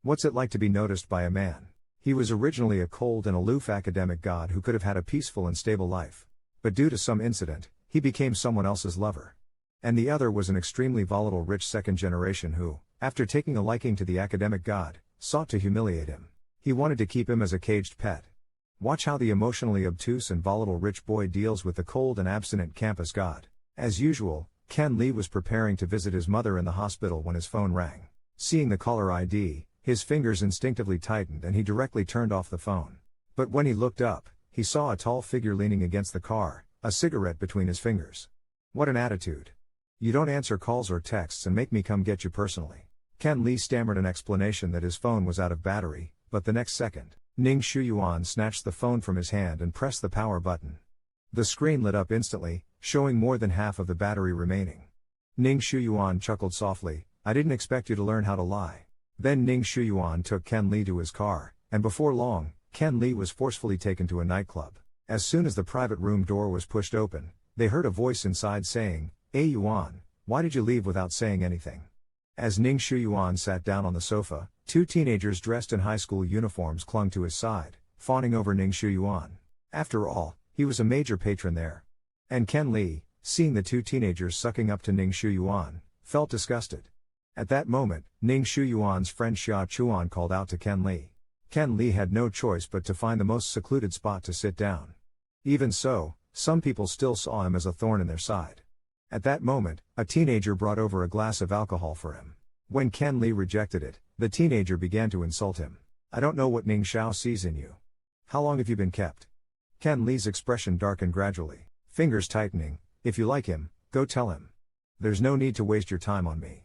What's it like to be noticed by a man? He was originally a cold and aloof academic god who could have had a peaceful and stable life. But due to some incident, he became someone else's lover. And the other was an extremely volatile rich second generation who, after taking a liking to the academic god, sought to humiliate him. He wanted to keep him as a caged pet. Watch how the emotionally obtuse and volatile rich boy deals with the cold and abstinent campus god. As usual, Ken Lee was preparing to visit his mother in the hospital when his phone rang. Seeing the caller ID, his fingers instinctively tightened and he directly turned off the phone. But when he looked up, he saw a tall figure leaning against the car, a cigarette between his fingers. What an attitude. You don't answer calls or texts and make me come get you personally. Ken Lee stammered an explanation that his phone was out of battery, but the next second, Ning Shuyuan snatched the phone from his hand and pressed the power button. The screen lit up instantly, showing more than half of the battery remaining. Ning Shuyuan chuckled softly, "I didn't expect you to learn how to lie." Then Ning Shuyuan took Ken Lee to his car, and before long, Ken Lee was forcefully taken to a nightclub. As soon as the private room door was pushed open, they heard a voice inside saying, "Hey Yuan, why did you leave without saying anything?" As Ning Shuyuan sat down on the sofa, two teenagers dressed in high school uniforms clung to his side, fawning over Ning Shuyuan. After all, he was a major patron there. And Ken Lee, seeing the two teenagers sucking up to Ning Shuyuan, felt disgusted. At that moment, Ning Shuyuan's friend Xia Chuan called out to Ken Lee. Ken Lee had no choice but to find the most secluded spot to sit down. Even so, some people still saw him as a thorn in their side. At that moment, a teenager brought over a glass of alcohol for him. When Ken Lee rejected it, the teenager began to insult him. "I don't know what Ning Xiao sees in you. How long have you been kept?" Ken Lee's expression darkened gradually, fingers tightening. "If you like him, go tell him. There's no need to waste your time on me."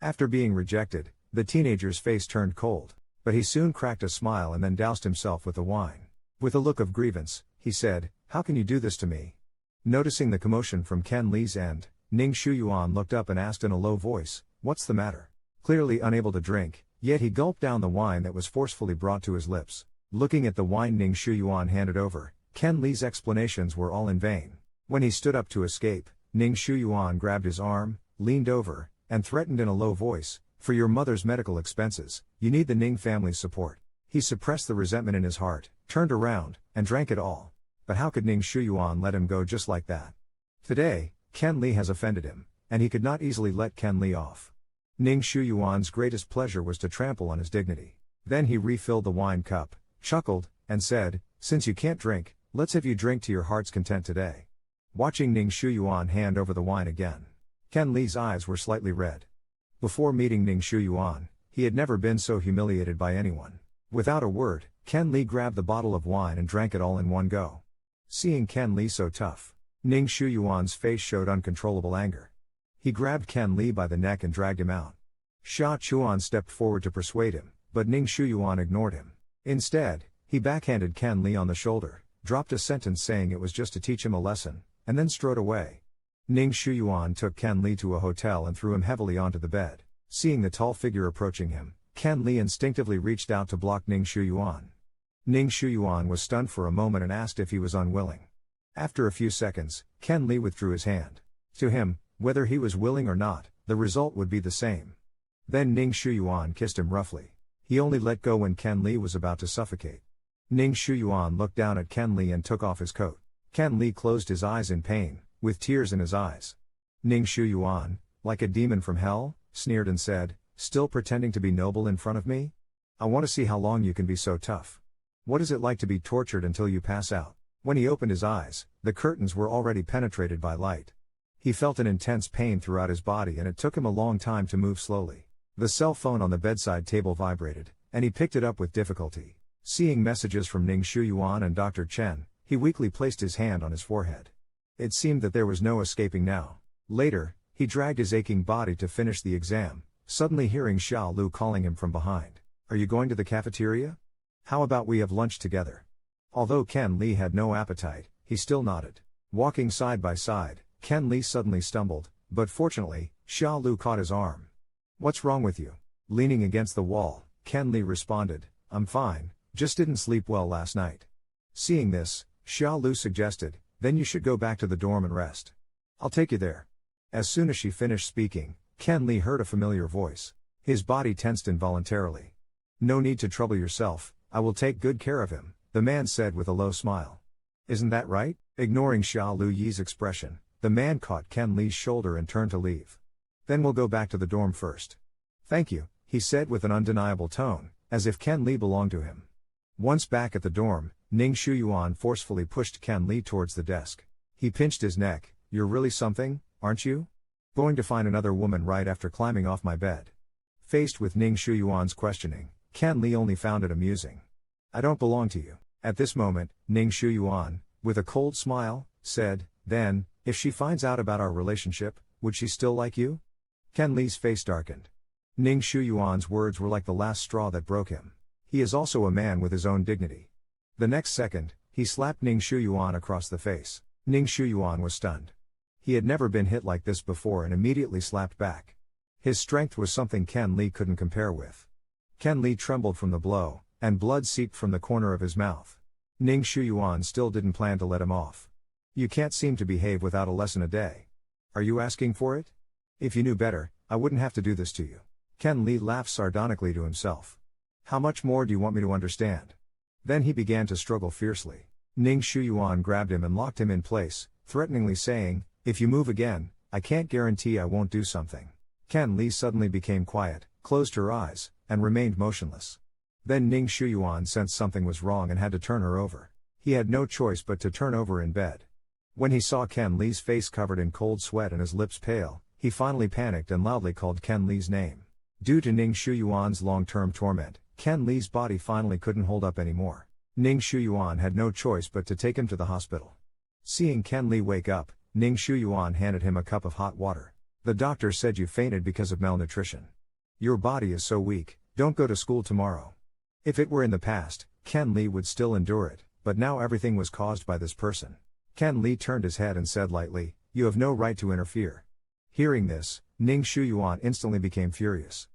After being rejected, the teenager's face turned cold, but he soon cracked a smile and then doused himself with the wine. With a look of grievance, he said, "How can you do this to me?" Noticing the commotion from Ken Lee's end, Ning Shuyuan looked up and asked in a low voice, "What's the matter?" Clearly unable to drink, yet he gulped down the wine that was forcefully brought to his lips. Looking at the wine Ning Shuyuan handed over, Ken Lee's explanations were all in vain. When he stood up to escape, Ning Shuyuan grabbed his arm, leaned over, and threatened in a low voice, "For your mother's medical expenses, you need the Ning family's support." He suppressed the resentment in his heart, turned around, and drank it all. But how could Ning Shuyuan let him go just like that? Today, Ken Lee has offended him, and he could not easily let Ken Lee off. Ning Shuyuan's greatest pleasure was to trample on his dignity. Then he refilled the wine cup, chuckled, and said, "Since you can't drink, let's have you drink to your heart's content today." Watching Ning Shuyuan hand over the wine again, Ken Lee's eyes were slightly red. Before meeting Ning Shuyuan, he had never been so humiliated by anyone. Without a word, Ken Lee grabbed the bottle of wine and drank it all in one go. Seeing Ken Lee so tough, Ning Shuyuan's face showed uncontrollable anger. He grabbed Ken Lee by the neck and dragged him out. Xia Chuan stepped forward to persuade him, but Ning Shuyuan ignored him. Instead, he backhanded Ken Lee on the shoulder, dropped a sentence saying it was just to teach him a lesson, and then strode away. Ning Shuyuan took Ken Lee to a hotel and threw him heavily onto the bed. Seeing the tall figure approaching him, Ken Lee instinctively reached out to block Ning Shuyuan. Ning Shuyuan was stunned for a moment and asked if he was unwilling. After a few seconds, Ken Lee withdrew his hand. To him, whether he was willing or not, the result would be the same. Then Ning Shuyuan kissed him roughly. He only let go when Ken Lee was about to suffocate. Ning Shuyuan looked down at Ken Lee and took off his coat. Ken Lee closed his eyes in pain, with tears in his eyes. Ning Shuyuan, like a demon from hell, sneered and said, "Still pretending to be noble in front of me? I want to see how long you can be so tough. What is it like to be tortured until you pass out?" When he opened his eyes, the curtains were already penetrated by light. He felt an intense pain throughout his body and it took him a long time to move slowly. The cell phone on the bedside table vibrated, and he picked it up with difficulty. Seeing messages from Ning Shuyuan and Dr. Chen, he weakly placed his hand on his forehead. It seemed that there was no escaping now. Later, he dragged his aching body to finish the exam, suddenly hearing Xiao Lu calling him from behind. "Are you going to the cafeteria? How about we have lunch together?" Although Ken Lee had no appetite, he still nodded. Walking side by side, Ken Lee suddenly stumbled, but fortunately, Xiao Lu caught his arm. "What's wrong with you?" Leaning against the wall, Ken Lee responded, "I'm fine, just didn't sleep well last night." Seeing this, Xiao Lu suggested, "Then you should go back to the dorm and rest. I'll take you there." As soon as she finished speaking, Ken Lee heard a familiar voice. His body tensed involuntarily. No need to trouble yourself, I will take good care of him, the man said with a low smile. Isn't that right? Ignoring Xia Lu Yi's expression, the man caught Ken Li's shoulder and turned to leave. Then we'll go back to the dorm first. Thank you, he said with an undeniable tone, as if Ken Li belonged to him. Once back at the dorm, Ning Shuyuan forcefully pushed Ken Li towards the desk. He pinched his neck. You're really something, aren't you? Going to find another woman right after climbing off my bed. Faced with Ning Shuyuan's questioning, Ken Li only found it amusing. I don't belong to you. At this moment, Ning Shuyuan, with a cold smile, said, then, if she finds out about our relationship, would she still like you? Ken Li's face darkened. Ning Shuyuan's words were like the last straw that broke him. He is also a man with his own dignity. The next second, he slapped Ning Shuyuan across the face. Ning Shuyuan was stunned. He had never been hit like this before and immediately slapped back. His strength was something Ken Li couldn't compare with. Ken Li trembled from the blow, and blood seeped from the corner of his mouth. Ning Shuyuan still didn't plan to let him off. You can't seem to behave without a lesson a day. Are you asking for it? If you knew better, I wouldn't have to do this to you. Ken Li laughed sardonically to himself. How much more do you want me to understand? Then he began to struggle fiercely. Ning Shuyuan grabbed him and locked him in place, threateningly saying, if you move again, I can't guarantee I won't do something. Ken Li suddenly became quiet, closed her eyes, and remained motionless. Then Ning Shuyuan sensed something was wrong and had to turn her over. He had no choice but to turn over in bed. When he saw Ken Li's face covered in cold sweat and his lips pale, he finally panicked and loudly called Ken Li's name. Due to Ning Shuyuan's long-term torment, Ken Li's body finally couldn't hold up anymore. Ning Shuyuan had no choice but to take him to the hospital. Seeing Ken Li wake up, Ning Shuyuan handed him a cup of hot water. The doctor said you fainted because of malnutrition. Your body is so weak, don't go to school tomorrow. If it were in the past, Ken Li would still endure it, but now everything was caused by this person. Ken Li turned his head and said lightly, you have no right to interfere. Hearing this, Ning Shuyuan instantly became furious.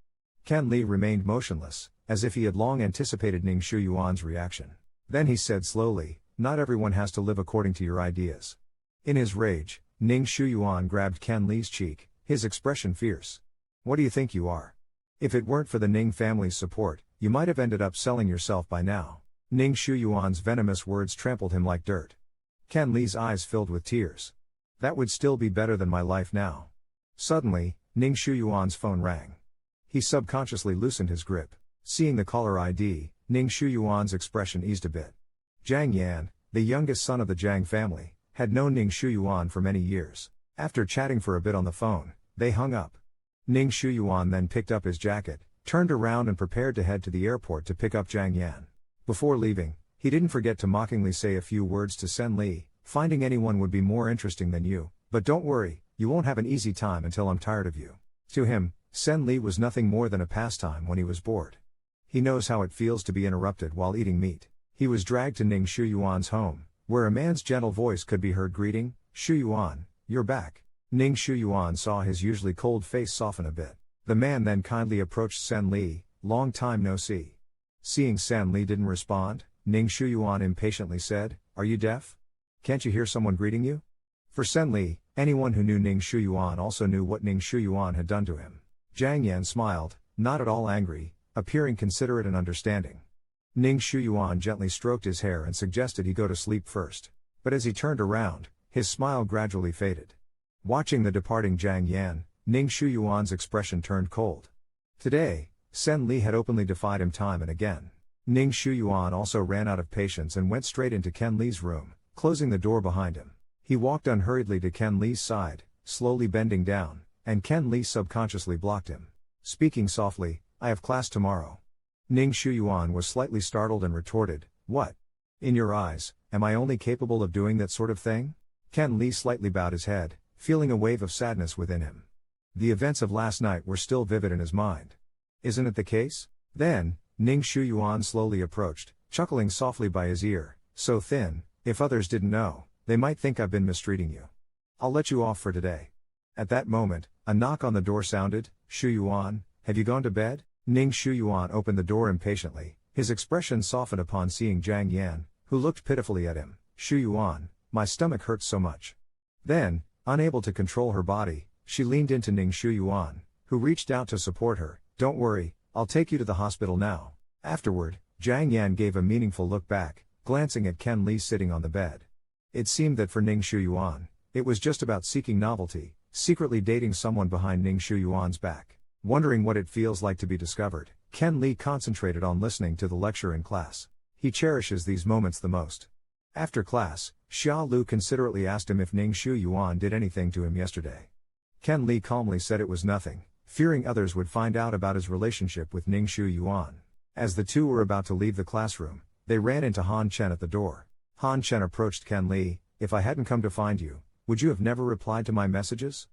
Ken Li remained motionless, as if he had long anticipated Ning Shuyuan's reaction. Then he said slowly, not everyone has to live according to your ideas. In his rage, Ning Shuyuan grabbed Ken Li's cheek, his expression fierce. What do you think you are? If it weren't for the Ning family's support, you might have ended up selling yourself by now. Ning Shuyuan's venomous words trampled him like dirt. Ken Li's eyes filled with tears. That would still be better than my life now. Suddenly, Ning Shuyuan's phone rang. He subconsciously loosened his grip. Seeing the caller ID, Ning Shuyuan's expression eased a bit. Jiang Yan, the youngest son of the Jiang family, had known Ning Shuyuan for many years. After chatting for a bit on the phone, they hung up. Ning Shuyuan then picked up his jacket, turned around and prepared to head to the airport to pick up Jiang Yan. Before leaving, he didn't forget to mockingly say a few words to Sen Li, finding anyone would be more interesting than you, but don't worry, you won't have an easy time until I'm tired of you. To him, Sen Li was nothing more than a pastime when he was bored. He knows how it feels to be interrupted while eating meat. He was dragged to Ning Shuyuan's home, where a man's gentle voice could be heard greeting, Shuyuan, you're back. Ning Shuyuan saw his usually cold face soften a bit. The man then kindly approached Sen Li, long time no see. Seeing Sen Li didn't respond, Ning Shuyuan impatiently said, are you deaf? Can't you hear someone greeting you? For Sen Li, anyone who knew Ning Shuyuan also knew what Ning Shuyuan had done to him. Jiang Yan smiled, not at all angry, appearing considerate and understanding. Ning Shuyuan gently stroked his hair and suggested he go to sleep first. But as he turned around, his smile gradually faded. Watching the departing Jiang Yan, Ning Shuyuan's expression turned cold. Today, Sen Li had openly defied him time and again. Ning Shuyuan also ran out of patience and went straight into Ken Li's room, closing the door behind him. He walked unhurriedly to Ken Li's side, slowly bending down, and Ken Li subconsciously blocked him. Speaking softly, I have class tomorrow. Ning Shuyuan was slightly startled and retorted, what? In your eyes, am I only capable of doing that sort of thing? Ken Li slightly bowed his head, feeling a wave of sadness within him. The events of last night were still vivid in his mind. Isn't it the case? Then, Ning Shuyuan slowly approached, chuckling softly by his ear, so thin, if others didn't know, they might think I've been mistreating you. I'll let you off for today. At that moment, a knock on the door sounded, Shuyuan, have you gone to bed? Ning Shuyuan opened the door impatiently, his expression softened upon seeing Jiang Yan, who looked pitifully at him. Shuyuan, my stomach hurts so much. Then, unable to control her body, she leaned into Ning Shuyuan, who reached out to support her. Don't worry, I'll take you to the hospital now. Afterward, Jiang Yan gave a meaningful look back, glancing at Ken Li sitting on the bed. It seemed that for Ning Shuyuan, it was just about seeking novelty, secretly dating someone behind Ning Shuyuan's back. Wondering what it feels like to be discovered, Ken Li concentrated on listening to the lecture in class. He cherishes these moments the most. After class, Xia Lu considerately asked him if Ning Shuyuan did anything to him yesterday. Ken Li calmly said it was nothing, fearing others would find out about his relationship with Ning Shuyuan. As the two were about to leave the classroom, they ran into Han Chen at the door. Han Chen approached Ken Li. If I hadn't come to find you, would you have never replied to my messages?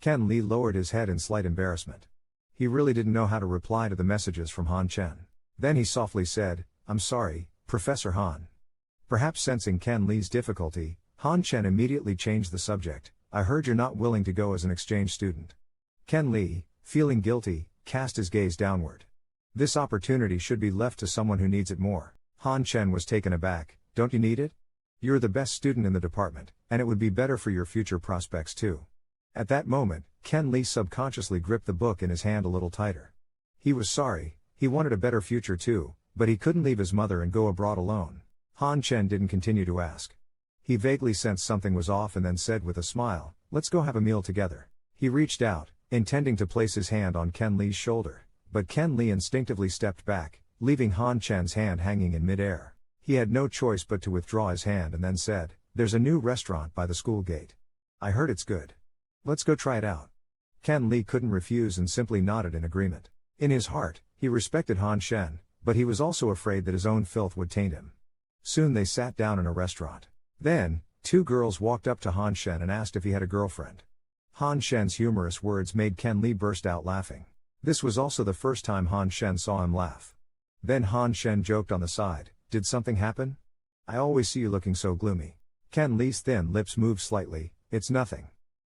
Ken Li lowered his head in slight embarrassment. He really didn't know how to reply to the messages from Han Chen. Then he softly said, I'm sorry, Professor Han. Perhaps sensing Ken Li's difficulty, Han Chen immediately changed the subject. I heard you're not willing to go as an exchange student. Ken Li, feeling guilty, cast his gaze downward. This opportunity should be left to someone who needs it more. Han Chen was taken aback. Don't you need it? You're the best student in the department, and it would be better for your future prospects too. At that moment, Ken Li subconsciously gripped the book in his hand a little tighter. He was sorry, he wanted a better future too, but he couldn't leave his mother and go abroad alone. Han Chen didn't continue to ask. He vaguely sensed something was off and then said with a smile, let's go have a meal together. He reached out, intending to place his hand on Ken Li's shoulder, but Ken Li instinctively stepped back, leaving Han Chen's hand hanging in midair. He had no choice but to withdraw his hand and then said, there's a new restaurant by the school gate. I heard it's good. Let's go try it out. Ken Li couldn't refuse and simply nodded in agreement. In his heart, he respected Han Chen, but he was also afraid that his own filth would taint him. Soon they sat down in a restaurant. Then, two girls walked up to Han Chen and asked if he had a girlfriend. Han Chen's humorous words made Ken Li burst out laughing. This was also the first time Han Chen saw him laugh. Then Han Chen joked on the side, did something happen? I always see you looking so gloomy. Ken Li's thin lips moved slightly, it's nothing.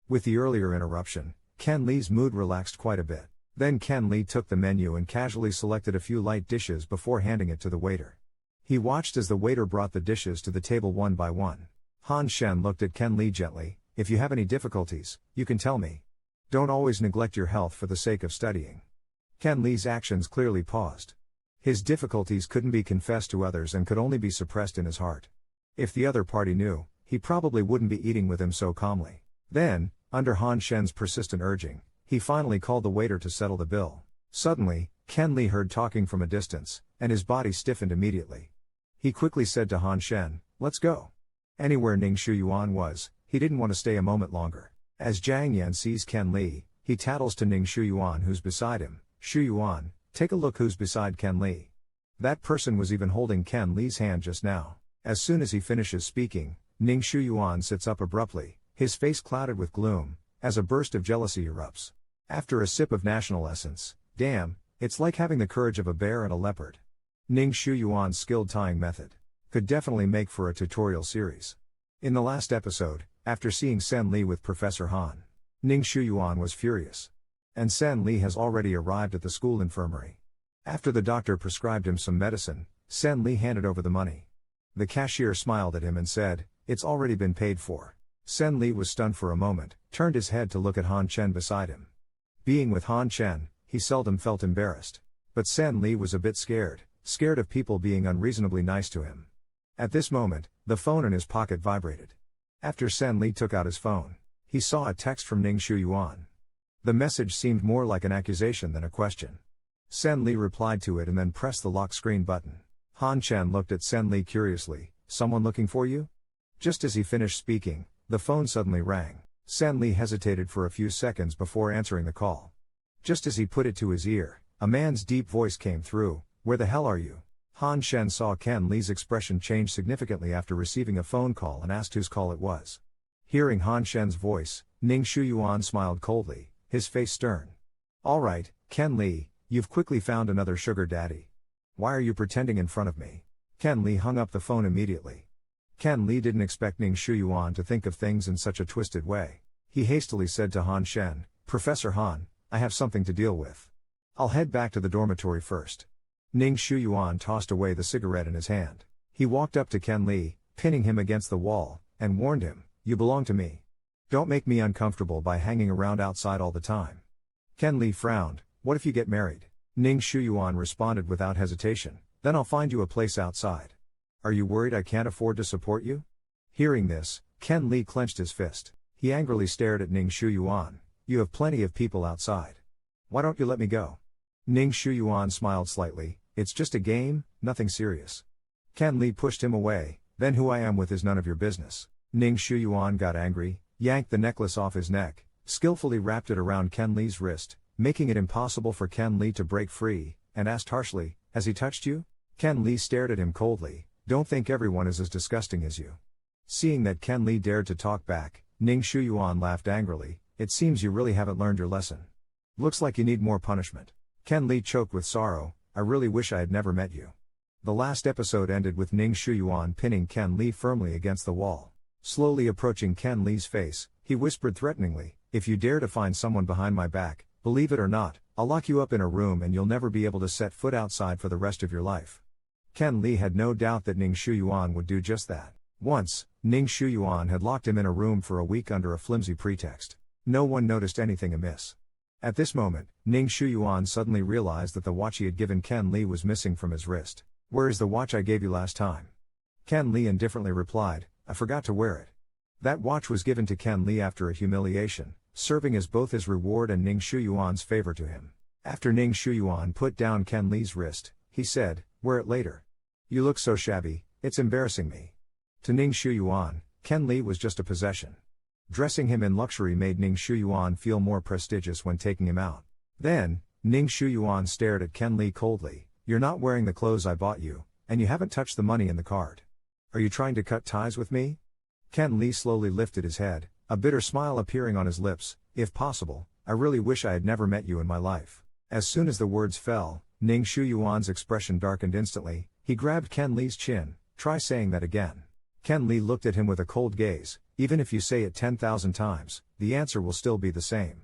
With the earlier interruption, Ken Li's mood relaxed quite a bit. Then Ken Li took the menu and casually selected a few light dishes before handing it to the waiter. He watched as the waiter brought the dishes to the table one by one. Han Chen looked at Ken Li gently, if you have any difficulties, you can tell me. Don't always neglect your health for the sake of studying. Ken Li's actions clearly paused. His difficulties couldn't be confessed to others and could only be suppressed in his heart. If the other party knew, he probably wouldn't be eating with him so calmly. Then, under Han Chen's persistent urging, he finally called the waiter to settle the bill. Suddenly, Ken Li heard talking from a distance, and his body stiffened immediately. He quickly said to Han Chen, let's go. Anywhere Ning Shuyuan was, he didn't want to stay a moment longer. As Jiang Yan sees Ken Li, he tattles to Ning Shuyuan who's beside him, Shuyuan, take a look who's beside Ken Li. That person was even holding Ken Li's hand just now. As soon as he finishes speaking, Ning Shuyuan sits up abruptly, his face clouded with gloom, as a burst of jealousy erupts. After a sip of national essence, damn, it's like having the courage of a bear and a leopard. Ning Shuyuan's skilled tying method could definitely make for a tutorial series. In the last episode, after seeing Sen Li with Professor Han, Ning Shuyuan was furious. And Sen Li has already arrived at the school infirmary. After the doctor prescribed him some medicine, Sen Li handed over the money. The cashier smiled at him and said, it's already been paid for. Sen Li was stunned for a moment, turned his head to look at Han Chen beside him. Being with Han Chen, he seldom felt embarrassed. But Sen Li was a bit scared of people being unreasonably nice to him. At this moment, the phone in his pocket vibrated. After Sen Li took out his phone, he saw a text from Ning Shuyuan. The message seemed more like an accusation than a question. Sen Li replied to it and then pressed the lock screen button. Han Chen looked at Sen Li curiously, someone looking for you? Just as he finished speaking, the phone suddenly rang. Sen Li hesitated for a few seconds before answering the call. Just as he put it to his ear, a man's deep voice came through, where the hell are you? Han Chen saw Ken Li's expression change significantly after receiving a phone call and asked whose call it was. Hearing Han Chen's voice, Ning Shuyuan smiled coldly, his face stern. All right, Ken Li, you've quickly found another sugar daddy. Why are you pretending in front of me? Ken Li hung up the phone immediately. Ken Li didn't expect Ning Shuyuan to think of things in such a twisted way. He hastily said to Han Chen, Professor Han, I have something to deal with. I'll head back to the dormitory first. Ning Shuyuan tossed away the cigarette in his hand. He walked up to Ken Li, pinning him against the wall, and warned him, you belong to me. Don't make me uncomfortable by hanging around outside all the time. Ken Li frowned, what if you get married? Ning Shuyuan responded without hesitation, then I'll find you a place outside. Are you worried I can't afford to support you? Hearing this, Ken Li clenched his fist. He angrily stared at Ning Shuyuan. You have plenty of people outside. Why don't you let me go? Ning Shuyuan smiled slightly. It's just a game, nothing serious. Ken Li pushed him away. Then who I am with is none of your business. Ning Shuyuan got angry, yanked the necklace off his neck, skillfully wrapped it around Ken Li's wrist, making it impossible for Ken Li to break free, and asked harshly, Has he touched you? Ken Li stared at him coldly. Don't think everyone is as disgusting as you. Seeing that Ken Li dared to talk back, Ning Shuyuan laughed angrily. It seems you really haven't learned your lesson. Looks like you need more punishment. Ken Li choked with sorrow. I really wish I had never met you. The last episode ended with Ning Shuyuan pinning Ken Li firmly against the wall. Slowly approaching Ken Li's face, he whispered threateningly, If you dare to find someone behind my back, believe it or not, I'll lock you up in a room and you'll never be able to set foot outside for the rest of your life. Ken Li had no doubt that Ning Shuyuan would do just that. Once, Ning Shuyuan had locked him in a room for a week under a flimsy pretext. No one noticed anything amiss. At this moment, Ning Shuyuan suddenly realized that the watch he had given Ken Li was missing from his wrist. Where is the watch I gave you last time? Ken Li indifferently replied, I forgot to wear it. That watch was given to Ken Li after a humiliation, serving as both his reward and Ning Shuyuan's favor to him. After Ning Shuyuan put down Ken Li's wrist, he said, Wear it later. You look so shabby, it's embarrassing me. To Ning Shuyuan, Ken Li was just a possession. Dressing him in luxury made Ning Shuyuan feel more prestigious when taking him out. Then, Ning Shuyuan stared at Ken Li coldly. You're not wearing the clothes I bought you, and you haven't touched the money in the card. Are you trying to cut ties with me? Ken Li slowly lifted his head, a bitter smile appearing on his lips. If possible, I really wish I had never met you in my life. As soon as the words fell, Ning Shuyuan's expression darkened instantly. He grabbed Ken Li's chin. Try saying that again. Ken Li looked at him with a cold gaze. Even if you say it 10,000 times, the answer will still be the same.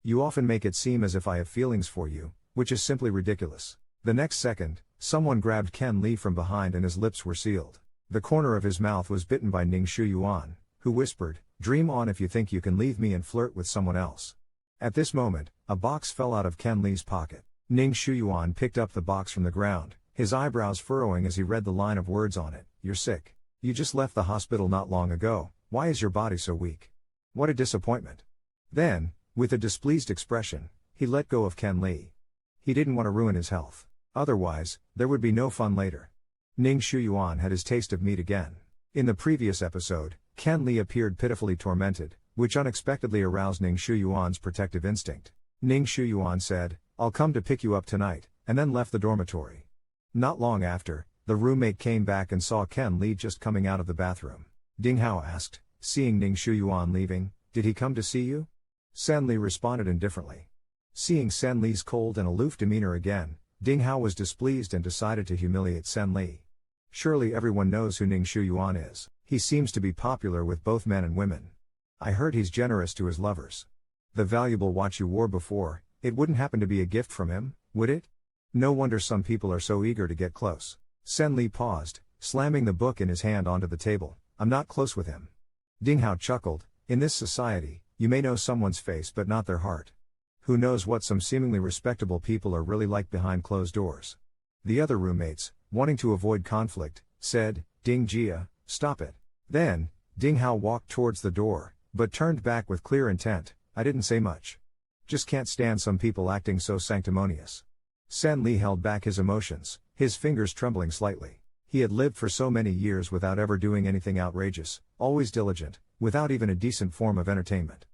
You often make it seem as if I have feelings for you, which is simply ridiculous. The next second, someone grabbed Ken Li from behind and his lips were sealed. The corner of his mouth was bitten by Ning Shuyuan, who whispered, Dream on if you think you can leave me and flirt with someone else. At this moment, a box fell out of Ken Li's pocket. Ning Shuyuan picked up the box from the ground, his eyebrows furrowing as he read the line of words on it. You're sick. You just left the hospital not long ago. Why is your body so weak? What a disappointment. Then, with a displeased expression, he let go of Ken Li. He didn't want to ruin his health. Otherwise, there would be no fun later. Ning Shuyuan had his taste of meat again. In the previous episode, Ken Li appeared pitifully tormented, which unexpectedly aroused Ning Shuyuan's protective instinct. Ning Shuyuan said, I'll come to pick you up tonight, and then left the dormitory. Not long after, the roommate came back and saw Ken Li just coming out of the bathroom. Ding Hao asked, seeing Ning Shuyuan leaving, Did he come to see you? Sen Li responded indifferently. Seeing Sen Li's cold and aloof demeanor again, Ding Hao was displeased and decided to humiliate Sen Li. Surely everyone knows who Ning Shuyuan is. He seems to be popular with both men and women. I heard he's generous to his lovers. The valuable watch you wore before, it wouldn't happen to be a gift from him, would it? No wonder some people are so eager to get close. Sen Li paused, slamming the book in his hand onto the table. I'm not close with him. Ding Hao chuckled. In this society, you may know someone's face but not their heart. Who knows what some seemingly respectable people are really like behind closed doors. The other roommates, wanting to avoid conflict, said, Ding Jia, stop it. Then, Ding Hao walked towards the door, but turned back with clear intent. I didn't say much. Just can't stand some people acting so sanctimonious. Sen Li held back his emotions, his fingers trembling slightly. He had lived for so many years without ever doing anything outrageous, always diligent, without even a decent form of entertainment.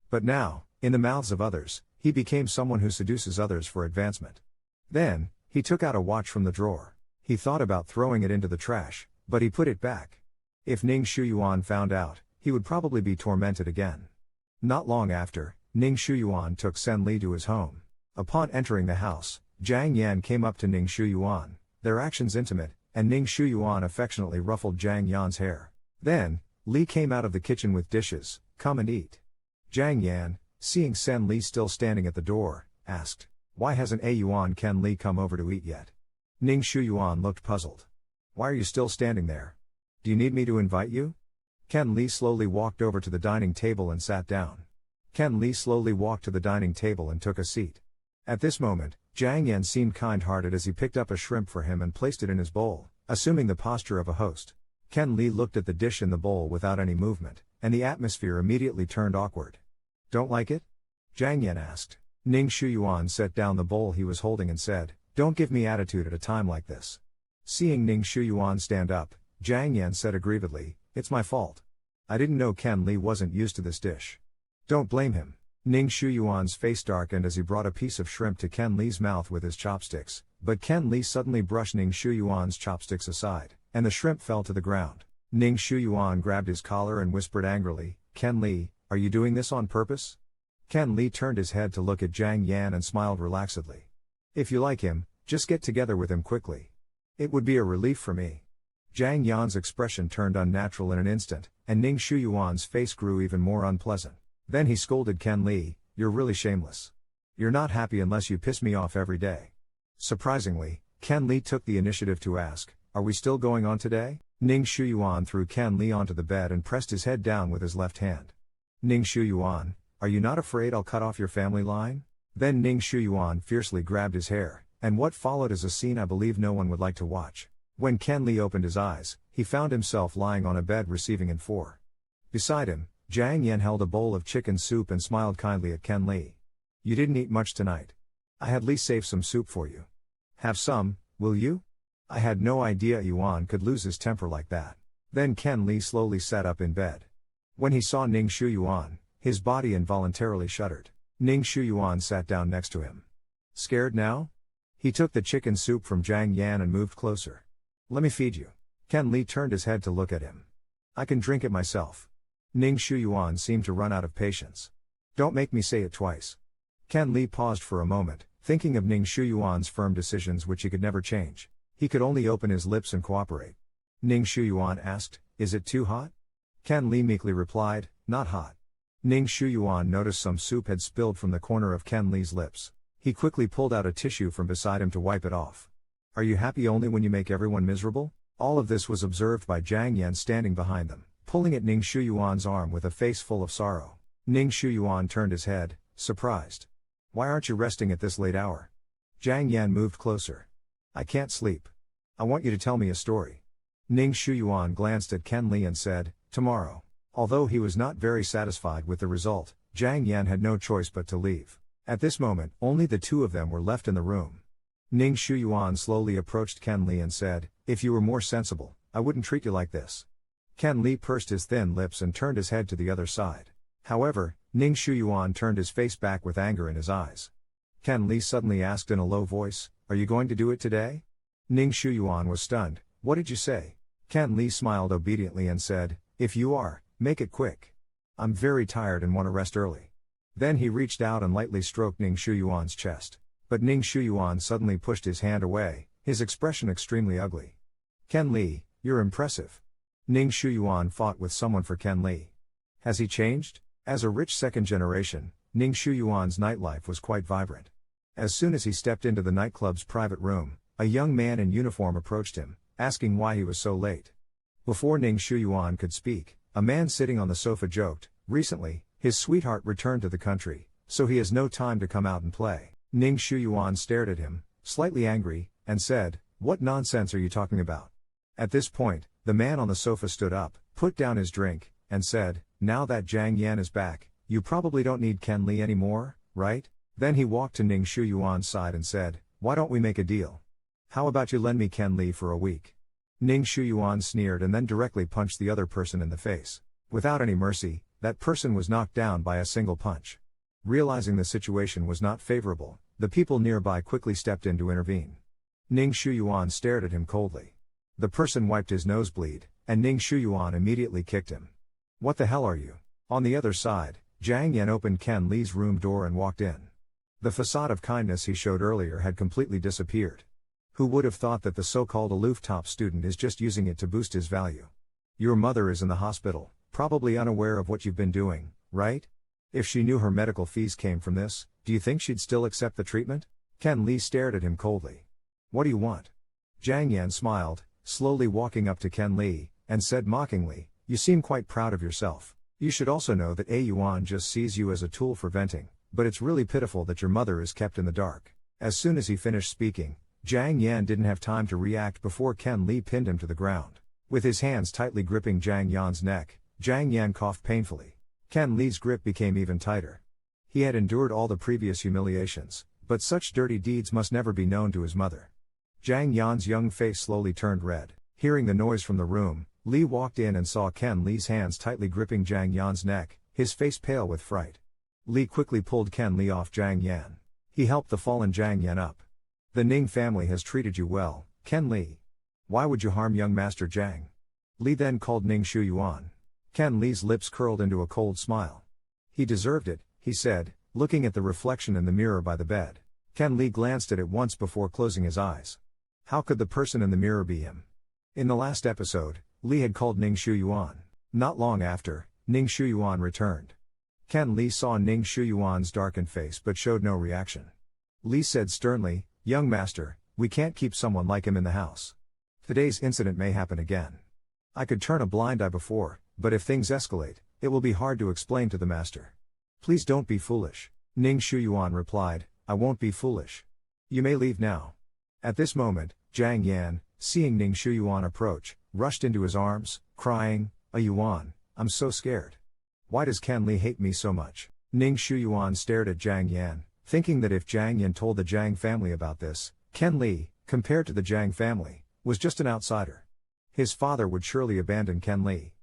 But now, in the mouths of others, he became someone who seduces others for advancement. Then, he took out a watch from the drawer. He thought about throwing it into the trash, but he put it back. If Ning Shuyuan found out, he would probably be tormented again. Not long after, Ning Shuyuan took Sen Li to his home. Upon entering the house, Jiang Yan came up to Ning Shuyuan, their actions intimate, and Ning Shuyuan affectionately ruffled Jiang Yan's hair. Then, Li came out of the kitchen with dishes. Come and eat. Jiang Yan, seeing Sen Li still standing at the door, asked, Why hasn't Yuan Ken Li come over to eat yet? Ning Shuyuan looked puzzled. Why are you still standing there? Do you need me to invite you? Ken Li slowly walked over to the dining table and sat down. Ken Li slowly walked to the dining table and took a seat. At this moment, Jiang Yan seemed kind-hearted as he picked up a shrimp for him and placed it in his bowl, assuming the posture of a host. Ken Li looked at the dish in the bowl without any movement, and the atmosphere immediately turned awkward. Don't like it? Jiang Yan asked. Ning Shuyuan set down the bowl he was holding and said, Don't give me attitude at a time like this. Seeing Ning Shuyuan stand up, Jiang Yan said aggrievedly, It's my fault. I didn't know Ken Li wasn't used to this dish. Don't blame him. Ning Shuyuan's face darkened as he brought a piece of shrimp to Ken Li's mouth with his chopsticks, but Ken Li suddenly brushed Ning Shuyuan's chopsticks aside, and the shrimp fell to the ground. Ning Shuyuan grabbed his collar and whispered angrily, Ken Li, are you doing this on purpose? Ken Li turned his head to look at Jiang Yan and smiled relaxedly. If you like him, just get together with him quickly. It would be a relief for me. Jiang Yan's expression turned unnatural in an instant, and Ning Shuyuan's face grew even more unpleasant. Then he scolded Ken Li, You're really shameless. You're not happy unless you piss me off every day. Surprisingly, Ken Li took the initiative to ask, Are we still going on today? Ning Shuyuan threw Ken Li onto the bed and pressed his head down with his left hand. Ning Shuyuan, are you not afraid I'll cut off your family line? Then Ning Shuyuan fiercely grabbed his hair, and what followed is a scene I believe no one would like to watch. When Ken Li opened his eyes, he found himself lying on a bed receiving in 4. Beside him, Jiang Yan held a bowl of chicken soup and smiled kindly at Ken Li. You didn't eat much tonight. I had Li save some soup for you. Have some, will you? I had no idea Yuan could lose his temper like that. Then Ken Li slowly sat up in bed. When he saw Ning Shuyuan, his body involuntarily shuddered. Ning Shuyuan sat down next to him. Scared now? He took the chicken soup from Jiang Yan and moved closer. Let me feed you. Ken Li turned his head to look at him. I can drink it myself. Ning Shuyuan seemed to run out of patience. Don't make me say it twice. Ken Li paused for a moment, thinking of Ning Shuyuan's firm decisions which he could never change. He could only open his lips and cooperate. Ning Shuyuan asked, Is it too hot? Ken Li meekly replied, Not hot. Ning Shuyuan noticed some soup had spilled from the corner of Ken Li's lips. He quickly pulled out a tissue from beside him to wipe it off. Are you happy only when you make everyone miserable? All of this was observed by Jiang Yan standing behind them, pulling at Ning Shuyuan's arm with a face full of sorrow. Ning Shuyuan turned his head, surprised. Why aren't you resting at this late hour? Jiang Yan moved closer. I can't sleep. I want you to tell me a story. Ning Shuyuan glanced at Ken Li and said, Tomorrow. Although he was not very satisfied with the result, Jiang Yan had no choice but to leave. At this moment, only the two of them were left in the room. Ning Shuyuan slowly approached Ken Li and said, If you were more sensible, I wouldn't treat you like this. Ken Li pursed his thin lips and turned his head to the other side. However, Ning Shuyuan turned his face back with anger in his eyes. Ken Li suddenly asked in a low voice, Are you going to do it today? Ning Shuyuan was stunned. What did you say? Ken Li smiled obediently and said, If you are, make it quick. I'm very tired and want to rest early. Then he reached out and lightly stroked Ning Shuyuan's chest. But Ning Shuyuan suddenly pushed his hand away, his expression extremely ugly. Ken Li, you're impressive. Ning Shuyuan fought with someone for Ken Li. Has he changed? As a rich second generation, Ning Shuyuan's nightlife was quite vibrant. As soon as he stepped into the nightclub's private room, a young man in uniform approached him, asking why he was so late. Before Ning Shuyuan could speak, a man sitting on the sofa joked, Recently, his sweetheart returned to the country, so he has no time to come out and play. Ning Shuyuan stared at him, slightly angry, and said, What nonsense are you talking about? At this point, the man on the sofa stood up, put down his drink, and said, Now that Jiang Yan is back, you probably don't need Ken Li anymore, right? Then he walked to Ning Shuyuan's side and said, Why don't we make a deal? How about you lend me Ken Li for a week? Ning Shuyuan sneered and then directly punched the other person in the face. Without any mercy, that person was knocked down by a single punch. Realizing the situation was not favorable, the people nearby quickly stepped in to intervene. Ning Shuyuan stared at him coldly. The person wiped his nosebleed, and Ning Shuyuan immediately kicked him. What the hell are you? On the other side, Jiang Yan opened Ken Li's room door and walked in. The facade of kindness he showed earlier had completely disappeared. Who would have thought that the so-called aloof top student is just using it to boost his value? Your mother is in the hospital, probably unaware of what you've been doing, right? If she knew her medical fees came from this, do you think she'd still accept the treatment? Ken Li stared at him coldly. What do you want? Jiang Yan smiled, slowly walking up to Ken Li, and said mockingly, You seem quite proud of yourself. You should also know that A Yuan just sees you as a tool for venting, but it's really pitiful that your mother is kept in the dark. As soon as he finished speaking, Jiang Yan didn't have time to react before Ken Li pinned him to the ground. With his hands tightly gripping Jiang Yan's neck, Jiang Yan coughed painfully. Ken Li's grip became even tighter. He had endured all the previous humiliations, but such dirty deeds must never be known to his mother. Jiang Yan's young face slowly turned red. Hearing the noise from the room, Li walked in and saw Ken Li's hands tightly gripping Jiang Yan's neck, his face pale with fright. Li quickly pulled Ken Li off Jiang Yan. He helped the fallen Jiang Yan up. The Ning family has treated you well, Ken Li. Why would you harm young Master Jiang? Li then called Ning Shuyuan. Ken Li's lips curled into a cold smile. He deserved it, he said, looking at the reflection in the mirror by the bed. Ken Li glanced at it once before closing his eyes. How could the person in the mirror be him? In the last episode, Li had called Ning Shuyuan. Not long after, Ning Shuyuan returned. Ken Li saw Ning Shuyuan's darkened face but showed no reaction. Li said sternly, "Young master, we can't keep someone like him in the house. Today's incident may happen again. I could turn a blind eye before, but if things escalate, it will be hard to explain to the master. Please don't be foolish." Ning Shuyuan replied, "I won't be foolish. You may leave now." At this moment, Jiang Yan, seeing Ning Shuyuan approach, rushed into his arms, crying, "A Yuan, I'm so scared. Why does Ken Li hate me so much?" Ning Shuyuan stared at Jiang Yan, thinking that if Jiang Yan told the Jiang family about this, Ken Li, compared to the Jiang family, was just an outsider. His father would surely abandon Ken Li.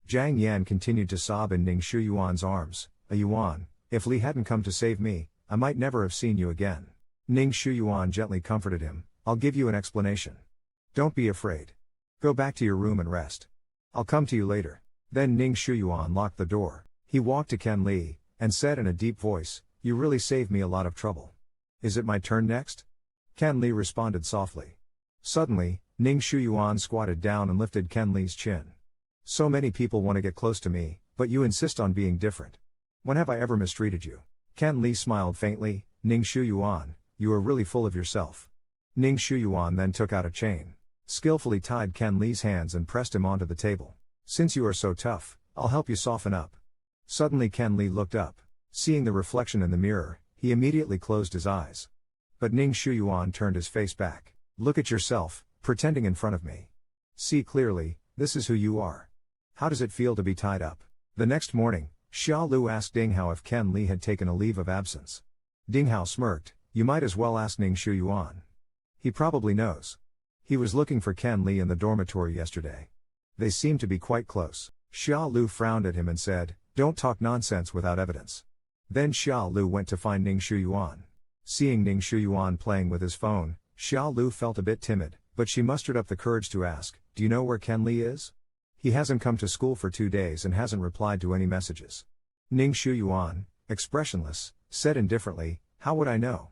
Jiang Yan continued to sob in Ning Shuyuan's arms, "A Yuan, if Li hadn't come to save me, I might never have seen you again." Ning Shuyuan gently comforted him, "I'll give you an explanation. Don't be afraid. Go back to your room and rest. I'll come to you later." Then Ning Shuyuan locked the door. He walked to Ken Li, and said in a deep voice, "You really saved me a lot of trouble. Is it my turn next?" Ken Li responded softly. Suddenly, Ning Shuyuan squatted down and lifted Ken Li's chin. "So many people want to get close to me, but you insist on being different. When have I ever mistreated you?" Ken Li smiled faintly, "Ning Shuyuan, you are really full of yourself." Ning Shuyuan then took out a chain, skillfully tied Ken Li's hands and pressed him onto the table. "Since you are so tough, I'll help you soften up." Suddenly Ken Li looked up. Seeing the reflection in the mirror, he immediately closed his eyes. But Ning Shuyuan turned his face back. "Look at yourself, pretending in front of me. See clearly, this is who you are. How does it feel to be tied up?" The next morning, Xia Lu asked Ding Hao if Ken Li had taken a leave of absence. Ding Hao smirked, "You might as well ask Ning Shuyuan. He probably knows. He was looking for Ken Li in the dormitory yesterday. They seemed to be quite close." Xia Lu frowned at him and said, "Don't talk nonsense without evidence." Then Xia Lu went to find Ning Shuyuan. Seeing Ning Shuyuan playing with his phone, Xia Lu felt a bit timid, but she mustered up the courage to ask, "Do you know where Ken Li is? He hasn't come to school for 2 days and hasn't replied to any messages." Ning Shuyuan, expressionless, said indifferently, "How would I know?"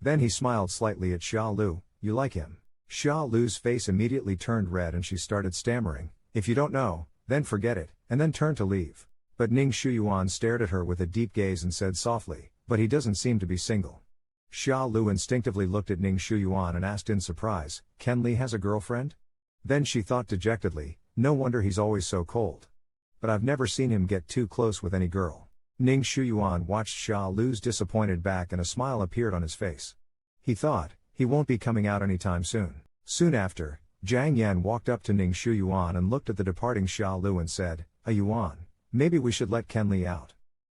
Then he smiled slightly at Xia Lu, "You like him?" Xia Lu's face immediately turned red and she started stammering, "If you don't know, then forget it," and then turned to leave. But Ning Shuyuan stared at her with a deep gaze and said softly, "But he doesn't seem to be single." Xia Lu instinctively looked at Ning Shuyuan and asked in surprise, "Ken Li has a girlfriend?" Then she thought dejectedly, "No wonder he's always so cold. But I've never seen him get too close with any girl." Ning Shuyuan watched Xia Lu's disappointed back and a smile appeared on his face. He thought, he won't be coming out anytime soon. Soon after, Jiang Yan walked up to Ning Shuyuan and looked at the departing Xia Lu and said, "A Yuan, maybe we should let Ken Li out.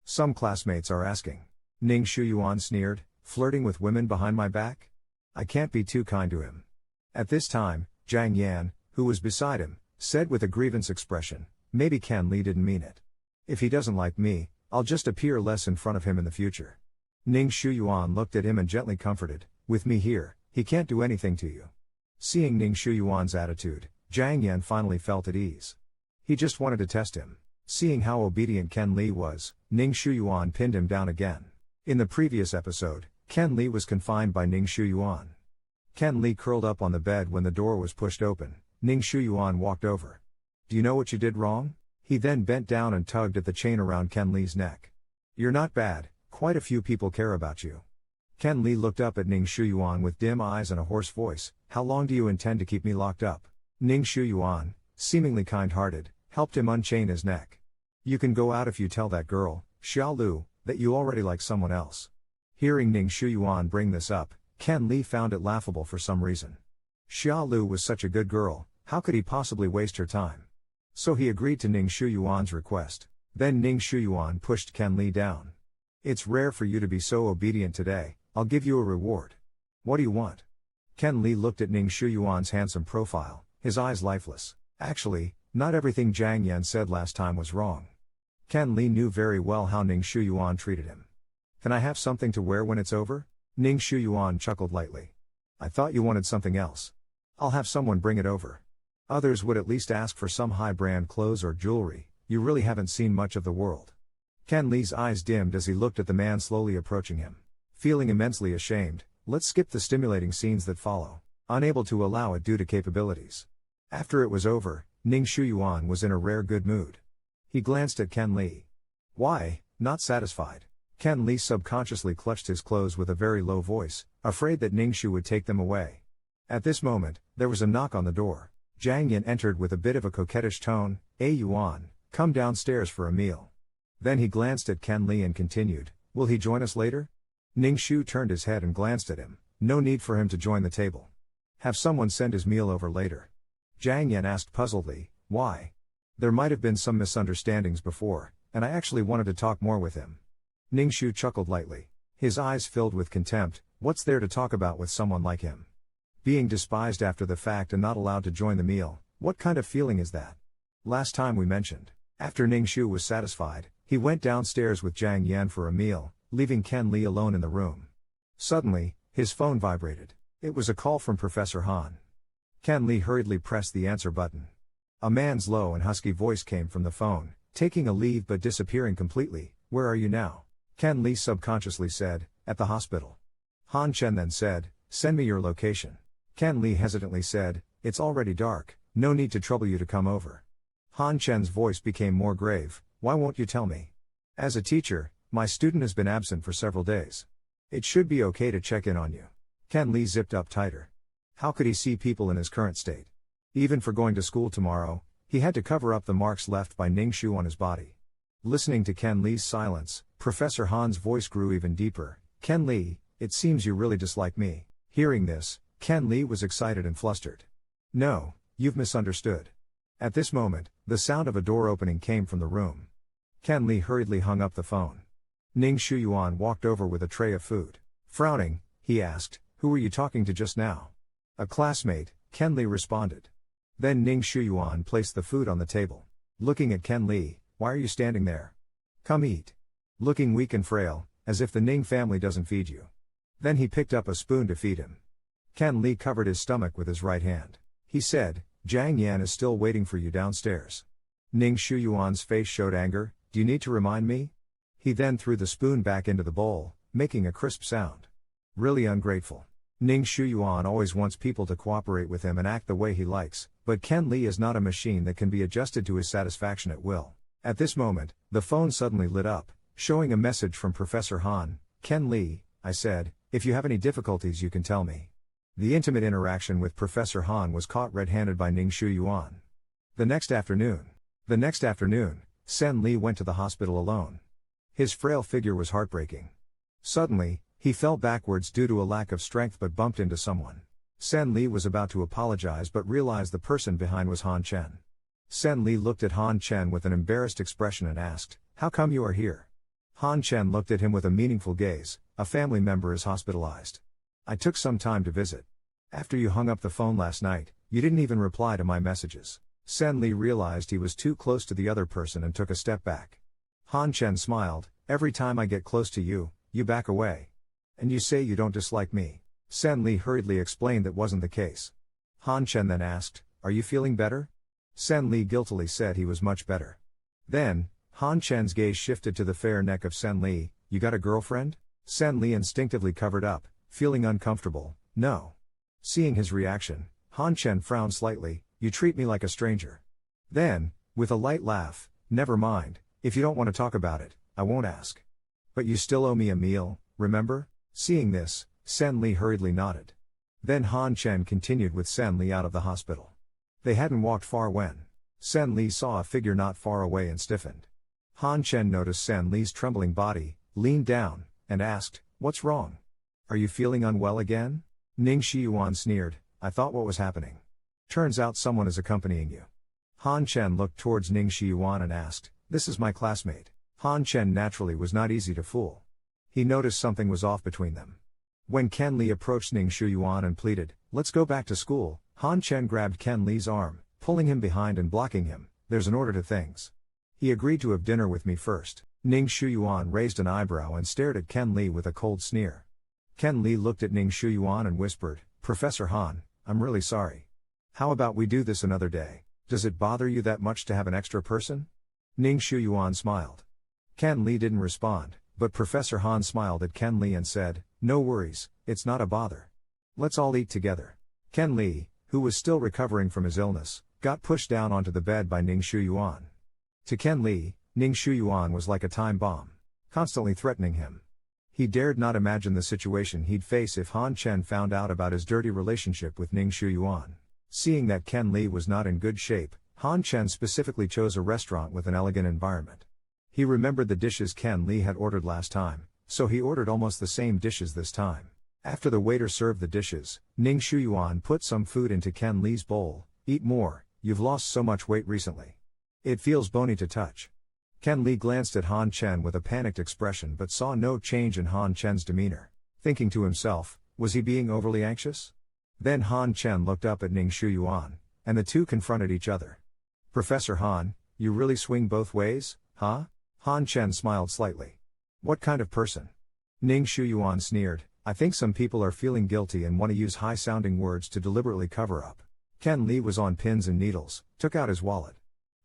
Some classmates are asking." Ning Shuyuan sneered, "Flirting with women behind my back? I can't be too kind to him." At this time, Jiang Yan, who was beside him, said with a grievance expression, "Maybe Ken Li didn't mean it. If he doesn't like me, I'll just appear less in front of him in the future." Ning Shuyuan looked at him and gently comforted, "With me here, he can't do anything to you." Seeing Ning Shuyuan's attitude, Jiang Yan finally felt at ease. He just wanted to test him. Seeing how obedient Ken Li was, Ning Shuyuan pinned him down again. In the previous episode, Ken Li was confined by Ning Shuyuan. Ken Li curled up on the bed when the door was pushed open. Ning Shuyuan walked over. "Do you know what you did wrong?" He then bent down and tugged at the chain around Ken Li's neck. "You're not bad, quite a few people care about you." Ken Li looked up at Ning Shuyuan with dim eyes and a hoarse voice, "How long do you intend to keep me locked up?" Ning Shuyuan, seemingly kind-hearted, helped him unchain his neck. "You can go out if you tell that girl, Xia Lu, that you already like someone else." Hearing Ning Shuyuan bring this up, Ken Li found it laughable for some reason. Xia Lu was such a good girl, how could he possibly waste her time? So he agreed to Ning Shuyuan's request. Then Ning Shuyuan pushed Ken Li down. It's rare for you to be so obedient today, I'll give you a reward. What do you want? Ken Li looked at Ning Shuyuan's handsome profile, his eyes lifeless. Actually, not everything Zhang Yan said last time was wrong. Ken Li knew very well how Ning Shuyuan treated him. Can I have something to wear when it's over? Ning Shuyuan chuckled lightly. I thought you wanted something else. I'll have someone bring it over. Others would at least ask for some high-brand clothes or jewelry. You really haven't seen much of the world. Ken Li's eyes dimmed as he looked at the man slowly approaching him. Feeling immensely ashamed, let's skip the stimulating scenes that follow, unable to allow it due to capabilities. After it was over, Ning Shuyuan was in a rare good mood. He glanced at Ken Li. Why, not satisfied? Ken Li subconsciously clutched his clothes with a very low voice, afraid that Ning Shu would take them away. At this moment, there was a knock on the door. Zhang Yan entered with a bit of a coquettish tone, Yuan, come downstairs for a meal. Then he glanced at Ken Li and continued, will he join us later? Ning Shu turned his head and glanced at him, no need for him to join the table. Have someone send his meal over later. Zhang Yan asked puzzledly, why? There might have been some misunderstandings before, and I actually wanted to talk more with him. Ning Shu chuckled lightly. His eyes filled with contempt, what's there to talk about with someone like him? Being despised after the fact and not allowed to join the meal, what kind of feeling is that? Last time we mentioned. After Ning Shu was satisfied, he went downstairs with Zhang Yan for a meal, leaving Ken Li alone in the room. Suddenly, his phone vibrated. It was a call from Professor Han. Ken Li hurriedly pressed the answer button. A man's low and husky voice came from the phone, taking a leave but disappearing completely. Where are you now? Ken Li subconsciously said, at the hospital. Han Chen then said, send me your location. Ken Li hesitantly said, it's already dark, no need to trouble you to come over. Han Chen's voice became more grave, why won't you tell me? As a teacher, my student has been absent for several days. It should be okay to check in on you. Ken Li zipped up tighter. How could he see people in his current state? Even for going to school tomorrow, he had to cover up the marks left by Ning Shu on his body. Listening to Ken Li's silence, Professor Han's voice grew even deeper. Ken Li, it seems you really dislike me. Hearing this, Ken Li was excited and flustered. No, you've misunderstood. At this moment, the sound of a door opening came from the room. Ken Li hurriedly hung up the phone. Ning Shuyuan walked over with a tray of food. Frowning, he asked, who were you talking to just now? A classmate, Ken Li responded. Then Ning Shuyuan placed the food on the table. Looking at Ken Li, why are you standing there? Come eat. Looking weak and frail, as if the Ning family doesn't feed you. Then he picked up a spoon to feed him. Ken Li covered his stomach with his right hand. He said, Zhang Yan is still waiting for you downstairs. Ning Shuyuan's face showed anger, do you need to remind me? He then threw the spoon back into the bowl, making a crisp sound. Really ungrateful. Ning Shuyuan always wants people to cooperate with him and act the way he likes, but Ken Li is not a machine that can be adjusted to his satisfaction at will. At this moment, the phone suddenly lit up, showing a message from Professor Han. Ken Li, I said, if you have any difficulties you can tell me. The intimate interaction with Professor Han was caught red-handed by Ning Shuyuan. The next afternoon, Sen Li went to the hospital alone. His frail figure was heartbreaking. Suddenly, he fell backwards due to a lack of strength but bumped into someone. Sen Li was about to apologize but realized the person behind was Han Chen. Sen Li looked at Han Chen with an embarrassed expression and asked, how come you are here? Han Chen looked at him with a meaningful gaze, a family member is hospitalized. I took some time to visit. After you hung up the phone last night, you didn't even reply to my messages. Sen Li realized he was too close to the other person and took a step back. Han Chen smiled, every time I get close to you, you back away. And you say you don't dislike me. Sen Li hurriedly explained that wasn't the case. Han Chen then asked, are you feeling better? Sen Li guiltily said he was much better. Then, Han Chen's gaze shifted to the fair neck of Sen Li, you got a girlfriend? Sen Li instinctively covered up, feeling uncomfortable, no. Seeing his reaction, Han Chen frowned slightly, you treat me like a stranger. Then, with a light laugh, never mind, if you don't want to talk about it, I won't ask. But you still owe me a meal, remember? Seeing this, Sen Li hurriedly nodded. Then Han Chen continued with Sen Li out of the hospital. They hadn't walked far when Sen Li saw a figure not far away and stiffened. Han Chen noticed Sen Li's trembling body, leaned down, and asked, what's wrong? Are you feeling unwell again? Ning Shiyuan sneered, I thought what was happening. Turns out someone is accompanying you. Han Chen looked towards Ning Shiyuan and asked, this is my classmate. Han Chen naturally was not easy to fool. He noticed something was off between them. When Ken Li approached Ning Shiyuan and pleaded, let's go back to school, Han Chen grabbed Ken Li's arm, pulling him behind and blocking him, there's an order to things. He agreed to have dinner with me first. Ning Shiyuan raised an eyebrow and stared at Ken Li with a cold sneer. Ken Li looked at Ning Shiyuan and whispered, Professor Han, I'm really sorry. How about we do this another day? Does it bother you that much to have an extra person? Ning Shiyuan smiled. Ken Li didn't respond, but Professor Han smiled at Ken Li and said, no worries, it's not a bother. Let's all eat together. Ken Li, who was still recovering from his illness, got pushed down onto the bed by Ning Shiyuan. To Ken Li, Ning Shiyuan was like a time bomb, constantly threatening him. He dared not imagine the situation he'd face if Han Chen found out about his dirty relationship with Ning Shiyuan. Seeing that Ken Li was not in good shape, Han Chen specifically chose a restaurant with an elegant environment. He remembered the dishes Ken Li had ordered last time, so he ordered almost the same dishes this time. After the waiter served the dishes, Ning Shiyuan put some food into Ken Li's bowl. Eat more, you've lost so much weight recently. It feels bony to touch. Ken Li glanced at Han Chen with a panicked expression but saw no change in Han Chen's demeanor. Thinking to himself, was he being overly anxious? Then Han Chen looked up at Ning Shiyuan, and the two confronted each other. Professor Han, you really swing both ways, huh? Han Chen smiled slightly. What kind of person? Ning Shiyuan sneered, I think some people are feeling guilty and want to use high-sounding words to deliberately cover up. Ken Li was on pins and needles, took out his wallet.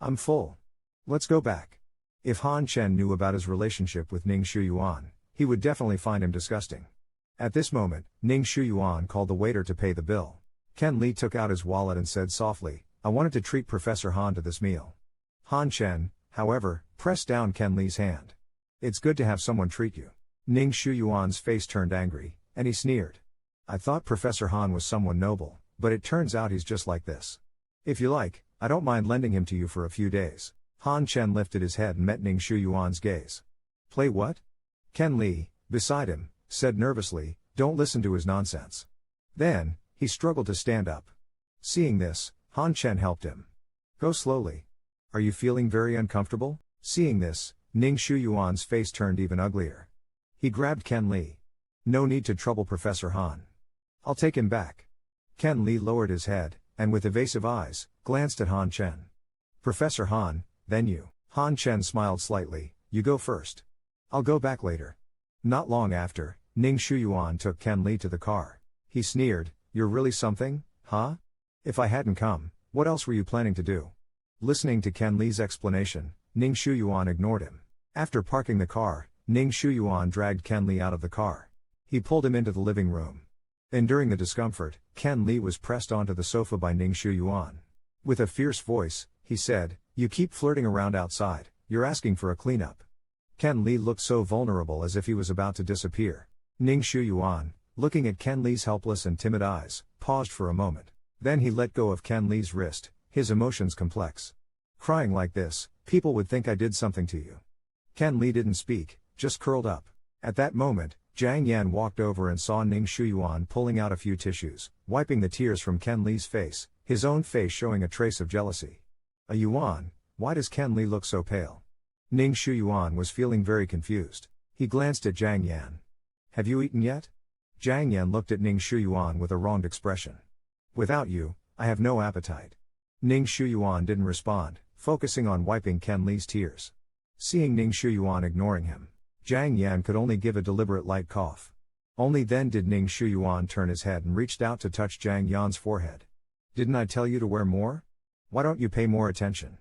I'm full. Let's go back. If Han Chen knew about his relationship with Ning Shiyuan, he would definitely find him disgusting. At this moment, Ning Shiyuan called the waiter to pay the bill. Ken Li took out his wallet and said softly, I wanted to treat Professor Han to this meal. Han Chen, however, pressed down Ken Li's hand. It's good to have someone treat you. Ning Shiyuan's face turned angry, and he sneered. I thought Professor Han was someone noble, but it turns out he's just like this. If you like, I don't mind lending him to you for a few days. Han Chen lifted his head and met Ning Shiyuan's gaze. Play what? Ken Li, beside him, said nervously, don't listen to his nonsense. Then, he struggled to stand up. Seeing this, Han Chen helped him. Go slowly. Are you feeling very uncomfortable? Seeing this, Ning Shiyuan's face turned even uglier. He grabbed Ken Li. No need to trouble Professor Han. I'll take him back. Ken Li lowered his head, and with evasive eyes, glanced at Han Chen. Professor Han, then you. Han Chen smiled slightly, you go first. I'll go back later. Not long after, Ning Shiyuan took Ken Li to the car. He sneered, you're really something, huh? If I hadn't come, what else were you planning to do? Listening to Ken Li's explanation, Ning Shiyuan ignored him. After parking the car, Ning Shiyuan dragged Ken Li out of the car. He pulled him into the living room. Enduring the discomfort, Ken Li was pressed onto the sofa by Ning Shiyuan. With a fierce voice, he said, you keep flirting around outside, you're asking for a cleanup. Ken Li looked so vulnerable as if he was about to disappear. Ning Shiyuan, looking at Ken Li's helpless and timid eyes, paused for a moment. Then he let go of Ken Li's wrist, his emotions complex. Crying like this, people would think I did something to you. Ken Li didn't speak, just curled up. At that moment, Jiang Yan walked over and saw Ning Shiyuan pulling out a few tissues, wiping the tears from Ken Li's face, his own face showing a trace of jealousy. A Yuan, why does Ken Li look so pale? Ning Shiyuan was feeling very confused. He glanced at Jiang Yan. Have you eaten yet? Jiang Yan looked at Ning Shiyuan with a wronged expression. Without you, I have no appetite. Ning Shiyuan didn't respond, focusing on wiping Ken Li's tears. Seeing Ning Shiyuan ignoring him, Jiang Yan could only give a deliberate light cough. Only then did Ning Shiyuan turn his head and reached out to touch Jiang Yan's forehead. Didn't I tell you to wear more? Why don't you pay more attention?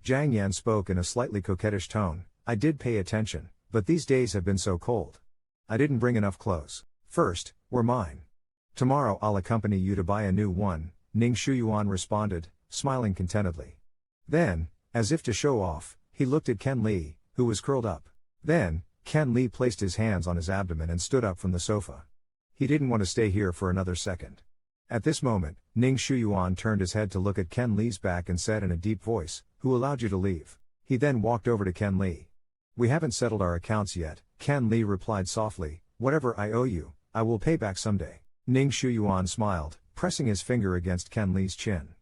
Jiang Yan spoke in a slightly coquettish tone. I did pay attention, but these days have been so cold. I didn't bring enough clothes. First, were mine. Tomorrow I'll accompany you to buy a new one, Ning Shiyuan responded, smiling contentedly. Then, as if to show off, he looked at Ken Li, who was curled up. Then, Ken Li placed his hands on his abdomen and stood up from the sofa. He didn't want to stay here for another second. At this moment, Ning Shiyuan turned his head to look at Ken Li's back and said in a deep voice, who allowed you to leave? He then walked over to Ken Li. We haven't settled our accounts yet, Ken Li replied softly, whatever I owe you, I will pay back someday. Ning Shuyuan smiled, pressing his finger against Ken Li's chin.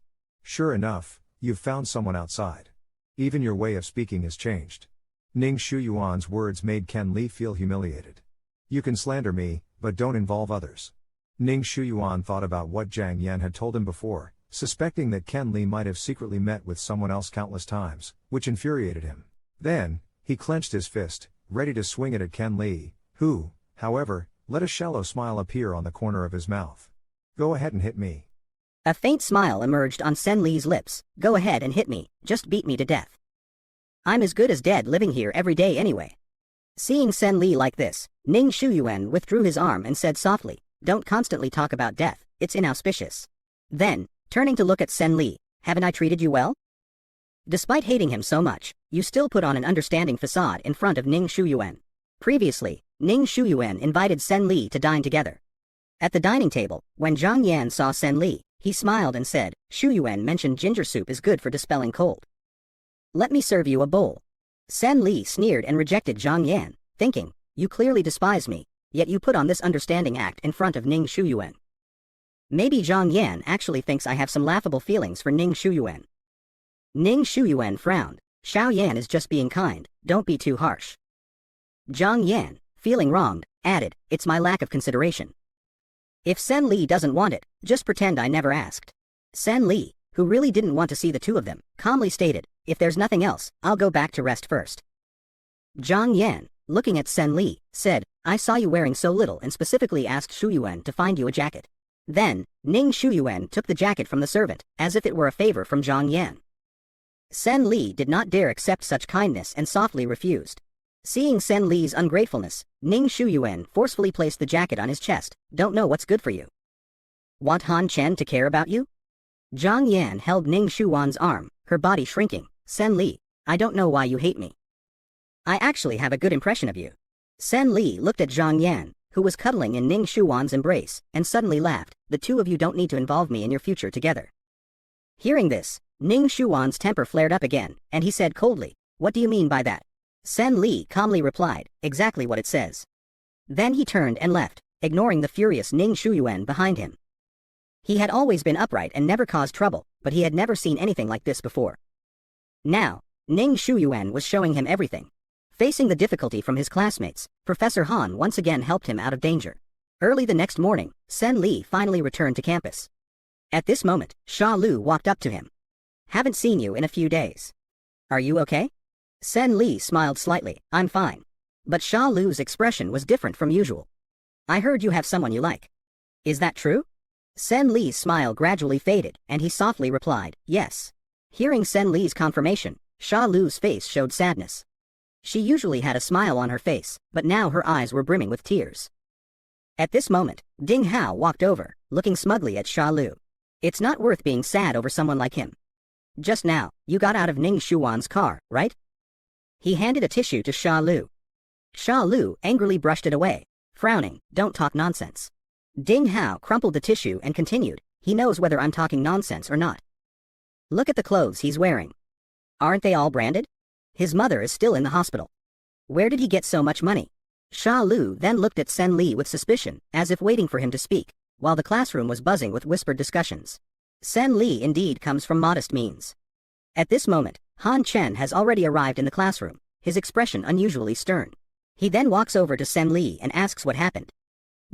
Sure enough, you've found someone outside. Even your way of speaking has changed. Ning Shuyuan's words made Ken Li feel humiliated. You can slander me, but don't involve others. Ning Shuyuan thought about what Jiang Yan had told him before, suspecting that Ken Li might have secretly met with someone else countless times, which infuriated him. Then, he clenched his fist, ready to swing it at Ken Li, who, however, let a shallow smile appear on the corner of his mouth. Go ahead and hit me. A faint smile emerged on Sen Li's lips. Go ahead and hit me, just beat me to death. I'm as good as dead living here every day anyway. Seeing Sen Li like this, Ning Shuyuan withdrew his arm and said softly, don't constantly talk about death, it's inauspicious. Then, turning to look at Sen Li, haven't I treated you well? Despite hating him so much, you still put on an understanding facade in front of Ning Shuyuan. Previously, Ning Shuyuan invited Sen Li to dine together. At the dining table, when Jiang Yan saw Sen Li, he smiled and said, Shuyuan mentioned ginger soup is good for dispelling cold. Let me serve you a bowl. Sen Li sneered and rejected Jiang Yan, thinking, you clearly despise me, yet you put on this understanding act in front of Ning Shuyuan. Maybe Jiang Yan actually thinks I have some laughable feelings for Ning Shuyuan. Ning Shuyuan frowned. Xiao Yan is just being kind, don't be too harsh. Jiang Yan, feeling wronged, added, it's my lack of consideration. If Sen Li doesn't want it, just pretend I never asked. Sen Li, who really didn't want to see the two of them, calmly stated, if there's nothing else, I'll go back to rest first. Jiang Yan, looking at Sen Li, said, I saw you wearing so little and specifically asked Shuyuan to find you a jacket. Then, Ning Shuyuan took the jacket from the servant, as if it were a favor from Jiang Yan. Sen Li did not dare accept such kindness and softly refused. Seeing Sen Li's ungratefulness, Ning Shuyuan forcefully placed the jacket on his chest. Don't know what's good for you. Want Han Chen to care about you? Jiang Yan held Ning Shuyuan's arm, her body shrinking. Sen Li, I don't know why you hate me. I actually have a good impression of you. Sen Li looked at Jiang Yan, who was cuddling in Ning Shuyuan's embrace, and suddenly laughed. The two of you don't need to involve me in your future together. Hearing this, Ning Shuyuan's temper flared up again, and he said coldly, what do you mean by that? Sen Li calmly replied, exactly what it says. Then he turned and left, ignoring the furious Ning Shuyuan behind him. He had always been upright and never caused trouble, but he had never seen anything like this before. Now, Ning Shuyuan was showing him everything. Facing the difficulty from his classmates, Professor Han once again helped him out of danger. Early the next morning, Sen Li finally returned to campus. At this moment, Sha Lu walked up to him. Haven't seen you in a few days. Are you okay? Sen Li smiled slightly, I'm fine. But Sha Lu's expression was different from usual. I heard you have someone you like. Is that true? Sen Li's smile gradually faded, and he softly replied, yes. Hearing Sen Li's confirmation, Sha Lu's face showed sadness. She usually had a smile on her face, but now her eyes were brimming with tears. At this moment, Ding Hao walked over, looking smugly at Sha Lu. It's not worth being sad over someone like him. Just now, you got out of Ning Shuyuan's car, right? He handed a tissue to Sha Lu. Sha Lu angrily brushed it away, frowning, don't talk nonsense. Ding Hao crumpled the tissue and continued, he knows whether I'm talking nonsense or not. Look at the clothes he's wearing. Aren't they all branded? His mother is still in the hospital. Where did he get so much money? Sha Lu then looked at Sen Li with suspicion, as if waiting for him to speak, while the classroom was buzzing with whispered discussions. Sen Li indeed comes from modest means. At this moment, Han Chen has already arrived in the classroom, his expression unusually stern. He then walks over to Sen Li and asks what happened.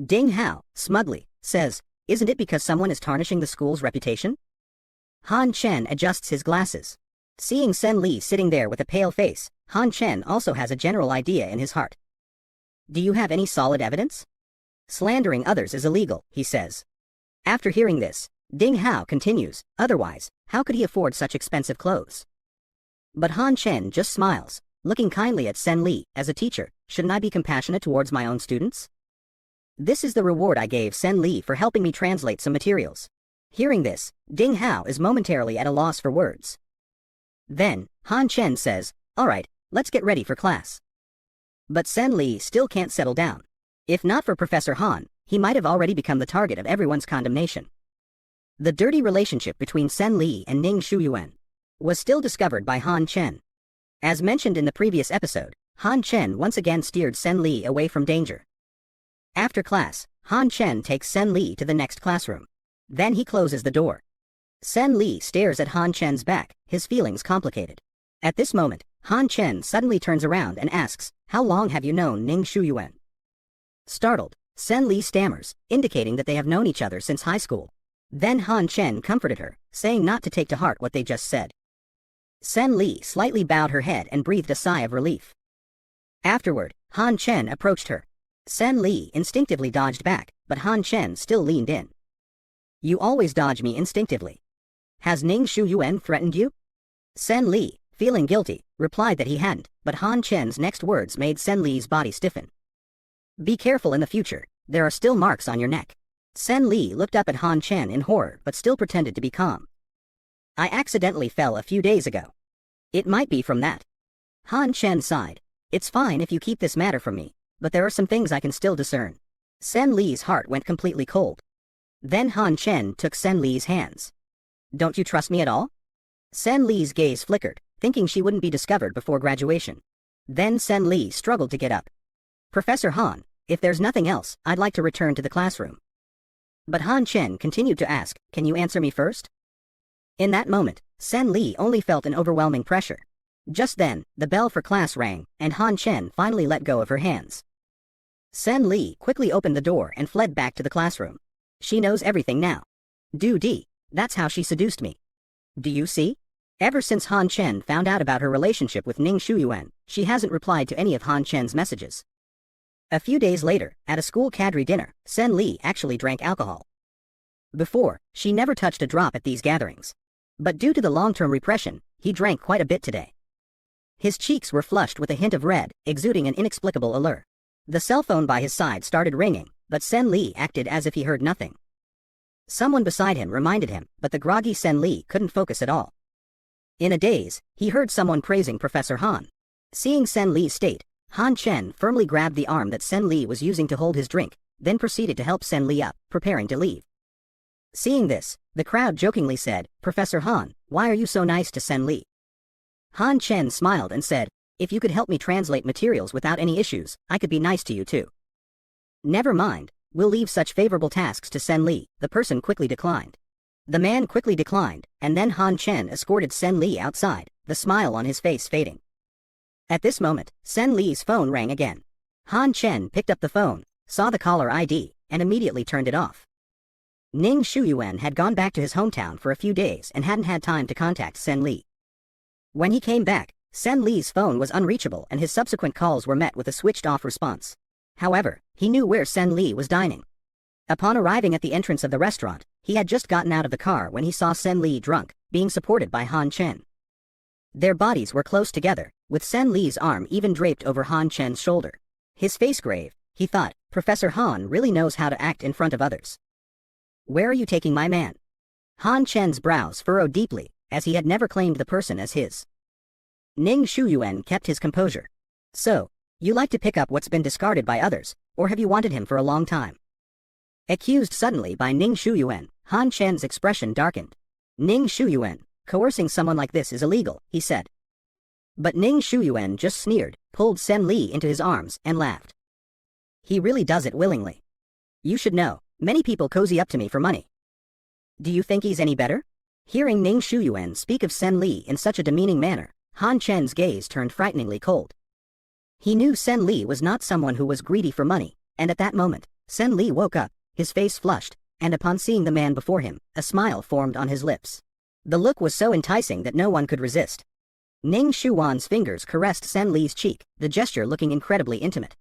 Ding Hao, smugly, says, isn't it because someone is tarnishing the school's reputation? Han Chen adjusts his glasses. Seeing Sen Li sitting there with a pale face, Han Chen also has a general idea in his heart. Do you have any solid evidence? Slandering others is illegal, he says. After hearing this, Ding Hao continues, otherwise, how could he afford such expensive clothes? But Han Chen just smiles, looking kindly at Sen Li. As a teacher, shouldn't I be compassionate towards my own students? This is the reward I gave Sen Li for helping me translate some materials. Hearing this, Ding Hao is momentarily at a loss for words. Then, Han Chen says, alright, let's get ready for class. But Sen Li still can't settle down. If not for Professor Han, he might have already become the target of everyone's condemnation. The dirty relationship between Sen Li and Ning Shuyuan was still discovered by Han Chen. As mentioned in the previous episode, Han Chen once again steered Sen Li away from danger. After class, Han Chen takes Sen Li to the next classroom. Then he closes the door. Sen Li stares at Han Chen's back, his feelings complicated. At this moment, Han Chen suddenly turns around and asks, "How long have you known Ning Shuyuan?" Startled, Sen Li stammers, indicating that they have known each other since high school. Then Han Chen comforted her, saying not to take to heart what they just said. Sen Li slightly bowed her head and breathed a sigh of relief. Afterward, Han Chen approached her. Sen Li instinctively dodged back, but Han Chen still leaned in. "You always dodge me instinctively. Has Ning Shuyuan threatened you?" Sen Li, feeling guilty, replied that he hadn't, but Han Chen's next words made Sen Li's body stiffen. "Be careful in the future, there are still marks on your neck." Sen Li looked up at Han Chen in horror but still pretended to be calm. "I accidentally fell a few days ago. It might be from that." Han Chen sighed. "It's fine if you keep this matter from me, but there are some things I can still discern." Sen Li's heart went completely cold. Then Han Chen took Sen Li's hands. "Don't you trust me at all?" Sen Li's gaze flickered, thinking she wouldn't be discovered before graduation. Then Sen Li struggled to get up. "Professor Han, if there's nothing else, I'd like to return to the classroom." But Han Chen continued to ask, "Can you answer me first?" In that moment, Sen Li only felt an overwhelming pressure. Just then, the bell for class rang, and Han Chen finally let go of her hands. Sen Li quickly opened the door and fled back to the classroom. She knows everything now. That's how she seduced me. Do you see? Ever since Han Chen found out about her relationship with Ning Shuyuan, she hasn't replied to any of Han Chen's messages. A few days later, at a school cadre dinner, Sen Li actually drank alcohol. Before, she never touched a drop at these gatherings. But due to the long-term repression, he drank quite a bit today. His cheeks were flushed with a hint of red, exuding an inexplicable allure. The cell phone by his side started ringing, but Sen Li acted as if he heard nothing. Someone beside him reminded him, but the groggy Sen Li couldn't focus at all. In a daze, he heard someone praising Professor Han. Seeing Sen Li's state, Han Chen firmly grabbed the arm that Sen Li was using to hold his drink, then proceeded to help Sen Li up, preparing to leave. Seeing this, the crowd jokingly said, "Professor Han, why are you so nice to Sen Li?" Han Chen smiled and said, "If you could help me translate materials without any issues, I could be nice to you too." "Never mind, we'll leave such favorable tasks to Sen Li," the person quickly declined. The man quickly declined, and then Han Chen escorted Sen Li outside, the smile on his face fading. At this moment, Sen Li's phone rang again. Han Chen picked up the phone, saw the caller ID, and immediately turned it off. Ning Shuyuan had gone back to his hometown for a few days and hadn't had time to contact Sen Li. When he came back, Sen Li's phone was unreachable and his subsequent calls were met with a switched-off response. However, he knew where Sen Li was dining. Upon arriving at the entrance of the restaurant, he had just gotten out of the car when he saw Sen Li drunk, being supported by Han Chen. Their bodies were close together, with Sen Li's arm even draped over Han Chen's shoulder. His face grave, he thought, Professor Han really knows how to act in front of others. "Where are you taking my man?" Han Chen's brows furrowed deeply, as he had never claimed the person as his. Ning Shuyuan kept his composure. "So, you like to pick up what's been discarded by others, or have you wanted him for a long time?" Accused suddenly by Ning Shuyuan, Han Chen's expression darkened. "Ning Shuyuan, coercing someone like this is illegal," he said. But Ning Shuyuan just sneered, pulled Sen Li into his arms, and laughed. "He really does it willingly. You should know, many people cozy up to me for money. Do you think he's any better?" Hearing Ning Shuyuan speak of Sen Li in such a demeaning manner, Han Chen's gaze turned frighteningly cold. He knew Sen Li was not someone who was greedy for money, and at that moment, Sen Li woke up, his face flushed, and upon seeing the man before him, a smile formed on his lips. The look was so enticing that no one could resist. Ning Shuyuan's fingers caressed Sen Li's cheek, the gesture looking incredibly intimate.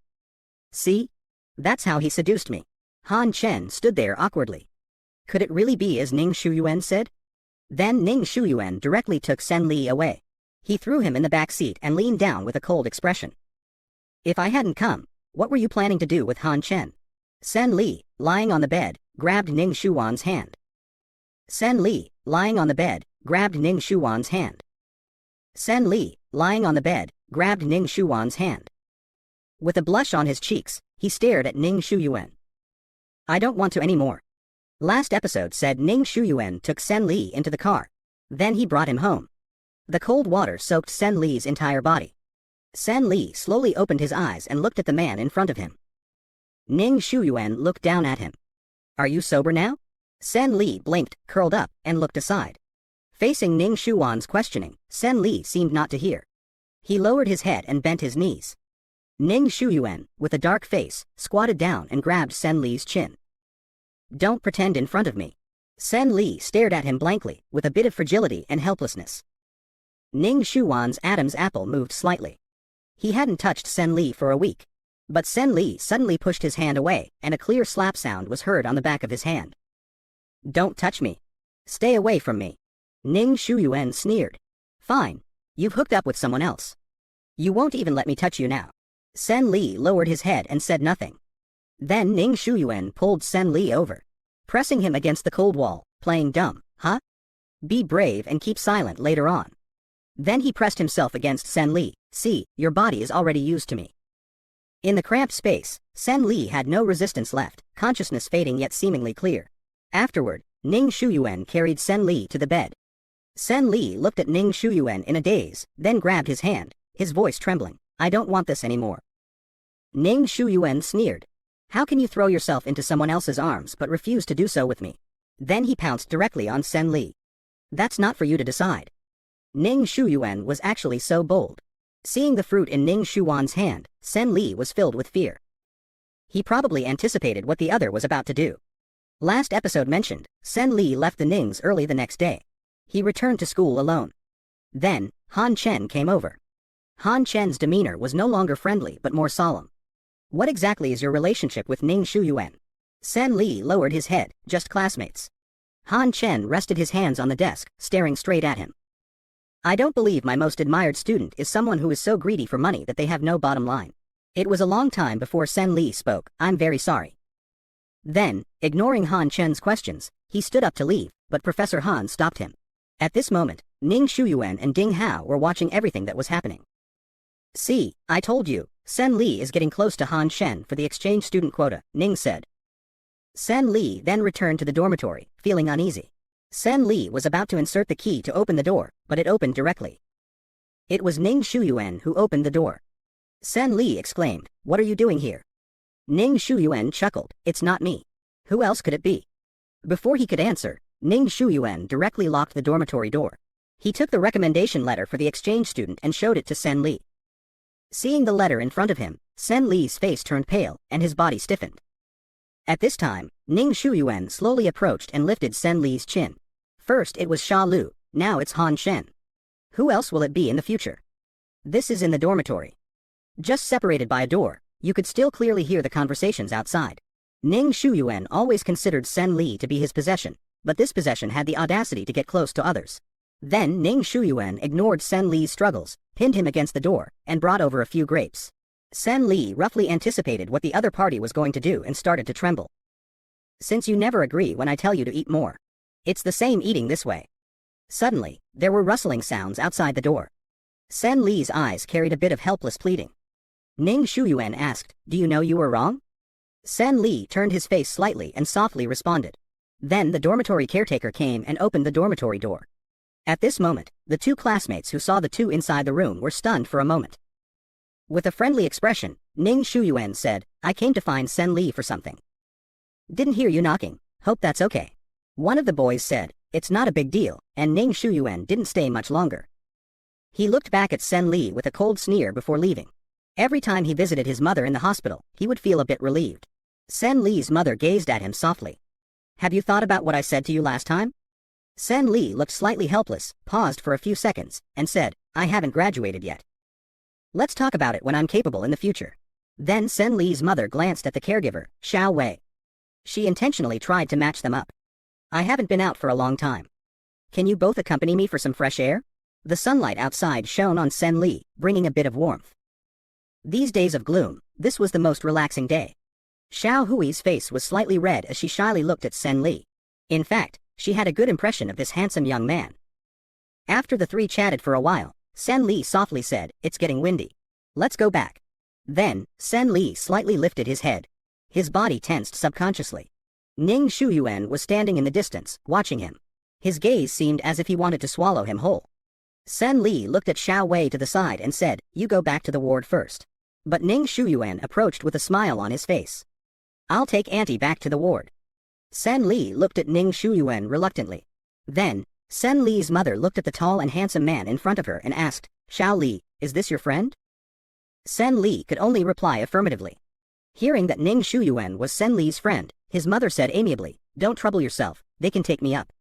"See? That's how he seduced me." Han Chen stood there awkwardly. Could it really be as Ning Shuyuan said? Then Ning Shuyuan directly took Sen Li away. He threw him in the back seat and leaned down with a cold expression. "If I hadn't come, what were you planning to do with Han Chen?" Sen Li, lying on the bed, grabbed Ning Shuyuan's hand. Sen Li, lying on the bed, grabbed Ning Shuyuan's hand. Sen Li, lying on the bed, grabbed Ning Shuyuan's hand. With a blush on his cheeks, he stared at Ning Shuyuan. "I don't want to anymore." Last episode said Ning Shuyuan took Sen Li into the car. Then he brought him home. The cold water soaked Sen Li's entire body. Sen Li slowly opened his eyes and looked at the man in front of him. Ning Shuyuan looked down at him. Are you sober now? Sen Li blinked, curled up, and looked aside. Facing Ning Shuwan's questioning, Sen Li seemed not to hear. He lowered his head and bent his knees. Ning Shuyuan, with a dark face, squatted down and grabbed Sen Li's chin. Don't pretend in front of me. Sen Li stared at him blankly, with a bit of fragility and helplessness. Ning Shuwan's Adam's apple moved slightly. He hadn't touched Sen Li for a week. But Sen Li suddenly pushed his hand away, and a clear slap sound was heard on the back of his hand. Don't touch me. Stay away from me. Ning Shuyuan sneered. Fine. You've hooked up with someone else. You won't even let me touch you now. Sen Li lowered his head and said nothing. Then Ning Shuyuan pulled Sen Li over, pressing him against the cold wall, playing dumb, huh? Be brave and keep silent later on. Then he pressed himself against Sen Li. See, your body is already used to me. In the cramped space, Sen Li had no resistance left, consciousness fading yet seemingly clear. Afterward, Ning Shuyuan carried Sen Li to the bed. Sen Li looked at Ning Shuyuan in a daze, then grabbed his hand, his voice trembling. I don't want this anymore. Ning Shuyuan sneered. How can you throw yourself into someone else's arms but refuse to do so with me? Then he pounced directly on Sen Li. That's not for you to decide. Ning Shuyuan was actually so bold. Seeing the fruit in Ning Shuwan's hand, Sen Li was filled with fear. He probably anticipated what the other was about to do. Last episode mentioned, Sen Li left the Nings early the next day. He returned to school alone. Then, Han Chen came over. Han Chen's demeanor was no longer friendly but more solemn. What exactly is your relationship with Ning Shuyuan? Sen Li lowered his head, just classmates. Han Chen rested his hands on the desk, staring straight at him. I don't believe my most admired student is someone who is so greedy for money that they have no bottom line. It was a long time before Sen Li spoke. I'm very sorry. Then, ignoring Han Chen's questions, he stood up to leave, but Professor Han stopped him. At this moment, Ning Shuyuan and Ding Hao were watching everything that was happening. See, I told you, Sen Li is getting close to Han Chen for the exchange student quota, Ning said. Sen Li then returned to the dormitory, feeling uneasy. Sen Li was about to insert the key to open the door, but it opened directly. It was Ning Shuyuan who opened the door. Sen Li exclaimed, What are you doing here? Ning Shuyuan chuckled, It's not me. Who else could it be? Before he could answer, Ning Shuyuan directly locked the dormitory door. He took the recommendation letter for the exchange student and showed it to Sen Li. Seeing the letter in front of him, Sen Li's face turned pale, and his body stiffened. At this time, Ning Shuyuan slowly approached and lifted Sen Li's chin. First it was Sha Lu, now it's Han Chen. Who else will it be in the future? This is in the dormitory. Just separated by a door, you could still clearly hear the conversations outside. Ning Shuyuan always considered Sen Li to be his possession, but this possession had the audacity to get close to others. Then Ning Shuyuan ignored Sen Li's struggles, pinned him against the door, and brought over a few grapes. Sen Li roughly anticipated what the other party was going to do and started to tremble. Since you never agree when I tell you to eat more. It's the same eating this way. Suddenly, there were rustling sounds outside the door. Sen Li's eyes carried a bit of helpless pleading. Ning Shuyuan asked, Do you know you were wrong? Sen Li turned his face slightly and softly responded. Then the dormitory caretaker came and opened the dormitory door. At this moment, the two classmates who saw the two inside the room were stunned for a moment. With a friendly expression, Ning Shuyuan said, I came to find Sen Li for something. Didn't hear you knocking, hope that's okay. One of the boys said, It's not a big deal, and Ning Shuyuan didn't stay much longer. He looked back at Sen Li with a cold sneer before leaving. Every time he visited his mother in the hospital, he would feel a bit relieved. Sen Li's mother gazed at him softly. Have you thought about what I said to you last time? Sen Li looked slightly helpless, paused for a few seconds, and said, I haven't graduated yet. Let's talk about it when I'm capable in the future. Then Sen Li's mother glanced at the caregiver, Xiao Wei. She intentionally tried to match them up. I haven't been out for a long time. Can you both accompany me for some fresh air? The sunlight outside shone on Sen Li, bringing a bit of warmth. These days of gloom, this was the most relaxing day. Xiao Hui's face was slightly red as she shyly looked at Sen Li. In fact, she had a good impression of this handsome young man. After the three chatted for a while, Sen Li softly said, It's getting windy. Let's go back. Then, Sen Li slightly lifted his head. His body tensed subconsciously. Ning Shuyuan was standing in the distance, watching him. His gaze seemed as if he wanted to swallow him whole. Sen Li looked at Xiao Wei to the side and said, You go back to the ward first. But Ning Shuyuan approached with a smile on his face. I'll take Auntie back to the ward. Sen Li looked at Ning Shuyuan reluctantly. Then, Sen Li's mother looked at the tall and handsome man in front of her and asked, Xiao Li, is this your friend? Sen Li could only reply affirmatively. Hearing that Ning Shuyuan was Sen Li's friend, his mother said amiably, don't trouble yourself, they can take me up.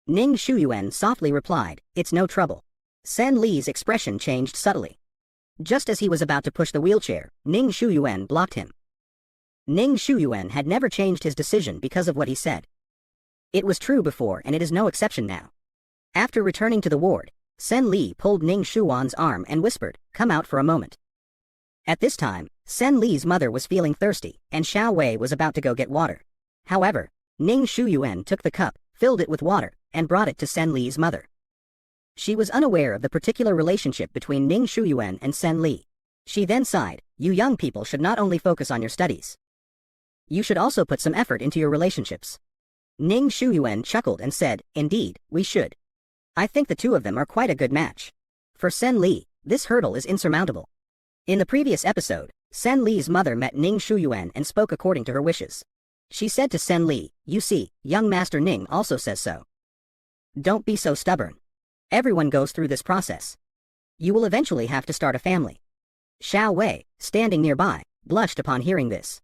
Ning Shuyuan softly replied, it's no trouble. Sen Li's expression changed subtly. Just as he was about to push the wheelchair, Ning Shuyuan blocked him. Ning Shuyuan had never changed his decision because of what he said. It was true before and it is no exception now. After returning to the ward, Sen Li pulled Ning Shuyuan's arm and whispered, come out for a moment. At this time, Sen Li's mother was feeling thirsty, and Xiao Wei was about to go get water. However, Ning Shuyuan took the cup, filled it with water, and brought it to Sen Li's mother. She was unaware of the particular relationship between Ning Shuyuan and Sen Li. She then sighed, you young people should not only focus on your studies. You should also put some effort into your relationships. Ning Shuyuan chuckled and said, indeed, we should. I think the two of them are quite a good match. For Sen Li, this hurdle is insurmountable. In the previous episode, Sen Li's mother met Ning Shuyuan and spoke according to her wishes. She said to Sen Li, you see, young Master Ning also says so. Don't be so stubborn. Everyone goes through this process. You will eventually have to start a family. Xiao Wei, standing nearby, blushed upon hearing this.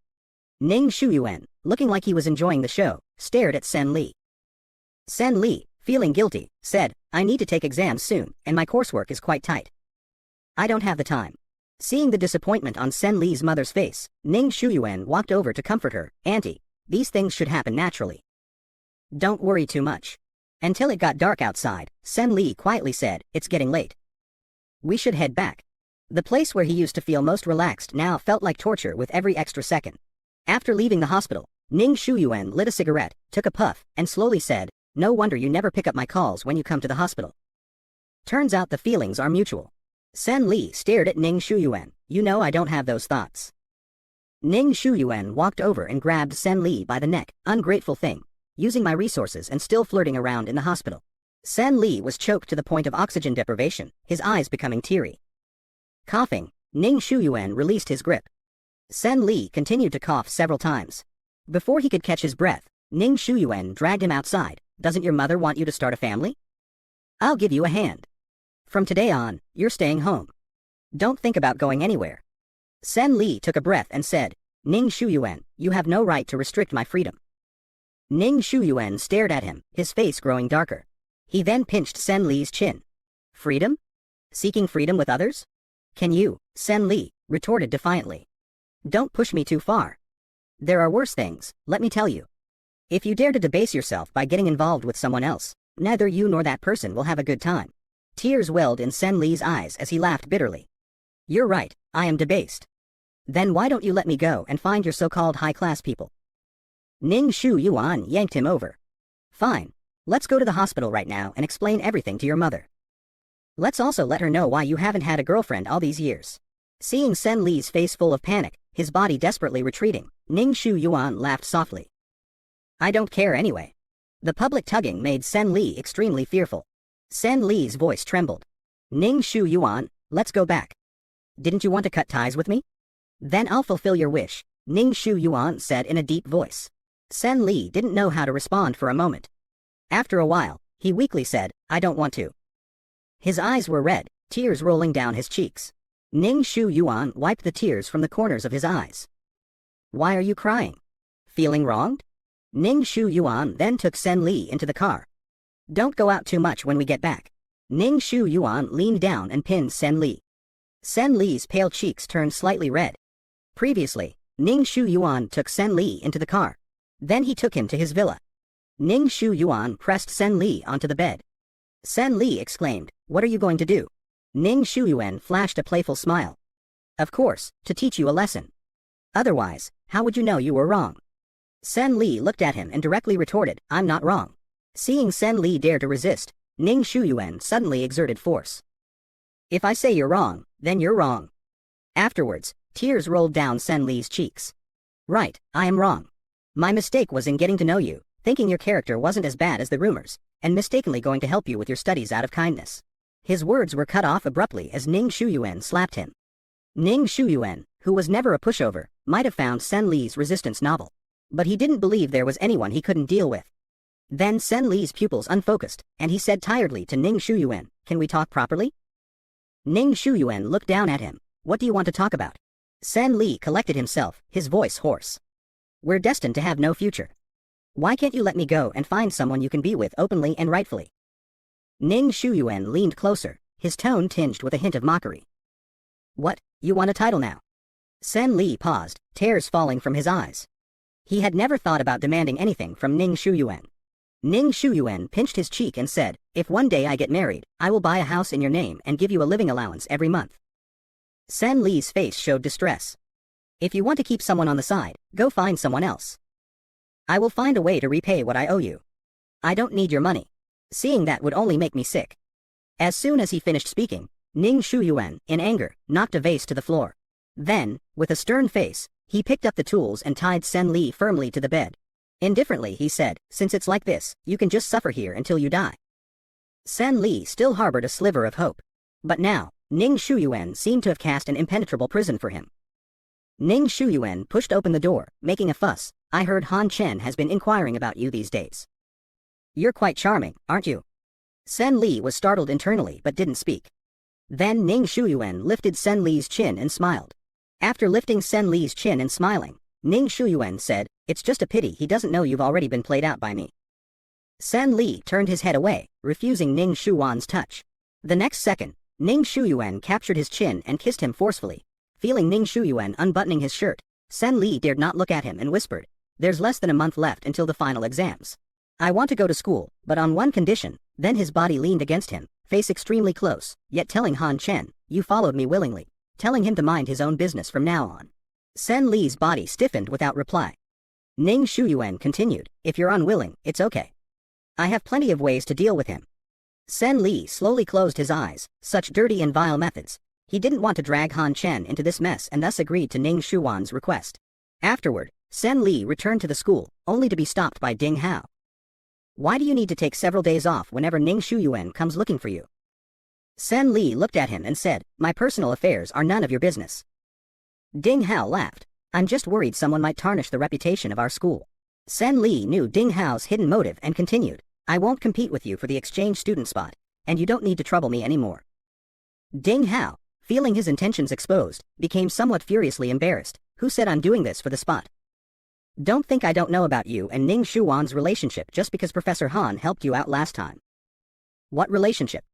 Ning Shuyuan, looking like he was enjoying the show, stared at Sen Li. Sen Li, feeling guilty, said, I need to take exams soon, and my coursework is quite tight. I don't have the time. Seeing the disappointment on Sen Li's mother's face, Ning Shuyuan walked over to comfort her, Auntie, these things should happen naturally. Don't worry too much. Until it got dark outside, Sen Li quietly said, it's getting late. We should head back. The place where he used to feel most relaxed now felt like torture with every extra second. After leaving the hospital, Ning Shuyuan lit a cigarette, took a puff, and slowly said, no wonder you never pick up my calls when you come to the hospital. Turns out the feelings are mutual. Sen Li stared at Ning Shuyuan, you know I don't have those thoughts. Ning Shuyuan walked over and grabbed Sen Li by the neck, ungrateful thing, using my resources and still flirting around in the hospital. Sen Li was choked to the point of oxygen deprivation, his eyes becoming teary. Coughing, Ning Shuyuan released his grip. Sen Li continued to cough several times. Before he could catch his breath, Ning Shuyuan dragged him outside. Doesn't your mother want you to start a family? I'll give you a hand. From today on, you're staying home. Don't think about going anywhere. Sen Li took a breath and said, Ning Shuyuan, you have no right to restrict my freedom. Ning Shuyuan stared at him, his face growing darker. He then pinched Sen Li's chin. Freedom? Seeking freedom with others? Can you? Sen Li retorted defiantly. Don't push me too far. There are worse things, let me tell you. If you dare to debase yourself by getting involved with someone else, neither you nor that person will have a good time. Tears welled in Sen Li's eyes as he laughed bitterly. You're right, I am debased. Then why don't you let me go and find your so-called high-class people? Ning Shuyuan yanked him over. Fine. Let's go to the hospital right now and explain everything to your mother. Let's also let her know why you haven't had a girlfriend all these years. Seeing Sen Li's face full of panic, his body desperately retreating, Ning Shuyuan laughed softly. I don't care anyway. The public tugging made Sen Li extremely fearful. Sen Li's voice trembled. Ning Shuyuan, let's go back. Didn't you want to cut ties with me? Then I'll fulfill your wish, Ning Shuyuan said in a deep voice. Sen Li didn't know how to respond for a moment. After a while, he weakly said, I don't want to. His eyes were red, tears rolling down his cheeks. Ning Shuyuan wiped the tears from the corners of his eyes. Why are you crying? Feeling wronged? Ning Shuyuan then took Sen Li into the car. Don't go out too much when we get back. Ning Shuyuan leaned down and pinned Sen Li. Sen Li's pale cheeks turned slightly red. Previously, Ning Shuyuan took Sen Li into the car. Then he took him to his villa. Ning Shuyuan pressed Sen Li onto the bed. Sen Li exclaimed, what are you going to do? Ning Shuyuan flashed a playful smile. Of course, to teach you a lesson. Otherwise, how would you know you were wrong? Sen Li looked at him and directly retorted, I'm not wrong. Seeing Sen Li dare to resist, Ning Shuyuan suddenly exerted force. If I say you're wrong, then you're wrong. Afterwards, tears rolled down Sen Li's cheeks. Right, I am wrong. My mistake was in getting to know you, thinking your character wasn't as bad as the rumors, and mistakenly going to help you with your studies out of kindness. His words were cut off abruptly as Ning Shuyuan slapped him. Ning Shuyuan, who was never a pushover, might have found Sen Li's resistance novel. But he didn't believe there was anyone he couldn't deal with. Then Sen Li's pupils unfocused, and he said tiredly to Ning Shuyuan, "Can we talk properly?" Ning Shuyuan looked down at him. "What do you want to talk about?" Sen Li collected himself, his voice hoarse. "We're destined to have no future. Why can't you let me go and find someone you can be with openly and rightfully?" Ning Shuyuan leaned closer, his tone tinged with a hint of mockery. "What, you want a title now?" Sen Li paused, tears falling from his eyes. He had never thought about demanding anything from Ning Shuyuan. Ning Shuyuan pinched his cheek and said, "If one day I get married, I will buy a house in your name and give you a living allowance every month." Sen Li's face showed distress. "If you want to keep someone on the side, go find someone else. I will find a way to repay what I owe you. I don't need your money. Seeing that would only make me sick." As soon as he finished speaking, Ning Shuyuan, in anger, knocked a vase to the floor. Then, with a stern face, he picked up the tools and tied Sen Li firmly to the bed. Indifferently he said, "Since it's like this, you can just suffer here until you die." Sen Li still harbored a sliver of hope. But now, Ning Shuyuan seemed to have cast an impenetrable prison for him. Ning Shuyuan pushed open the door, making a fuss. "I heard Han Chen has been inquiring about you these days. You're quite charming, aren't you?" Sen Li was startled internally but didn't speak. Then Ning Shuyuan lifted Sen Li's chin and smiled. After lifting Sen Li's chin and smiling, Ning Shuyuan said, "It's just a pity he doesn't know you've already been played out by me." Sen Li turned his head away, refusing Ning Shuyuan's touch. The next second, Ning Shuyuan captured his chin and kissed him forcefully. Feeling Ning Shuyuan unbuttoning his shirt, Sen Li dared not look at him and whispered, "There's less than a month left until the final exams. I want to go to school, but on one condition." Then his body leaned against him, face extremely close, yet telling Han Chen, "You followed me willingly," telling him to mind his own business from now on. Sen Li's body stiffened without reply. Ning Shuyuan continued, "If you're unwilling, it's okay. I have plenty of ways to deal with him." Sen Li slowly closed his eyes. Such dirty and vile methods. He didn't want to drag Han Chen into this mess and thus agreed to Ning Shuyuan's request. Afterward, Sen Li returned to the school, only to be stopped by Ding Hao. "Why do you need to take several days off whenever Ning Shuyuan comes looking for you?" Sen Li looked at him and said, "My personal affairs are none of your business." Ding Hao laughed. "I'm just worried someone might tarnish the reputation of our school." Sen Li knew Ding Hao's hidden motive and continued, "I won't compete with you for the exchange student spot, and you don't need to trouble me anymore." Ding Hao, feeling his intentions exposed, became somewhat furiously embarrassed. "Who said I'm doing this for the spot? Don't think I don't know about you and Ning Shuyuan's relationship just because Professor Han helped you out last time." "What relationship?"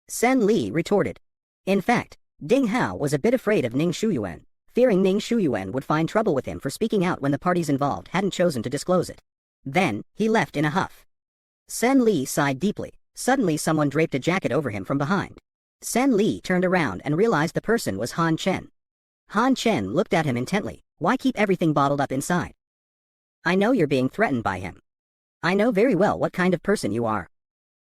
Sen Li retorted. In fact, Ding Hao was a bit afraid of Ning Shuyuan, fearing Ning Shuyuan would find trouble with him for speaking out when the parties involved hadn't chosen to disclose it. Then, he left in a huff. Sen Li sighed deeply. Suddenly someone draped a jacket over him from behind. Sen Li turned around and realized the person was Han Chen. Han Chen looked at him intently. "Why keep everything bottled up inside? I know you're being threatened by him. I know very well what kind of person you are."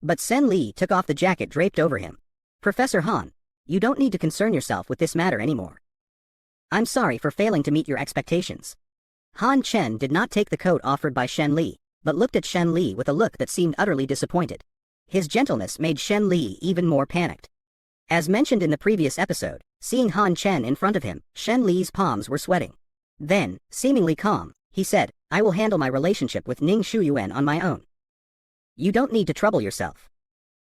But Sen Li took off the jacket draped over him. "Professor Han, you don't need to concern yourself with this matter anymore. I'm sorry for failing to meet your expectations." Han Chen did not take the coat offered by Shen Li, but looked at Shen Li with a look that seemed utterly disappointed. His gentleness made Shen Li even more panicked. As mentioned in the previous episode, seeing Han Chen in front of him, Shen Li's palms were sweating. Then, seemingly calm, he said, "I will handle my relationship with Ning Shuyuan on my own. You don't need to trouble yourself."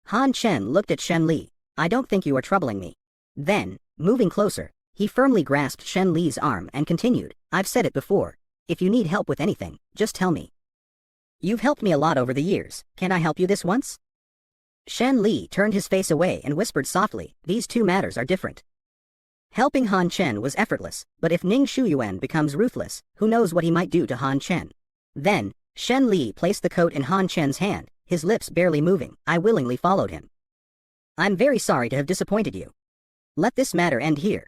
Han Chen looked at Shen Li. "I don't think you are troubling me." Then, moving closer, he firmly grasped Shen Li's arm and continued, "I've said it before. If you need help with anything, just tell me. You've helped me a lot over the years. Can I help you this once?" Shen Li turned his face away and whispered softly, "These two matters are different. Helping Han Chen was effortless, but if Ning Shuyuan becomes ruthless, who knows what he might do to Han Chen." Then, Shen Li placed the coat in Han Chen's hand, his lips barely moving. "I willingly followed him. I'm very sorry to have disappointed you. Let this matter end here.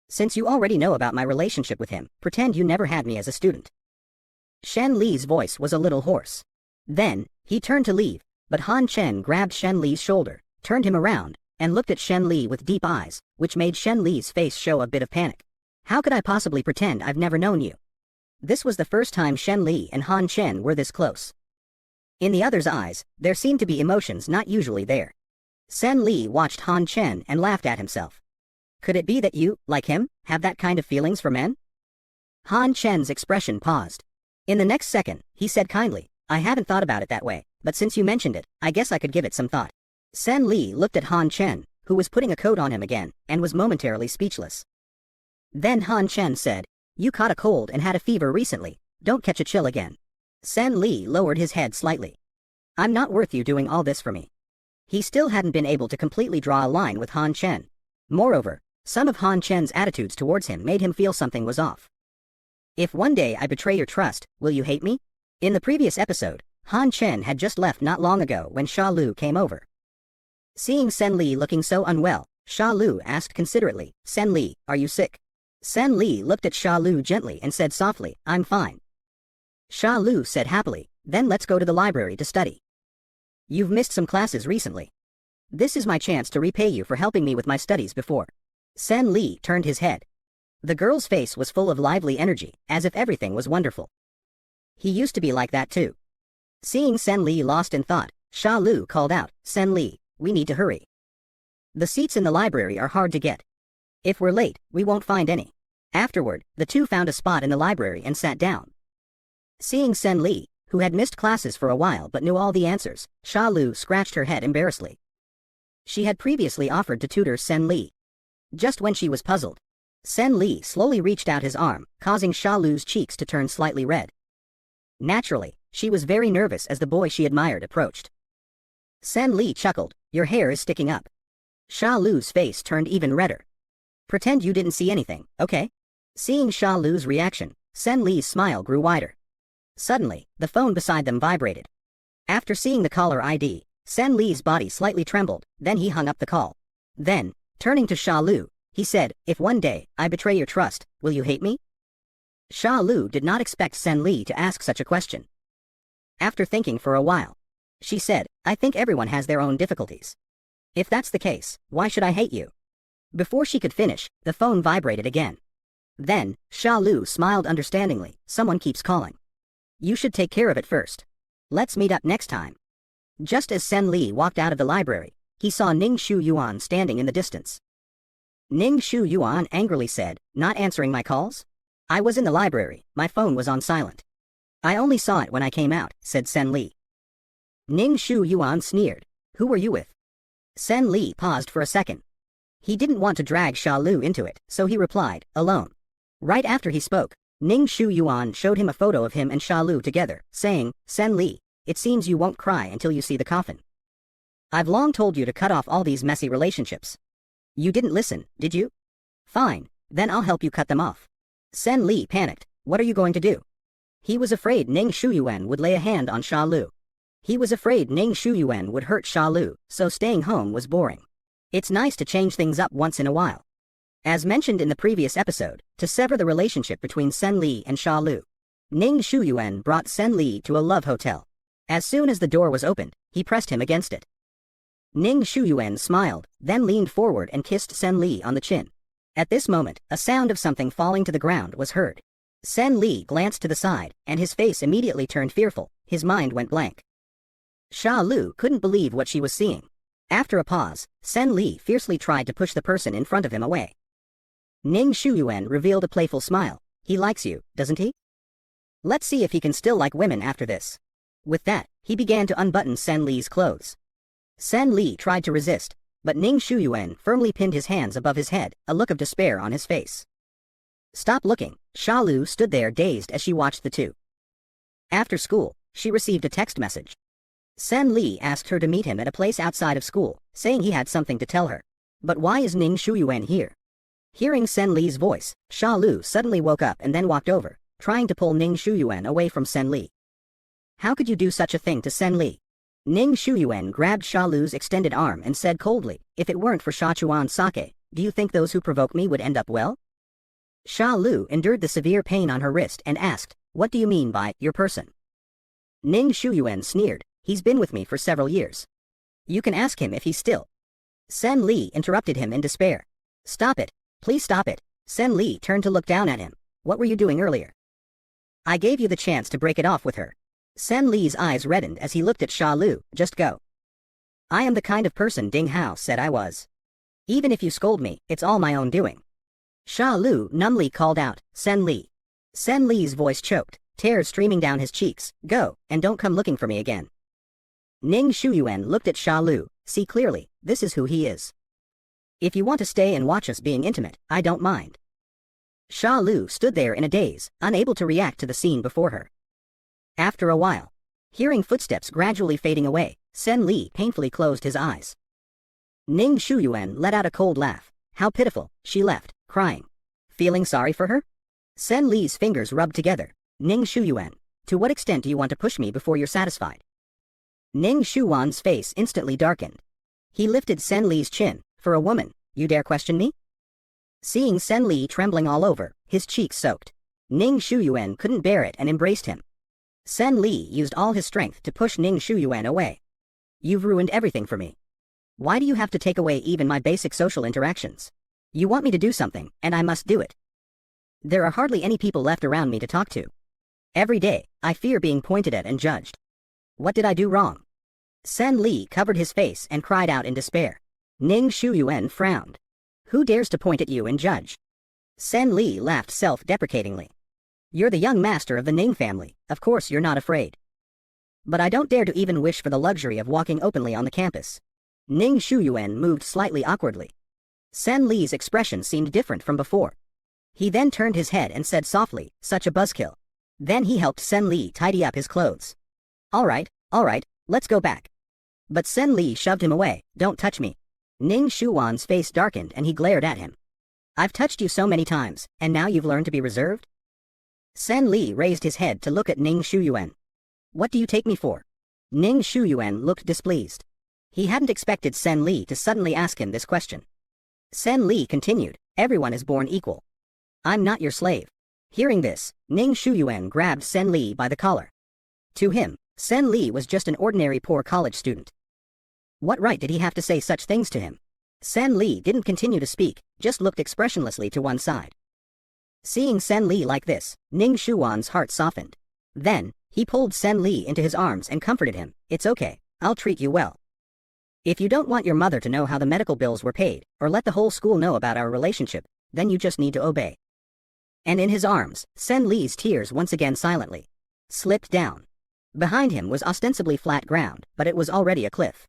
Since you already know about my relationship with him, pretend you never had me as a student." Shen Li's voice was a little hoarse. Then, he turned to leave, but Han Chen grabbed Shen Li's shoulder, turned him around, and looked at Shen Li with deep eyes, which made Shen Li's face show a bit of panic. "How could I possibly pretend I've never known you?" This was the first time Shen Li and Han Chen were this close. In the other's eyes, there seemed to be emotions not usually there. Sen Li watched Han Chen and laughed at himself. Could it be that you, like him, have that kind of feelings for men? Han Chen's expression paused. In the next second, he said kindly, I haven't thought about it that way, but since you mentioned it, I guess I could give it some thought. Sen Li looked at Han Chen, who was putting a coat on him again, and was momentarily speechless. Then Han Chen said, you caught a cold and had a fever recently, don't catch a chill again. Sen Li lowered his head slightly. I'm not worth you doing all this for me. He still hadn't been able to completely draw a line with Han Chen. Moreover, some of Han Chen's attitudes towards him made him feel something was off. If one day I betray your trust, will you hate me? In the previous episode, Han Chen had just left not long ago when Sha Lu came over. Seeing Sen Li looking so unwell, Sha Lu asked considerately, Sen Li, are you sick? Sen Li looked at Sha Lu gently and said softly, I'm fine. Sha Lu said happily, then let's go to the library to study. You've missed some classes recently. This is my chance to repay you for helping me with my studies before. Sen Li turned his head. The girl's face was full of lively energy, as if everything was wonderful. He used to be like that too. Seeing Sen Li lost in thought, Sha Lu called out, Sen Li, we need to hurry. The seats in the library are hard to get. If we're late, we won't find any. Afterward, the two found a spot in the library and sat down. Seeing Sen Li, who had missed classes for a while but knew all the answers, Sha Lu scratched her head embarrassedly. She had previously offered to tutor Sen Li. Just when she was puzzled, Sen Li slowly reached out his arm, causing Sha Lu's cheeks to turn slightly red. Naturally, she was very nervous as the boy she admired approached. Sen Li chuckled, your hair is sticking up. Sha Lu's face turned even redder. Pretend you didn't see anything, okay? Seeing Sha Lu's reaction, Sen Li's smile grew wider. Suddenly, the phone beside them vibrated. After seeing the caller ID, Sen Li's body slightly trembled, then he hung up the call. Then, turning to Sha Lu, he said, if one day I betray your trust, will you hate me? Sha Lu did not expect Sen Li to ask such a question. After thinking for a while, she said, I think everyone has their own difficulties. If that's the case, why should I hate you? Before she could finish, the phone vibrated again. Then, Sha Lu smiled understandingly, someone keeps calling. You should take care of it first. Let's meet up next time. Just as Sen Li walked out of the library, he saw Ning Shu Yuan standing in the distance. Ning Shu Yuan angrily said, not answering my calls? I was in the library, my phone was on silent. I only saw it when I came out, said Sen Li. Ning Shu Yuan sneered, who were you with? Sen Li paused for a second. He didn't want to drag Sha Lu into it, so he replied, alone. Right after he spoke, Ning Shu Yuan showed him a photo of him and Sha Lu together, saying, Sen Li, it seems you won't cry until you see the coffin. I've long told you to cut off all these messy relationships. You didn't listen, did you? Fine, then I'll help you cut them off. Sen Li panicked, what are you going to do? He was afraid Ning Shuyuan would lay a hand on Sha Lu. He was afraid Ning Shuyuan would hurt Sha Lu, so staying home was boring. It's nice to change things up once in a while. As mentioned in the previous episode, to sever the relationship between Sen Li and Sha Lu, Ning Shuyuan brought Sen Li to a love hotel. As soon as the door was opened, he pressed him against it. Ning Shuyuan smiled, then leaned forward and kissed Sen Li on the chin. At this moment, a sound of something falling to the ground was heard. Sen Li glanced to the side, and his face immediately turned fearful, his mind went blank. Sha Lu couldn't believe what she was seeing. After a pause, Sen Li fiercely tried to push the person in front of him away. Ning Shuyuan revealed a playful smile. He likes you, doesn't he? Let's see if he can still like women after this. With that, he began to unbutton Sen Li's clothes. Sen Li tried to resist, but Ning Shuyuan firmly pinned his hands above his head, a look of despair on his face. Stop looking. Sha Lu stood there dazed as she watched the two. After school, she received a text message. Sen Li asked her to meet him at a place outside of school, saying he had something to tell her. But why is Ning Shuyuan here? Hearing Sen Li's voice, Sha Lu suddenly woke up and then walked over, trying to pull Ning Shuyuan away from Sen Li. How could you do such a thing to Sen Li? Ning Shuyuan grabbed Sha Lu's extended arm and said coldly, if it weren't for Sha Chuan's sake, do you think those who provoke me would end up well? Sha Lu endured the severe pain on her wrist and asked, what do you mean by, your person? Ning Shuyuan sneered, he's been with me for several years. You can ask him if he's still. Sen Li interrupted him in despair. Stop it, please stop it. Sen Li turned to look down at him. What were you doing earlier? I gave you the chance to break it off with her. Sen Li's eyes reddened as he looked at Sha Lu, just go. I am the kind of person Ding Hao said I was. Even if you scold me, it's all my own doing. Sha Lu numbly called out, Sen Li. Sen Li's voice choked, tears streaming down his cheeks. Go, and don't come looking for me again. Ning Shuyuan looked at Sha Lu. See clearly, this is who he is. If you want to stay and watch us being intimate, I don't mind. Sha Lu stood there in a daze, unable to react to the scene before her. After a while, hearing footsteps gradually fading away, Sen Li painfully closed his eyes. Ning Shuyuan let out a cold laugh. How pitiful, she left, crying. Feeling sorry for her? Sen Li's fingers rubbed together. Ning Shuyuan, to what extent do you want to push me before you're satisfied? Ning Shuwan's face instantly darkened. He lifted Sen Li's chin. For a woman, you dare question me? Seeing Sen Li trembling all over, his cheeks soaked, Ning Shuyuan couldn't bear it and embraced him. Sen Li used all his strength to push Ning Shuyuan away. You've ruined everything for me. Why do you have to take away even my basic social interactions? You want me to do something, and I must do it. There are hardly any people left around me to talk to. Every day, I fear being pointed at and judged. What did I do wrong? Sen Li covered his face and cried out in despair. Ning Shuyuan frowned. Who dares to point at you and judge? Sen Li laughed self-deprecatingly. You're the young master of the Ning family, of course you're not afraid. But I don't dare to even wish for the luxury of walking openly on the campus. Ning Shuyuan moved slightly awkwardly. Sen Li's expression seemed different from before. He then turned his head and said softly, such a buzzkill. Then he helped Sen Li tidy up his clothes. All right, let's go back. But Sen Li shoved him away. Don't touch me. Ning Shuwan's face darkened and he glared at him. I've touched you so many times, and now you've learned to be reserved? Sen Li raised his head to look at Ning Shuyuan. What do you take me for? Ning Shuyuan looked displeased. He hadn't expected Sen Li to suddenly ask him this question. Sen Li continued, everyone is born equal. I'm not your slave. Hearing this, Ning Shuyuan grabbed Sen Li by the collar. To him, Sen Li was just an ordinary poor college student. What right did he have to say such things to him? Sen Li didn't continue to speak, just looked expressionlessly to one side. Seeing Sen Li like this, Ning Shuwan's heart softened. Then, he pulled Sen Li into his arms and comforted him. It's okay, I'll treat you well. If you don't want your mother to know how the medical bills were paid, or let the whole school know about our relationship, then you just need to obey. And in his arms, Sen Li's tears once again silently slipped down. Behind him was ostensibly flat ground, but it was already a cliff.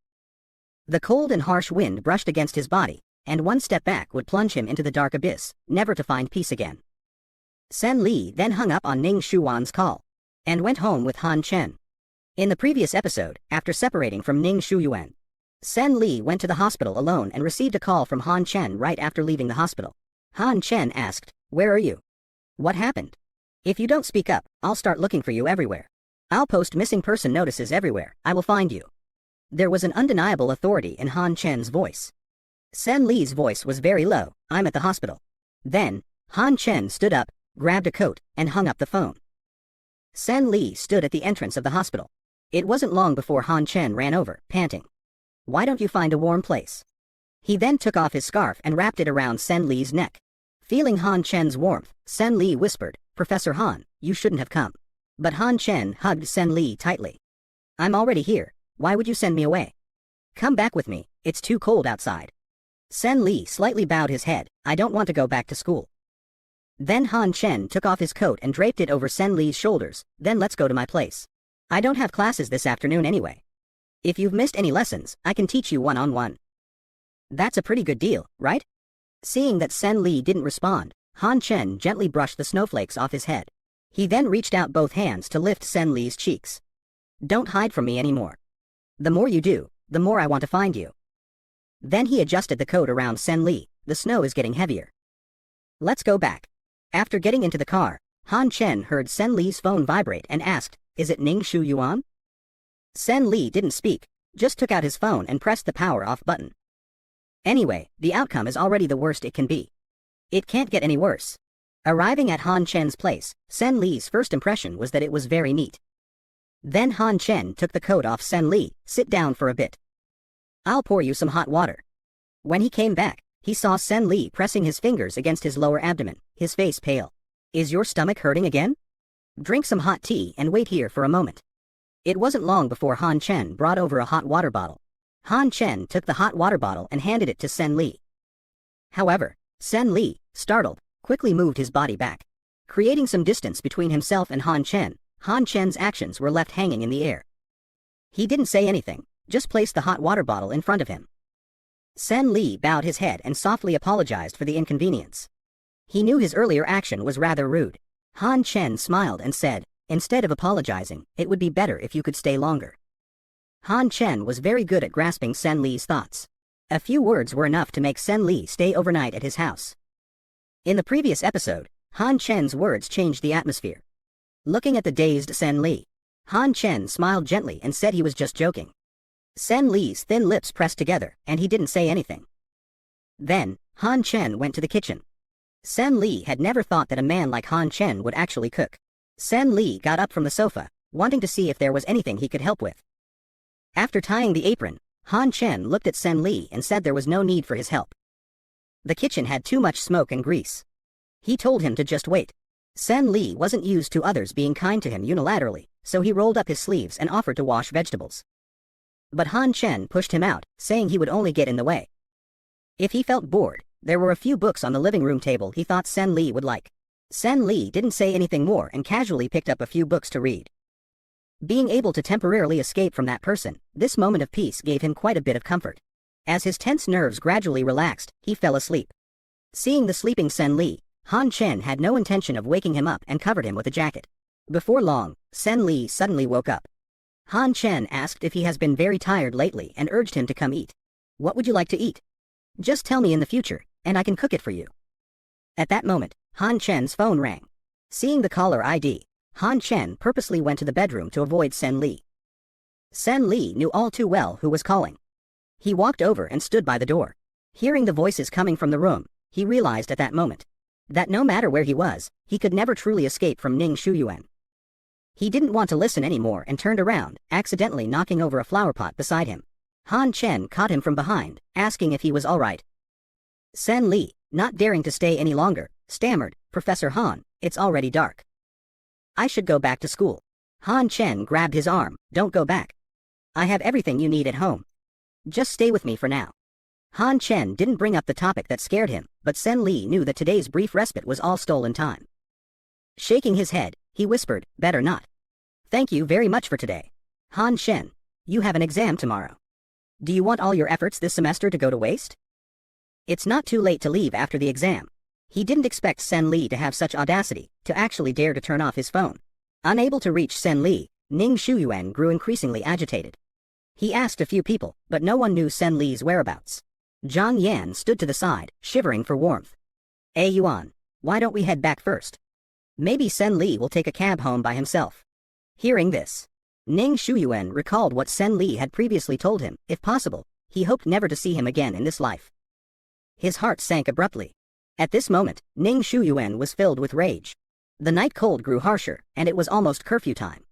The cold and harsh wind brushed against his body, and one step back would plunge him into the dark abyss, never to find peace again. Sen Li then hung up on Ning Shuwan's call, and went home with Han Chen. In the previous episode, after separating from Ning Shuyuan, Sen Li went to the hospital alone and received a call from Han Chen right after leaving the hospital. Han Chen asked, "Where are you? What happened? If you don't speak up, I'll start looking for you everywhere. I'll post missing person notices everywhere. I will find you." There was an undeniable authority in Han Chen's voice. Sen Li's voice was very low. "I'm at the hospital." Then, Han Chen stood up, grabbed a coat, and hung up the phone. Sen Li stood at the entrance of the hospital. It wasn't long before Han Chen ran over, panting. "Why don't you find a warm place?" He then took off his scarf and wrapped it around Sen Li's neck. Feeling Han Chen's warmth, Sen Li whispered, "Professor Han, you shouldn't have come." But Han Chen hugged Sen Li tightly. "I'm already here. Why would you send me away? Come back with me, it's too cold outside." Sen Li slightly bowed his head. "I don't want to go back to school." Then Han Chen took off his coat and draped it over Sen Li's shoulders. "Then let's go to my place. I don't have classes this afternoon anyway. If you've missed any lessons, I can teach you one-on-one. That's a pretty good deal, right?" Seeing that Sen Li didn't respond, Han Chen gently brushed the snowflakes off his head. He then reached out both hands to lift Sen Li's cheeks. "Don't hide from me anymore. The more you do, the more I want to find you." Then he adjusted the coat around Sen Li. "The snow is getting heavier. Let's go back." After getting into the car, Han Chen heard Sen Li's phone vibrate and asked, "Is it Ning Shuyuan?" Sen Li didn't speak, just took out his phone and pressed the power off button. Anyway, the outcome is already the worst it can be. It can't get any worse. Arriving at Han Chen's place, Sen Li's first impression was that it was very neat. Then Han Chen took the coat off Sen Li. "Sit down for a bit. I'll pour you some hot water." When he came back, he saw Sen Li pressing his fingers against his lower abdomen, his face pale. "Is your stomach hurting again? Drink some hot tea and wait here for a moment." It wasn't long before Han Chen brought over a hot water bottle. Han Chen took the hot water bottle and handed it to Sen Li. However, Sen Li, startled, quickly moved his body back. Creating some distance between himself and Han Chen, Han Chen's actions were left hanging in the air. He didn't say anything, just placed the hot water bottle in front of him. Sen Li bowed his head and softly apologized for the inconvenience. He knew his earlier action was rather rude. Han Chen smiled and said, "Instead of apologizing, it would be better if you could stay longer." Han Chen was very good at grasping Sen Li's thoughts. A few words were enough to make Sen Li stay overnight at his house. In the previous episode, Han Chen's words changed the atmosphere. Looking at the dazed Sen Li, Han Chen smiled gently and said he was just joking. Sen Li's thin lips pressed together, and he didn't say anything. Then, Han Chen went to the kitchen. Sen Li had never thought that a man like Han Chen would actually cook. Sen Li got up from the sofa, wanting to see if there was anything he could help with. After tying the apron, Han Chen looked at Sen Li and said there was no need for his help. The kitchen had too much smoke and grease. He told him to just wait. Sen Li wasn't used to others being kind to him unilaterally, so he rolled up his sleeves and offered to wash vegetables. But Han Chen pushed him out, saying he would only get in the way. If he felt bored, there were a few books on the living room table he thought Sen Li would like. Sen Li didn't say anything more and casually picked up a few books to read. Being able to temporarily escape from that person, this moment of peace gave him quite a bit of comfort. As his tense nerves gradually relaxed, he fell asleep. Seeing the sleeping Sen Li, Han Chen had no intention of waking him up and covered him with a jacket. Before long, Sen Li suddenly woke up. Han Chen asked if he has been very tired lately and urged him to come eat. "What would you like to eat? Just tell me in the future, and I can cook it for you." At that moment, Han Chen's phone rang. Seeing the caller ID, Han Chen purposely went to the bedroom to avoid Sen Li. Sen Li knew all too well who was calling. He walked over and stood by the door. Hearing the voices coming from the room, he realized at that moment that no matter where he was, he could never truly escape from Ning Shuyuan. He didn't want to listen anymore and turned around, accidentally knocking over a flower pot beside him. Han Chen caught him from behind, asking if he was all right. Sen Li, not daring to stay any longer, stammered, "Professor Han, it's already dark. I should go back to school." Han Chen grabbed his arm, "Don't go back. I have everything you need at home. Just stay with me for now." Han Chen didn't bring up the topic that scared him, but Sen Li knew that today's brief respite was all stolen time. Shaking his head, he whispered, "Better not. Thank you very much for today. Han Chen, you have an exam tomorrow. Do you want all your efforts this semester to go to waste?" It's not too late to leave after the exam. He didn't expect Sen Li to have such audacity, to actually dare to turn off his phone. Unable to reach Sen Li, Ning Shuyuan grew increasingly agitated. He asked a few people, but no one knew Sen Li's whereabouts. Zhang Yan stood to the side, shivering for warmth. "Hey Yuan, why don't we head back first? Maybe Sen Li will take a cab home by himself." Hearing this, Ning Shuyuan recalled what Sen Li had previously told him. If possible, he hoped never to see him again in this life. His heart sank abruptly. At this moment, Ning Shuyuan was filled with rage. The night cold grew harsher, and it was almost curfew time.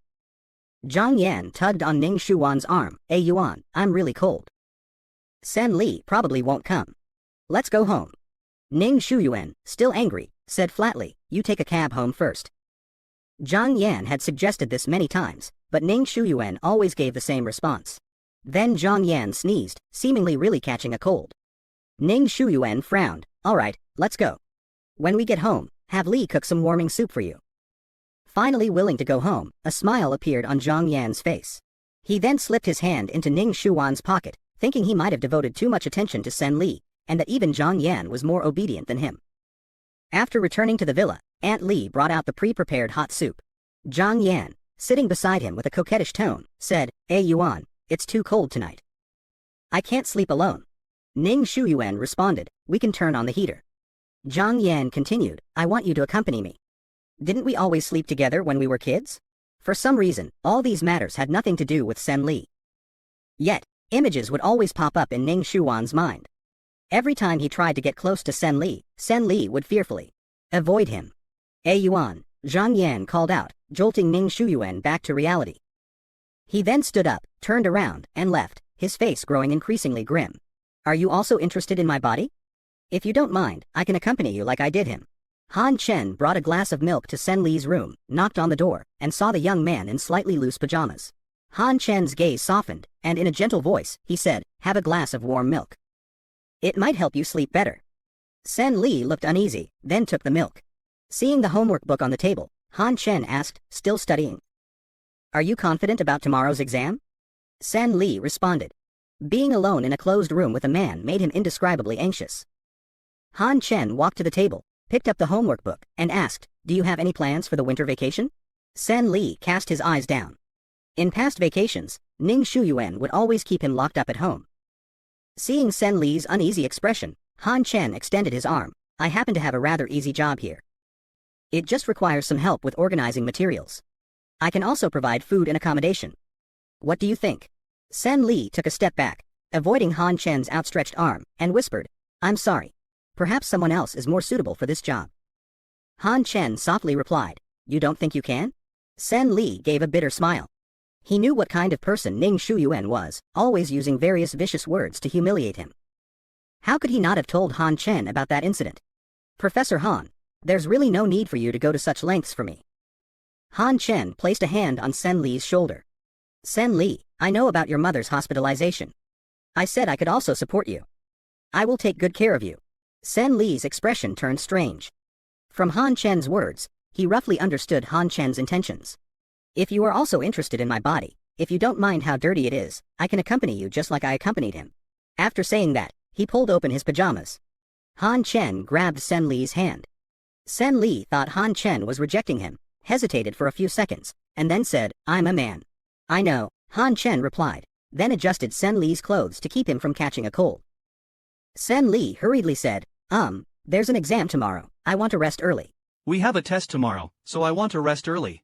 Zhang Yan tugged on Ning Shuyuan's arm. "Hey Yuan, I'm really cold. Sen Li probably won't come. Let's go home." Ning Shuyuan, still angry, said flatly, "You take a cab home first." Zhang Yan had suggested this many times, but Ning Shuyuan always gave the same response. Then Zhang Yan sneezed, seemingly really catching a cold. Ning Shuyuan frowned. "All right, let's go. When we get home, have Li cook some warming soup for you." Finally willing to go home, a smile appeared on Zhang Yan's face. He then slipped his hand into Ning Shuyuan's pocket, thinking he might have devoted too much attention to Sen Li, and that even Zhang Yan was more obedient than him. After returning to the villa, Aunt Li brought out the pre-prepared hot soup. Zhang Yan, sitting beside him with a coquettish tone, said, "Hey Yuan, it's too cold tonight. I can't sleep alone." Ning Shuyuan responded, "We can turn on the heater." Zhang Yan continued, "I want you to accompany me. Didn't we always sleep together when we were kids?" For some reason, all these matters had nothing to do with Sen Li. Yet, images would always pop up in Ning Shuyuan's mind. Every time he tried to get close to Sen Li would fearfully avoid him. "Hey Yuan," Zhang Yan called out, jolting Ning Shuyuan back to reality. He then stood up, turned around, and left, his face growing increasingly grim. "Are you also interested in my body? If you don't mind, I can accompany you like I did him." Han Chen brought a glass of milk to Sen Li's room, knocked on the door, and saw the young man in slightly loose pajamas. Han Chen's gaze softened, and in a gentle voice, he said, "Have a glass of warm milk. It might help you sleep better." Sen Li looked uneasy, then took the milk. Seeing the homework book on the table, Han Chen asked, still studying. Are you confident about tomorrow's exam? Sen Li responded. Being alone in a closed room with a man made him indescribably anxious. Han Chen walked to the table, picked up the homework book, and asked, do you have any plans for the winter vacation? Sen Li cast his eyes down. In past vacations, Ning Shuyuan would always keep him locked up at home. Seeing Sen Li's uneasy expression, Han Chen extended his arm. I happen to have a rather easy job here. It just requires some help with organizing materials. I can also provide food and accommodation. What do you think? Sen Li took a step back, avoiding Han Chen's outstretched arm, and whispered, I'm sorry. Perhaps someone else is more suitable for this job. Han Chen softly replied, you don't think you can? Sen Li gave a bitter smile. He knew what kind of person Ning Shuyuan was, always using various vicious words to humiliate him. How could he not have told Han Chen about that incident? Professor Han, there's really no need for you to go to such lengths for me. Han Chen placed a hand on Sen Li's shoulder. Sen Li, I know about your mother's hospitalization. I said I could also support you. I will take good care of you. Sen Li's expression turned strange. From Han Chen's words, he roughly understood Han Chen's intentions. If you are also interested in my body, if you don't mind how dirty it is, I can accompany you just like I accompanied him. After saying that, he pulled open his pajamas. Han Chen grabbed Sen Li's hand. Sen Li thought Han Chen was rejecting him, hesitated for a few seconds, and then said, I'm a man. I know, Han Chen replied, then adjusted Sen Li's clothes to keep him from catching a cold. Sen Li hurriedly said, there's an exam tomorrow, I want to rest early. We have a test tomorrow, so I want to rest early.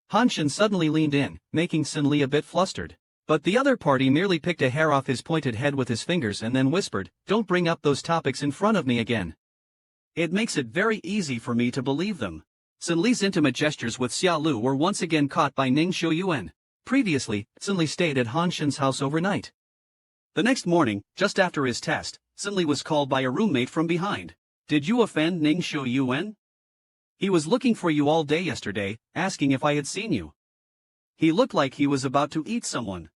Han Chen suddenly leaned in, making Sen Li a bit flustered. But the other party merely picked a hair off his pointed head with his fingers and then whispered, don't bring up those topics in front of me again. It makes it very easy for me to believe them. Sen Li's intimate gestures with Xia Lu were once again caught by Ning Shuyuan. Previously, Sen Li stayed at Han Chen's house overnight. The next morning, just after his test, Sen Li was called by a roommate from behind. Did you offend Ning Shuyuan? He was looking for you all day yesterday, asking if I had seen you. He looked like he was about to eat someone.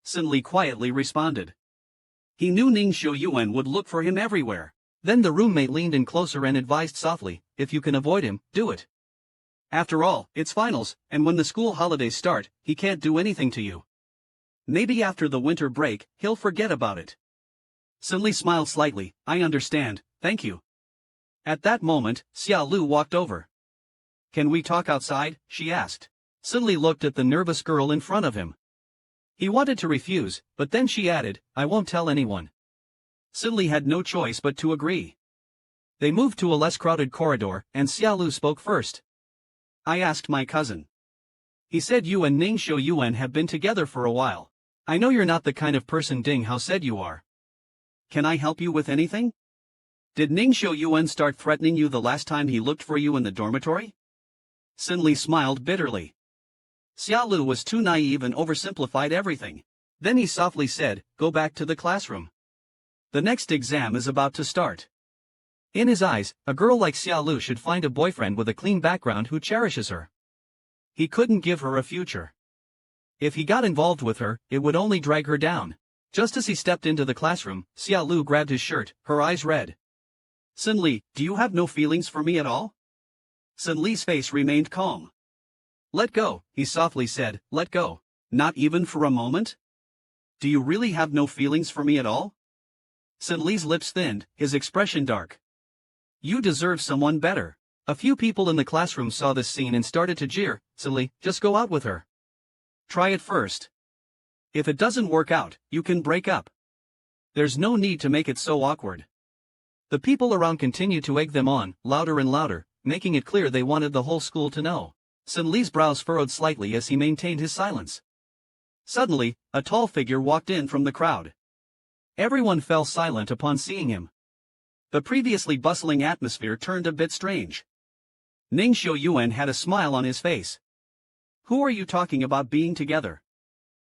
Sen Li quietly responded. He knew Ning Shuyuan would look for him everywhere. Then the roommate leaned in closer and advised softly, if you can avoid him, do it. After all, it's finals, and when the school holidays start, he can't do anything to you. Maybe after the winter break, he'll forget about it. Sen Li smiled slightly, I understand, thank you. At that moment, Xia Lu walked over. Can we talk outside? She asked. Sen Li looked at the nervous girl in front of him. He wanted to refuse, but then she added, I won't tell anyone. Sen Li had no choice but to agree. They moved to a less crowded corridor, and Xia Lu spoke first. I asked my cousin. He said you and Ning Shuyuan have been together for a while. I know you're not the kind of person Ding Hao said you are. Can I help you with anything? Did Ning Shuyuan start threatening you the last time he looked for you in the dormitory? Sen Li smiled bitterly. Xia Lu was too naive and oversimplified everything. Then he softly said, go back to the classroom. The next exam is about to start. In his eyes, a girl like Xia Lu should find a boyfriend with a clean background who cherishes her. He couldn't give her a future. If he got involved with her, it would only drag her down. Just as he stepped into the classroom, Xia Lu grabbed his shirt, her eyes red. Sen Li, do you have no feelings for me at all? Sen Li's face remained calm. Let go, he softly said, let go. Not even for a moment? Do you really have no feelings for me at all? Sen Li's lips thinned, his expression dark. You deserve someone better. A few people in the classroom saw this scene and started to jeer, Sen Li, just go out with her. Try it first. If it doesn't work out, you can break up. There's no need to make it so awkward. The people around continued to egg them on, louder and louder, making it clear they wanted the whole school to know. Sen Li's brows furrowed slightly as he maintained his silence. Suddenly, a tall figure walked in from the crowd. Everyone fell silent upon seeing him. The previously bustling atmosphere turned a bit strange. Ning Shuyuan had a smile on his face. Who are you talking about being together?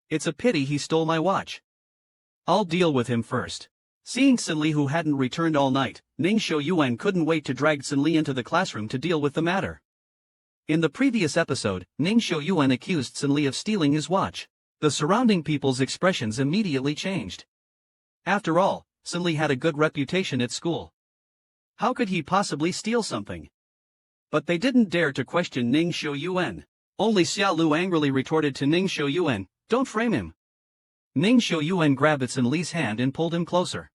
It's a pity he stole my watch. I'll deal with him first. Seeing Sen Li who hadn't returned all night, Ning Shuyuan couldn't wait to drag Sen Li into the classroom to deal with the matter. In the previous episode, Ning Shuyuan accused Sen Li of stealing his watch. The surrounding people's expressions immediately changed. After all, Sen Li had a good reputation at school. How could he possibly steal something? But they didn't dare to question Ning Xiuyuan. Only Xia Lu angrily retorted to Ning Xiuyuan, "Don't frame him." Ning Xiuyuan grabbed Sun Li's hand and pulled him closer.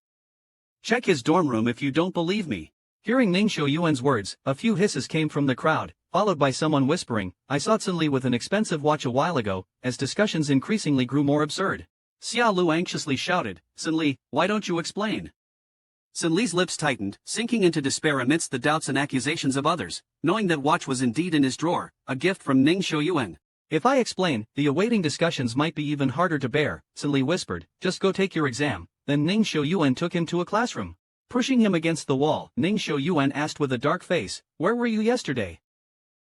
"Check his dorm room if you don't believe me." Hearing Ning Xiuyuan's words, a few hisses came from the crowd, followed by someone whispering, "I saw Sun Li with an expensive watch a while ago," as discussions increasingly grew more absurd. Xia Lu anxiously shouted, "Sun Li, why don't you explain?" Sun Li's lips tightened, sinking into despair amidst the doubts and accusations of others, knowing that watch was indeed in his drawer, a gift from Ning Xiuyuan. "If I explain, the awaiting discussions might be even harder to bear," Sun Li whispered, "just go take your exam." Then Ning Xiuyuan took him to a classroom. Pushing him against the wall, Ning Xiuyuan asked with a dark face, "Where were you yesterday?"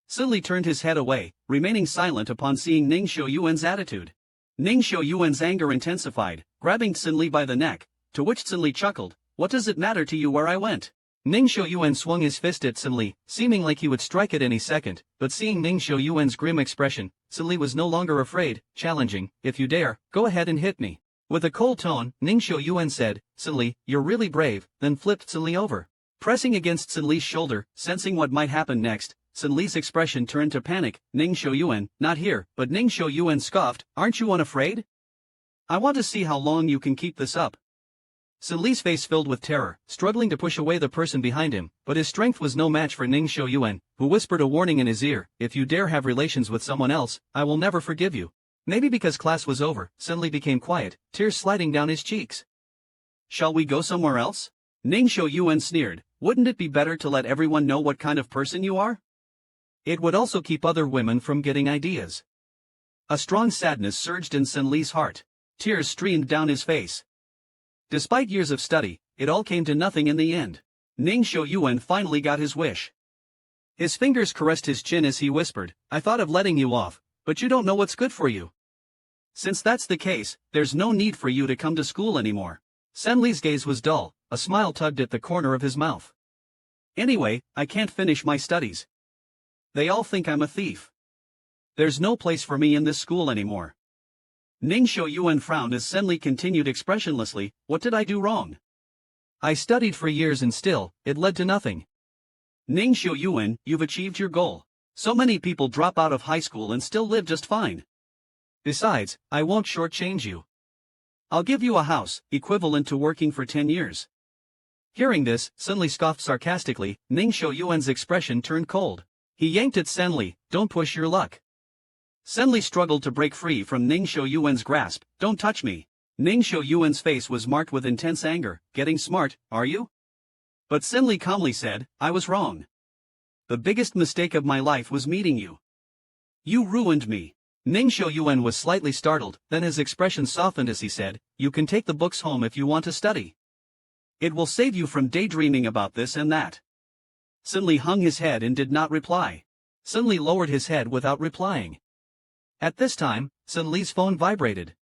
Sun Li turned his head away, remaining silent upon seeing Ning Xiuyuan's attitude. Ning Xiuyuan's anger intensified, grabbing Sun Li by the neck, to which Sun Li chuckled, "What does it matter to you where I went?" Ning Xiuyuan swung his fist at Sun Li, seeming like he would strike at any second, but seeing Ning Xiuyuan's grim expression, Sun Li was no longer afraid, challenging, "If you dare, go ahead and hit me." With a cold tone, Ning Xiuyuan said, "Sun Li, you're really brave," then flipped Sun Li over. Pressing against Sun Li's shoulder, sensing what might happen next, Sun Li's expression turned to panic. "Ning Xiuyuan, not here," but Ning Xiuyuan scoffed, "Aren't you unafraid? I want to see how long you can keep this up." Sun Li's face filled with terror, struggling to push away the person behind him, but his strength was no match for Ning Xiuyuan, who whispered a warning in his ear, "If you dare have relations with someone else, I will never forgive you." Maybe because class was over, Sun Li became quiet, tears sliding down his cheeks. "Shall we go somewhere else?" Ning Xiuyuan sneered, "Wouldn't it be better to let everyone know what kind of person you are? It would also keep other women from getting ideas." A strong sadness surged in Sun Li's heart. Tears streamed down his face. Despite years of study, it all came to nothing in the end. Ning Xiuyuan finally got his wish. His fingers caressed his chin as he whispered, "I thought of letting you off, but you don't know what's good for you. Since that's the case, there's no need for you to come to school anymore." Sun Li's gaze was dull, a smile tugged at the corner of his mouth. "Anyway, I can't finish my studies. They all think I'm a thief. There's no place for me in this school anymore." Ning Xiuyuan frowned as Sun Li continued expressionlessly, "What did I do wrong? I studied for years and still, it led to nothing." "Ning Xiuyuan, you've achieved your goal. So many people drop out of high school and still live just fine. Besides, I won't shortchange you. I'll give you a house, equivalent to working for 10 years. Hearing this, Sun Li scoffed sarcastically. Ning Xiuyuan's expression turned cold. He yanked at Sun Li, "Don't push your luck." Sun Li struggled to break free from Ning Xiuyuan's grasp. "Don't touch me." Ning Xiuyuan's face was marked with intense anger. "Getting smart, are you?" But Sun Li calmly said, "I was wrong. The biggest mistake of my life was meeting you. You ruined me." Ning Xiuyuan was slightly startled, then his expression softened as he said, "You can take the books home if you want to study. It will save you from daydreaming about this and that." Sun Li hung his head and did not reply. Sun Li lowered his head without replying. At this time, Sun Li's phone vibrated.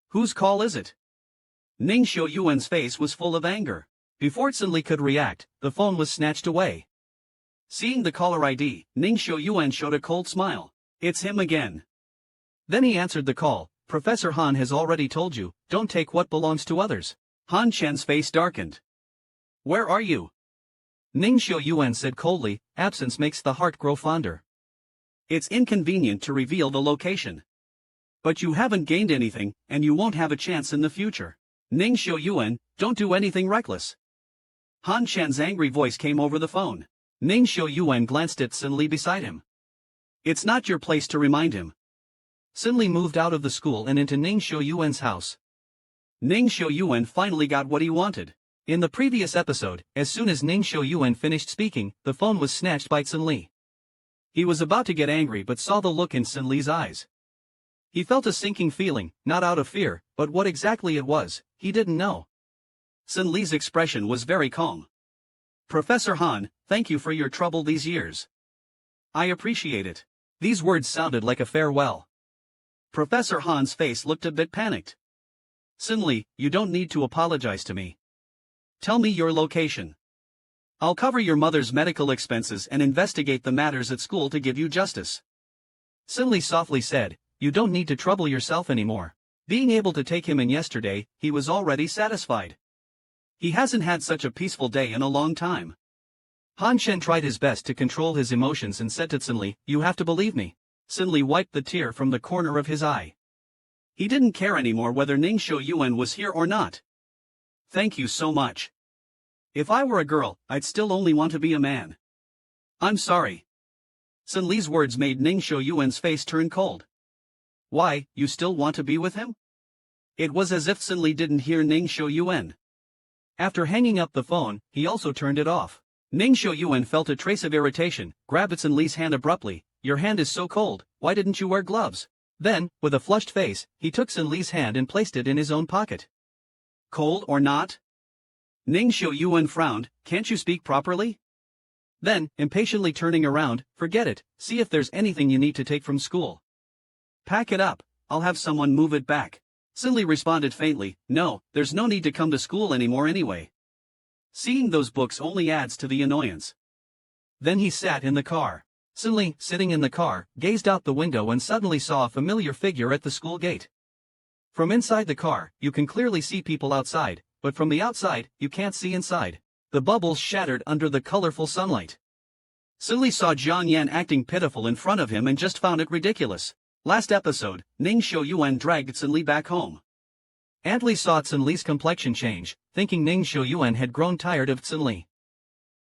"Whose call is it?" Ning Xiuyuan's face was full of anger. Before Sun Li could react, the phone was snatched away. Seeing the caller ID, Ning Xiuyuan showed a cold smile. "It's him again." Then he answered the call. "Professor Han has already told you, don't take what belongs to others." Han Chen's face darkened. "Where are you?" Ning Xiuyuan said coldly, "Absence makes the heart grow fonder. It's inconvenient to reveal the location. But you haven't gained anything, and you won't have a chance in the future. Ning Xiuyuan, don't do anything reckless." Han Chen's angry voice came over the phone. Ning Xiuyuan glanced at Sun Li beside him. "It's not your place to remind him." Sun Li moved out of the school and into Ning Xiuyuan's house. Ning Xiuyuan finally got what he wanted. In the previous episode, as soon as Ning Xiuyuan finished speaking, the phone was snatched by Sun Li. He was about to get angry but saw the look in Sun Li's eyes. He felt a sinking feeling, not out of fear, but what exactly it was, he didn't know. Sun Li's expression was very calm. "Professor Han, thank you for your trouble these years. I appreciate it." These words sounded like a farewell. Professor Han's face looked a bit panicked. "Sun Li, you don't need to apologize to me. Tell me your location. I'll cover your mother's medical expenses and investigate the matters at school to give you justice." Sun Li softly said, "You don't need to trouble yourself anymore." Being able to take him in yesterday, he was already satisfied. He hasn't had such a peaceful day in a long time. Han Shen tried his best to control his emotions and said to Cinli, "You have to believe me." Cinli wiped the tear from the corner of his eye. He didn't care anymore whether Ningxiu Yuan was here or not. "Thank you so much. If I were a girl, I'd still only want to be a man. I'm sorry." Cinli's words made Ningxiu Yuan's face turn cold. "Why, you still want to be with him?" It was as if Cinli didn't hear Ningxiu Yuan. After hanging up the phone, he also turned it off. Ningxiu Yuan felt a trace of irritation, grabbed Cinli's hand abruptly. "Your hand is so cold, why didn't you wear gloves?" Then, with a flushed face, he took Cinli's hand and placed it in his own pocket. "Cold or not?" Ningxiu Yuan frowned. "Can't you speak properly?" Then, impatiently turning around, "Forget it, see if there's anything you need to take from school." "Pack it up, I'll have someone move it back." Cinli responded faintly, "No, there's no need to come to school anymore anyway. Seeing those books only adds to the annoyance." Then he sat in the car. Cinli, sitting in the car, gazed out the window and suddenly saw a familiar figure at the school gate. From inside the car, you can clearly see people outside, but from the outside, you can't see inside. The bubbles shattered under the colorful sunlight. Cinli saw Jiang Yan acting pitiful in front of him and just found it ridiculous. Last episode, Ningxiu Yuan dragged Cinli back home. Aunt Li saw Cinli's complexion change, thinking Ningxiu Yuan had grown tired of Cinli.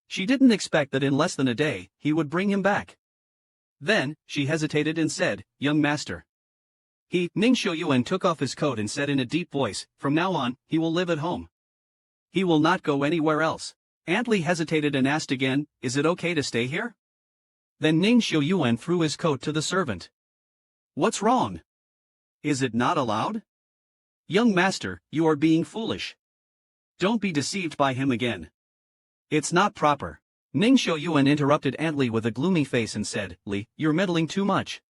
She didn't expect that in less than a day, he would bring him back. Then, she hesitated and said, "Young master." Ningxiu Yuan took off his coat and said in a deep voice, "From now on, he will live at home. He will not go anywhere else." Aunt Li hesitated and asked again, "Is it okay to stay here?" Then Ningxiu Yuan threw his coat to the servant. "What's wrong? Is it not allowed?" "Young master, you are being foolish. Don't be deceived by him again. It's not proper." Ningxiu Yuan interrupted Aunt Li with a gloomy face and said, "Li, you're meddling too much.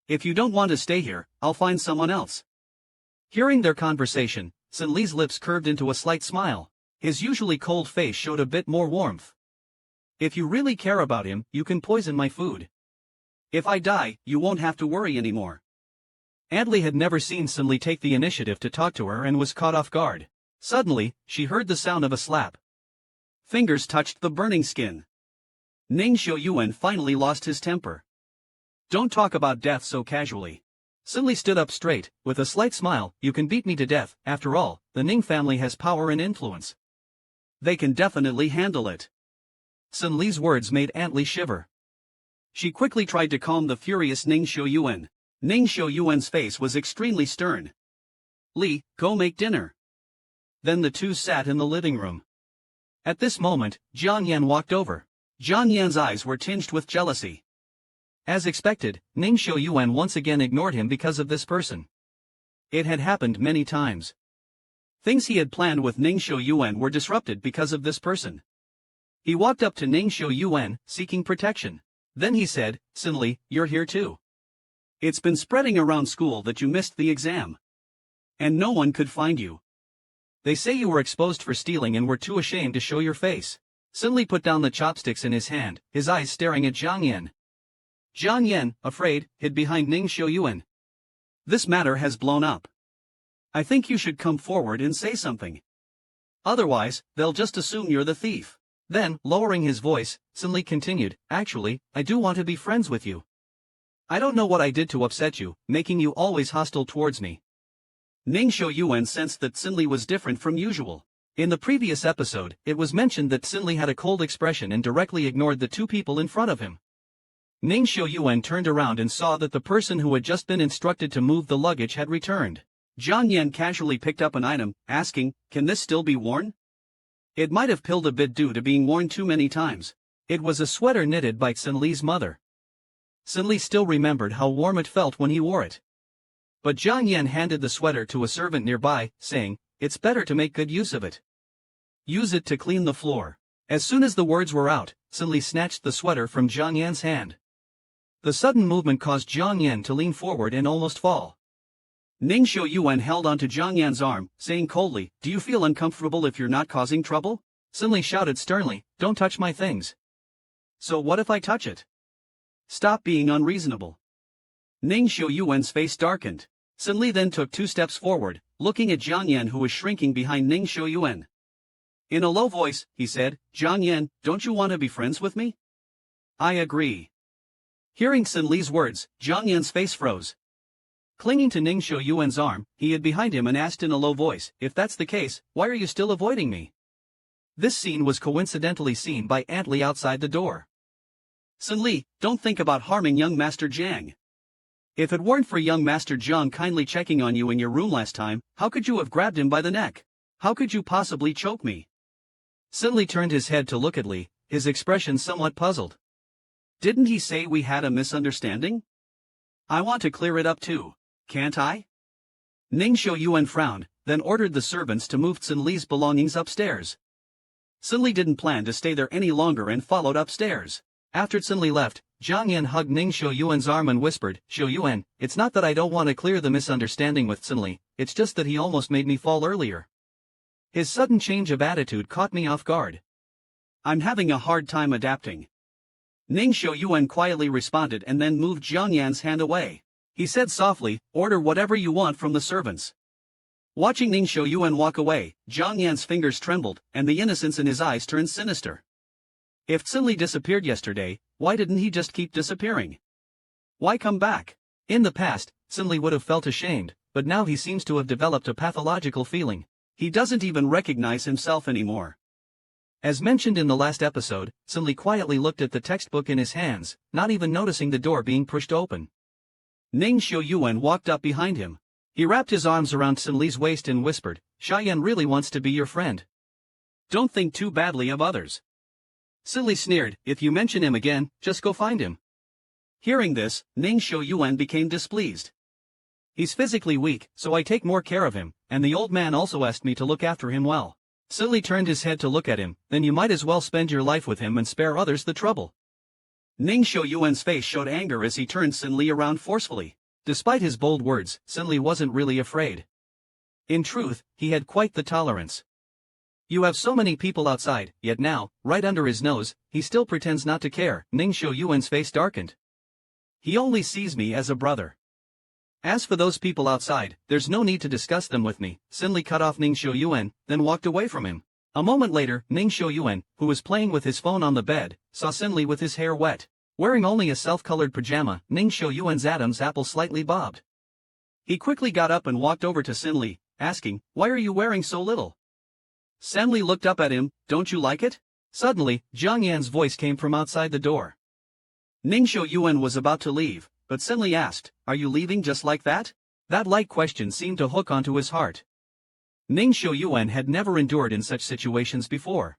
If you don't want to stay here, I'll find someone else." Hearing their conversation, Cinli's lips curved into a slight smile. His usually cold face showed a bit more warmth. "If you really care about him, you can poison my food. If I die, you won't have to worry anymore." Aunt Li had never seen Cinli take the initiative to talk to her and was caught off guard. Suddenly, she heard the sound of a slap. Fingers touched the burning skin. Ningxiu Yuan finally lost his temper. "Don't talk about death so casually." Cinli stood up straight, with a slight smile. "You can beat me to death, after all, the Ning family has power and influence. They can definitely handle it." Cinli's words made Aunt Li shiver. She quickly tried to calm the furious Ningxiu Yuan. Ningxiu Yuan's face was extremely stern. "Li, go make dinner." Then the two sat in the living room. At this moment, Jiang Yan walked over. Jiang Yan's eyes were tinged with jealousy. As expected, Ningxiu Yuan once again ignored him because of this person. It had happened many times. Things he had planned with Ningxiu Yuan were disrupted because of this person. He walked up to Ningxiu Yuan, seeking protection. Then he said, "Cinli, you're here too. It's been spreading around school that you missed the exam. And no one could find you. They say you were exposed for stealing and were too ashamed to show your face." Cinli put down the chopsticks in his hand, his eyes staring at Jiang Yan. Jiang Yan, afraid, hid behind Ningxiu Yuan. "This matter has blown up. I think you should come forward and say something. Otherwise, they'll just assume you're the thief." Then, lowering his voice, Cinli continued, "Actually, I do want to be friends with you. I don't know what I did to upset you, making you always hostile towards me." Ningxiu Yuan sensed that Cinli was different from usual. In the previous episode, it was mentioned that Cinli had a cold expression and directly ignored the two people in front of him. Ningxiu Yuan turned around and saw that the person who had just been instructed to move the luggage had returned. Jiang Yan casually picked up an item, asking, "Can this still be worn?" It might have pilled a bit due to being worn too many times. It was a sweater knitted by Cinli's mother. Cinli still remembered how warm it felt when he wore it. But Jiang Yan handed the sweater to a servant nearby, saying, "It's better to make good use of it. Use it to clean the floor." As soon as the words were out, Cinli snatched the sweater from Jiang Yan's hand. The sudden movement caused Jiang Yan to lean forward and almost fall. Ningxiu Yuan held onto Jiang Yan's arm, saying coldly, "Do you feel uncomfortable if you're not causing trouble?" Cinli shouted sternly, "Don't touch my things." "So what if I touch it?" "Stop being unreasonable." Ningxiu Yuan's face darkened. Cinli then took 2 steps forward, looking at Jiang Yan who was shrinking behind Ningxiu Yuan. In a low voice, he said, Jiang Yan, don't you want to be friends with me? I agree. Hearing Sin Li's words, Jiang Yan's face froze. Clinging to Ning Xiuyuan's arm, he hid behind him and asked in a low voice, if that's the case, why are you still avoiding me? This scene was coincidentally seen by Aunt Li outside the door. Sin Li, don't think about harming young Master Jiang. If it weren't for young Master Jiang kindly checking on you in your room last time, how could you have grabbed him by the neck? How could you possibly choke me? Sin Li turned his head to look at Li, his expression somewhat puzzled. Didn't he say we had a misunderstanding? I want to clear it up too, can't I? Ning Xiuyuan frowned, then ordered the servants to move Sin Li's belongings upstairs. Sin Li didn't plan to stay there any longer and followed upstairs. After Sin Li left, Jiang Yan hugged Ning Xiuyuan's arm and whispered, Xiuyuan, it's not that I don't want to clear the misunderstanding with Sin Li, it's just that he almost made me fall earlier. His sudden change of attitude caught me off guard. I'm having a hard time adapting. Ning Xiuyuan quietly responded and then moved Jiang Yan's hand away. He said softly, order whatever you want from the servants. Watching Ning Xiuyuan walk away, Jiang Yan's fingers trembled, and the innocence in his eyes turned sinister. If Sin Li disappeared yesterday, why didn't he just keep disappearing? Why come back? In the past, Sin Li would have felt ashamed, but now he seems to have developed a pathological feeling. He doesn't even recognize himself anymore. As mentioned in the last episode, Sin Li quietly looked at the textbook in his hands, not even noticing the door being pushed open. Ning Xiuyuan walked up behind him. He wrapped his arms around Sin Li's waist and whispered, Xiaoyan really wants to be your friend. Don't think too badly of others. Sin Li sneered, if you mention him again, just go find him. Hearing this, Ning Xiuyuan became displeased. He's physically weak, so I take more care of him, and the old man also asked me to look after him well. Sin Li turned his head to look at him, then you might as well spend your life with him and spare others the trouble. Ning Xiuyuan's face showed anger as he turned Sin Li around forcefully. Despite his bold words, Sin Li wasn't really afraid. In truth, he had quite the tolerance. You have so many people outside, yet now, right under his nose, he still pretends not to care. Ning Xiuyuan's face darkened. He only sees me as a brother. As for those people outside, there's no need to discuss them with me. Sin Li cut off Ning Xiuyuan, then walked away from him. A moment later, Ning Xiuyuan, who was playing with his phone on the bed, saw Sin Li with his hair wet. Wearing only a self-colored pajama, Ning Xiuyuan's Adam's apple slightly bobbed. He quickly got up and walked over to Sin Li, asking, why are you wearing so little? Sin Li looked up at him, don't you like it? Suddenly, Jiang Yan's voice came from outside the door. Ning Xiuyuan was about to leave, but Sin Li asked, are you leaving just like that? That light question seemed to hook onto his heart. Ning Xiuyuan had never endured in such situations before.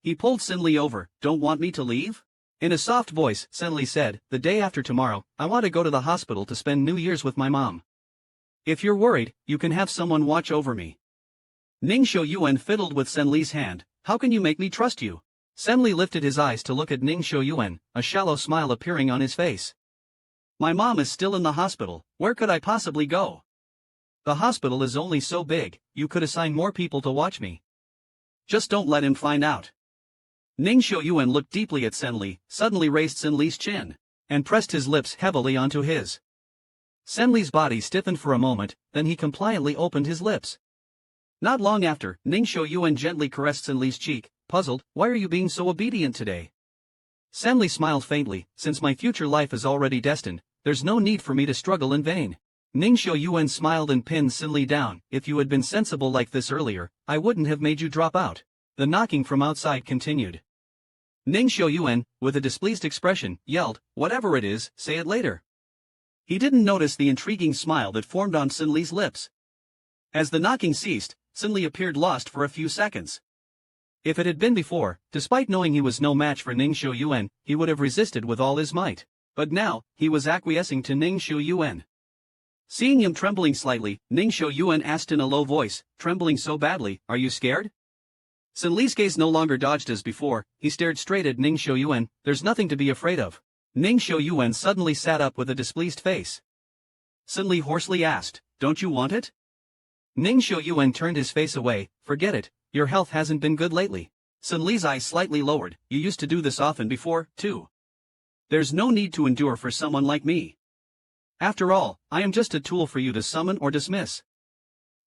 He pulled Sin Li over, don't want me to leave? In a soft voice, Sin Li said, the day after tomorrow, I want to go to the hospital to spend New Year's with my mom. If you're worried, you can have someone watch over me. Ning Xiuyuan fiddled with Sin Li's hand, how can you make me trust you? Sin Li lifted his eyes to look at Ning Xiuyuan, a shallow smile appearing on his face. My mom is still in the hospital, where could I possibly go? The hospital is only so big, you could assign more people to watch me. Just don't let him find out. Ning Xiuyuan looked deeply at Sin Li, suddenly raised Sin Li's chin, and pressed his lips heavily onto his. Sin Li's body stiffened for a moment, then he compliantly opened his lips. Not long after, Ning Xiuyuan gently caressed Sin Li's cheek, puzzled, why are you being so obedient today? Sin Li smiled faintly, since my future life is already destined, there's no need for me to struggle in vain. Ning Xiuyuan smiled and pinned Sin Li down, if you had been sensible like this earlier, I wouldn't have made you drop out. The knocking from outside continued. Ning Xiuyuan, with a displeased expression, yelled, whatever it is, say it later. He didn't notice the intriguing smile that formed on Sin Li's lips. As the knocking ceased, Sin Li appeared lost for a few seconds. If it had been before, despite knowing he was no match for Ning Xiuyuan, he would have resisted with all his might. But now, he was acquiescing to Ning Xiuyuan. Seeing him trembling slightly, Ning Xiuyuan asked in a low voice, trembling so badly, are you scared? Sin Li's gaze no longer dodged as before, he stared straight at Ning Xiuyuan, there's nothing to be afraid of. Ning Xiuyuan suddenly sat up with a displeased face. Sin Li hoarsely asked, don't you want it? Ning Xiuyuan turned his face away, forget it, your health hasn't been good lately. Sin Li's eyes slightly lowered, you used to do this often before, too. There's no need to endure for someone like me. After all, I am just a tool for you to summon or dismiss.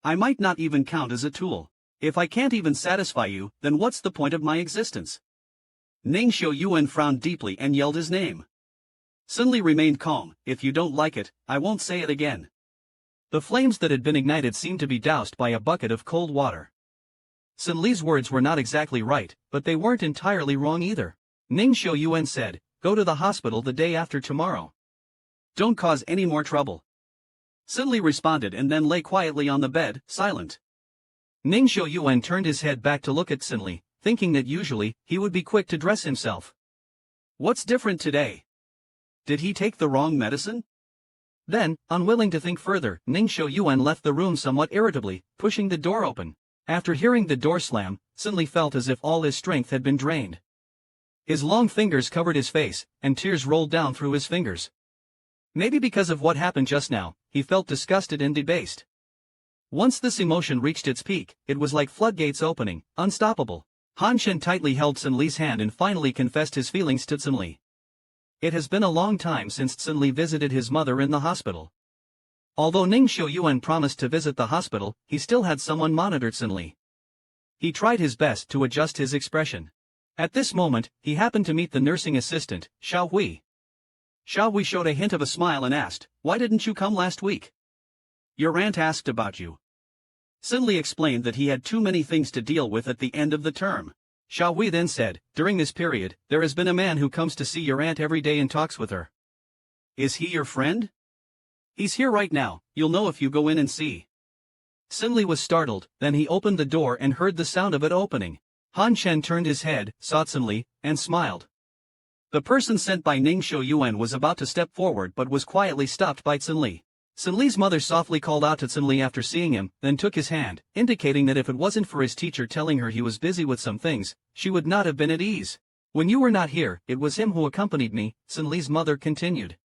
I might not even count as a tool. If I can't even satisfy you, then what's the point of my existence? Ning Xiuyuan frowned deeply and yelled his name. Sun remained calm. If you don't like it, I won't say it again. The flames that had been ignited seemed to be doused by a bucket of cold water. Sun Li's words were not exactly right, but they weren't entirely wrong either. Ning Xiuyuan said, go to the hospital the day after tomorrow. Don't cause any more trouble. Sun Li responded and then lay quietly on the bed, silent. Ning Xiuyuan turned his head back to look at Sun Li, thinking that usually, he would be quick to dress himself. What's different today? Did he take the wrong medicine? Then, unwilling to think further, Ning Xiuyuan left the room somewhat irritably, pushing the door open. After hearing the door slam, Sun Li felt as if all his strength had been drained. His long fingers covered his face, and tears rolled down through his fingers. Maybe because of what happened just now, he felt disgusted and debased. Once this emotion reached its peak, it was like floodgates opening, unstoppable. Han Shen tightly held Sun Li's hand and finally confessed his feelings to Sun Li. It has been a long time since Sun Li visited his mother in the hospital. Although Ning Xiuyuan promised to visit the hospital, he still had someone monitor Sun Li. He tried his best to adjust his expression. At this moment, he happened to meet the nursing assistant, Xiao Hui. Xiao Hui showed a hint of a smile and asked, why didn't you come last week? Your aunt asked about you. Sun Li explained that he had too many things to deal with at the end of the term. Xiao Hui then said, during this period, there has been a man who comes to see your aunt every day and talks with her. Is he your friend? He's here right now, you'll know if you go in and see. Sun Li was startled, then he opened the door and heard the sound of it opening. Han Shen turned his head, saw Sun Li, and smiled. The person sent by Ning Xiuyuan was about to step forward but was quietly stopped by Sun Li. Sun Li's mother softly called out to Sun Li after seeing him, then took his hand, indicating that if it wasn't for his teacher telling her he was busy with some things, she would not have been at ease. When you were not here, it was him who accompanied me, Sun Li's mother continued.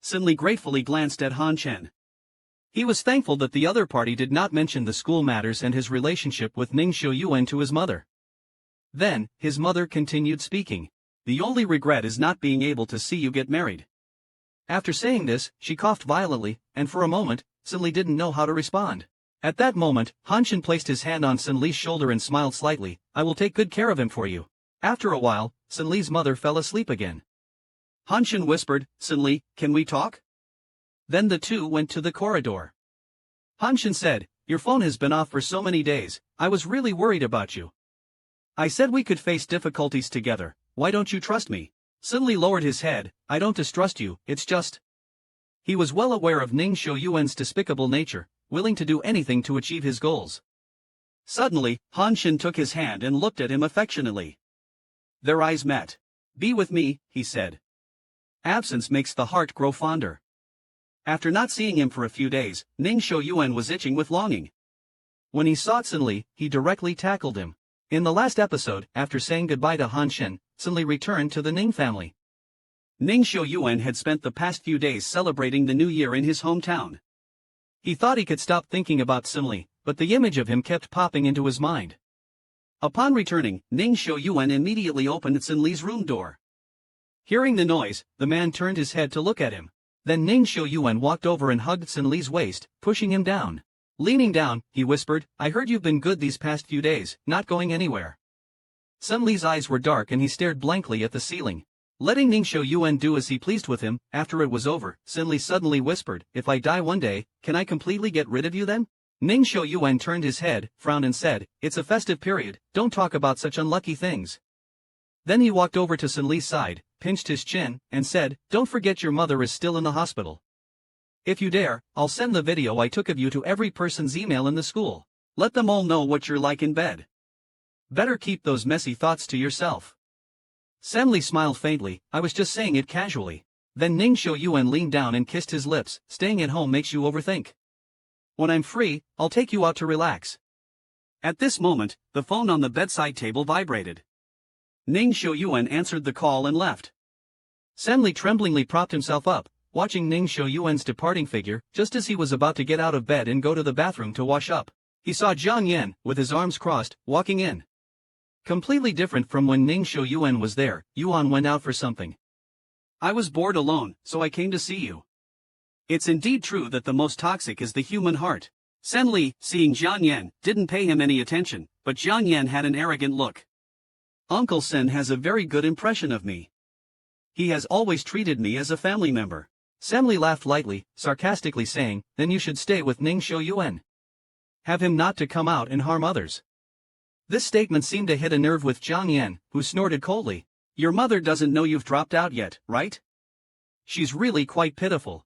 Sun Li gratefully glanced at Han Shen. He was thankful that the other party did not mention the school matters and his relationship with Ning Xiuyuan to his mother. Then, his mother continued speaking. The only regret is not being able to see you get married. After saying this, she coughed violently, and for a moment, Sun Li didn't know how to respond. At that moment, Han Shen placed his hand on Sun Li's shoulder and smiled slightly. I will take good care of him for you. After a while, Sun Li's mother fell asleep again. Han Shen whispered, Sun Li, can we talk? Then the two went to the corridor. Han Shen said, your phone has been off for so many days, I was really worried about you. I said we could face difficulties together, why don't you trust me? Sun Li lowered his head, I don't distrust you, it's just. He was well aware of Ning Xiuyuan's despicable nature, willing to do anything to achieve his goals. Suddenly, Han Shen took his hand and looked at him affectionately. Their eyes met. Be with me, he said. Absence makes the heart grow fonder. After not seeing him for a few days, Ning Xiuyuan was itching with longing. When he saw Sun Li, he directly tackled him. In the last episode, after saying goodbye to Han Shen, Sun Li returned to the Ning family. Ning Xiuyuan had spent the past few days celebrating the new year in his hometown. He thought he could stop thinking about Sun Li, but the image of him kept popping into his mind. Upon returning, Ning Xiuyuan immediately opened Sun Li's room door. Hearing the noise, the man turned his head to look at him. Then Ning Xiuyuan walked over and hugged Sun Li's waist, pushing him down. Leaning down, he whispered, I heard you've been good these past few days, not going anywhere. Sun Li's eyes were dark and he stared blankly at the ceiling. Letting Ning Xiuyuan do as he pleased with him, after it was over, Sun Li suddenly whispered, if I die one day, can I completely get rid of you then? Ning Xiuyuan turned his head, frowned and said, it's a festive period, don't talk about such unlucky things. Then he walked over to Sun Li's side, pinched his chin, and said, don't forget your mother is still in the hospital. If you dare, I'll send the video I took of you to every person's email in the school. Let them all know what you're like in bed. Better keep those messy thoughts to yourself. Sun Li smiled faintly, I was just saying it casually. Then Ning Xiuyuan leaned down and kissed his lips, staying at home makes you overthink. When I'm free, I'll take you out to relax. At this moment, the phone on the bedside table vibrated. Ning Xiuyuan answered the call and left. Sun Li tremblingly propped himself up, watching Ning Xiuyuan's departing figure. Just as he was about to get out of bed and go to the bathroom to wash up, he saw Jiang Yan, with his arms crossed, walking in. Completely different from when Ning Xiuyuan was there, Yuan went out for something. I was bored alone, so I came to see you. It's indeed true that the most toxic is the human heart. Sen Li, seeing Jiang Yan, didn't pay him any attention, but Jiang Yan had an arrogant look. Uncle Sen has a very good impression of me. He has always treated me as a family member. Sen Li laughed lightly, sarcastically saying, then you should stay with Ning Shouyuan. Have him not to come out and harm others. This statement seemed to hit a nerve with Jiang Yan, who snorted coldly. Your mother doesn't know you've dropped out yet, right? She's really quite pitiful.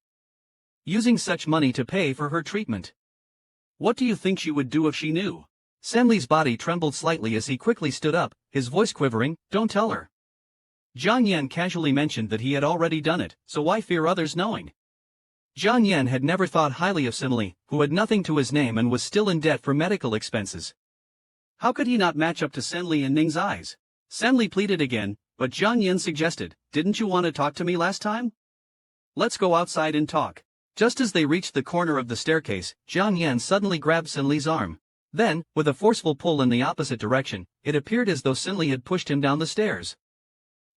Using such money to pay for her treatment. What do you think she would do if she knew? Sen Li's body trembled slightly as he quickly stood up, his voice quivering, don't tell her. Jiang Yan casually mentioned that he had already done it, so why fear others knowing? Jiang Yan had never thought highly of Sen Li, who had nothing to his name and was still in debt for medical expenses. How could he not match up to Sen Li in Ning's eyes? Sen Li pleaded again, but Jiang Yan suggested, didn't you want to talk to me last time? Let's go outside and talk. Just as they reached the corner of the staircase, Jiang Yan suddenly grabbed Sen Li's arm. Then, with a forceful pull in the opposite direction, it appeared as though Sen Li had pushed him down the stairs.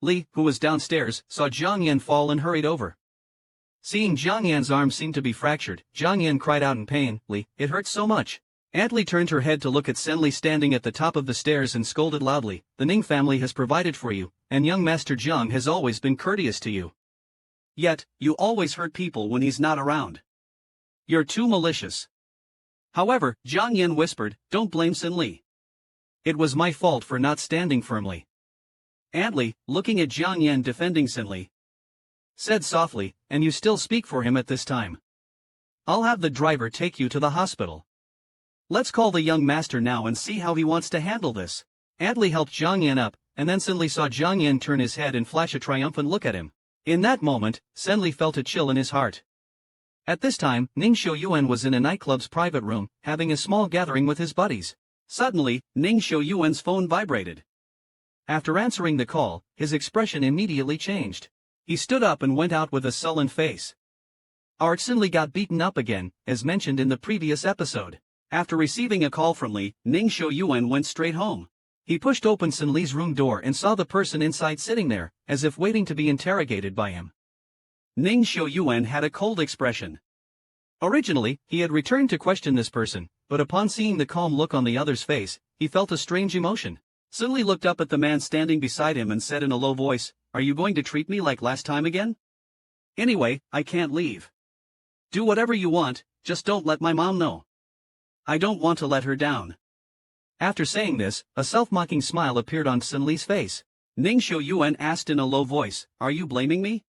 Li, who was downstairs, saw Jiang Yan fall and hurried over. Seeing Jiang Yan's arm seemed to be fractured, Jiang Yan cried out in pain, Li, it hurts so much. Aunt Li turned her head to look at Sen Li standing at the top of the stairs and scolded loudly, the Ning family has provided for you, and young Master Jiang has always been courteous to you. Yet, you always hurt people when he's not around. You're too malicious. However, Jiang Yan whispered, don't blame Sen Li. It was my fault for not standing firmly. Aunt Li, looking at Jiang Yan defending Sen Li, said softly, and you still speak for him at this time. I'll have the driver take you to the hospital. Let's call the young master now and see how he wants to handle this. Aunt Li helped Jiang Yan up, and then Sen Li saw Jiang Yan turn his head and flash a triumphant look at him. In that moment, Sen Li felt a chill in his heart. At this time, Ning Shouyuan was in a nightclub's private room, having a small gathering with his buddies. Suddenly, Ning Shouyuan's phone vibrated. After answering the call, his expression immediately changed. He stood up and went out with a sullen face. Our Sen Li got beaten up again, as mentioned in the previous episode. After receiving a call from Li, Ning Shouyuan went straight home. He pushed open Sen Li's room door and saw the person inside sitting there, as if waiting to be interrogated by him. Ning Shouyuan had a cold expression. Originally, he had returned to question this person, but upon seeing the calm look on the other's face, he felt a strange emotion. Sen Li looked up at the man standing beside him and said in a low voice, are you going to treat me like last time again? Anyway, I can't leave. Do whatever you want, just don't let my mom know. I don't want to let her down. After saying this, a self-mocking smile appeared on Sen Li's face. Ning Shouyuan asked in a low voice, are you blaming me?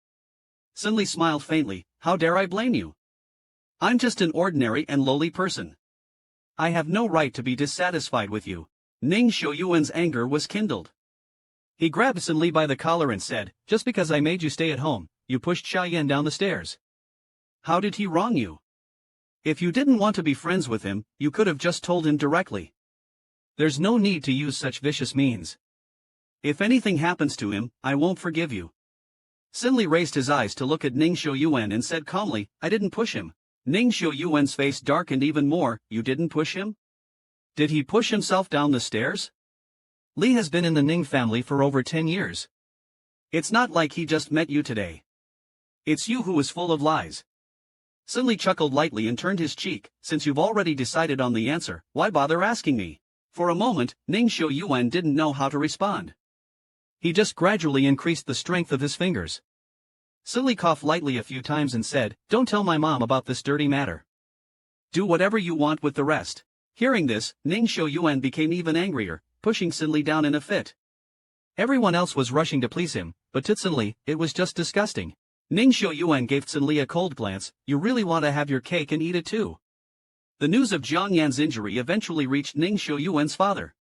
Sen Li smiled faintly, how dare I blame you? I'm just an ordinary and lowly person. I have no right to be dissatisfied with you. Ning Shouyuan's anger was kindled. He grabbed Sen Li by the collar and said, just because I made you stay at home, you pushed Xiaoyan down the stairs. How did he wrong you? If you didn't want to be friends with him, you could have just told him directly. There's no need to use such vicious means. If anything happens to him, I won't forgive you. Sen Li raised his eyes to look at Ning Shouyuan and said calmly, I didn't push him. Ning Shouyuan's face darkened even more, you didn't push him? Did he push himself down the stairs? Li has been in the Ning family for over 10 years. It's not like he just met you today. It's you who is full of lies. Sen Li chuckled lightly and turned his cheek, since you've already decided on the answer, why bother asking me? For a moment, Ning Shouyuan didn't know how to respond. He just gradually increased the strength of his fingers. Sen Li coughed lightly a few times and said, don't tell my mom about this dirty matter. Do whatever you want with the rest. Hearing this, Ning Shouyuan became even angrier, pushing Sen Li down in a fit. Everyone else was rushing to please him, but to Sen Li, it was just disgusting. Ning Shouyuan gave Sen Li a cold glance, you really want to have your cake and eat it too. The news of Jiang Yan's injury eventually reached Ning Shouyuan's father.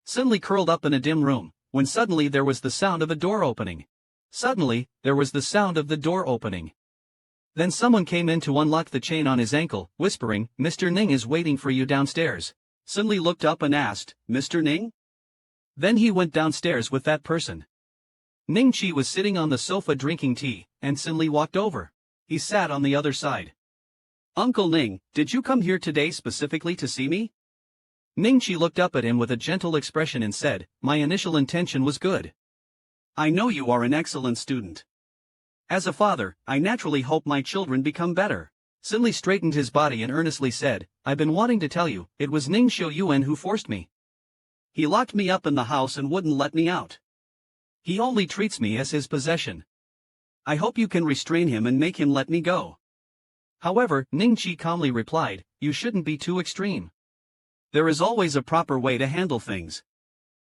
Sen Li curled up in a dim room, when suddenly there was the sound of a door opening. Then someone came in to unlock the chain on his ankle, whispering, Mr. Ning is waiting for you downstairs. Sen Li looked up and asked, Mr. Ning? Then he went downstairs with that person. Ning Chi was sitting on the sofa drinking tea, and Sen Li walked over. He sat on the other side. Uncle Ning, did you come here today specifically to see me? Ning Chi looked up at him with a gentle expression and said, my initial intention was good. I know you are an excellent student. As a father, I naturally hope my children become better. Sin Li straightened his body and earnestly said, I've been wanting to tell you, it was Ning Xiuyuan who forced me. He locked me up in the house and wouldn't let me out. He only treats me as his possession. I hope you can restrain him and make him let me go. However, Ning Qi calmly replied, you shouldn't be too extreme. There is always a proper way to handle things.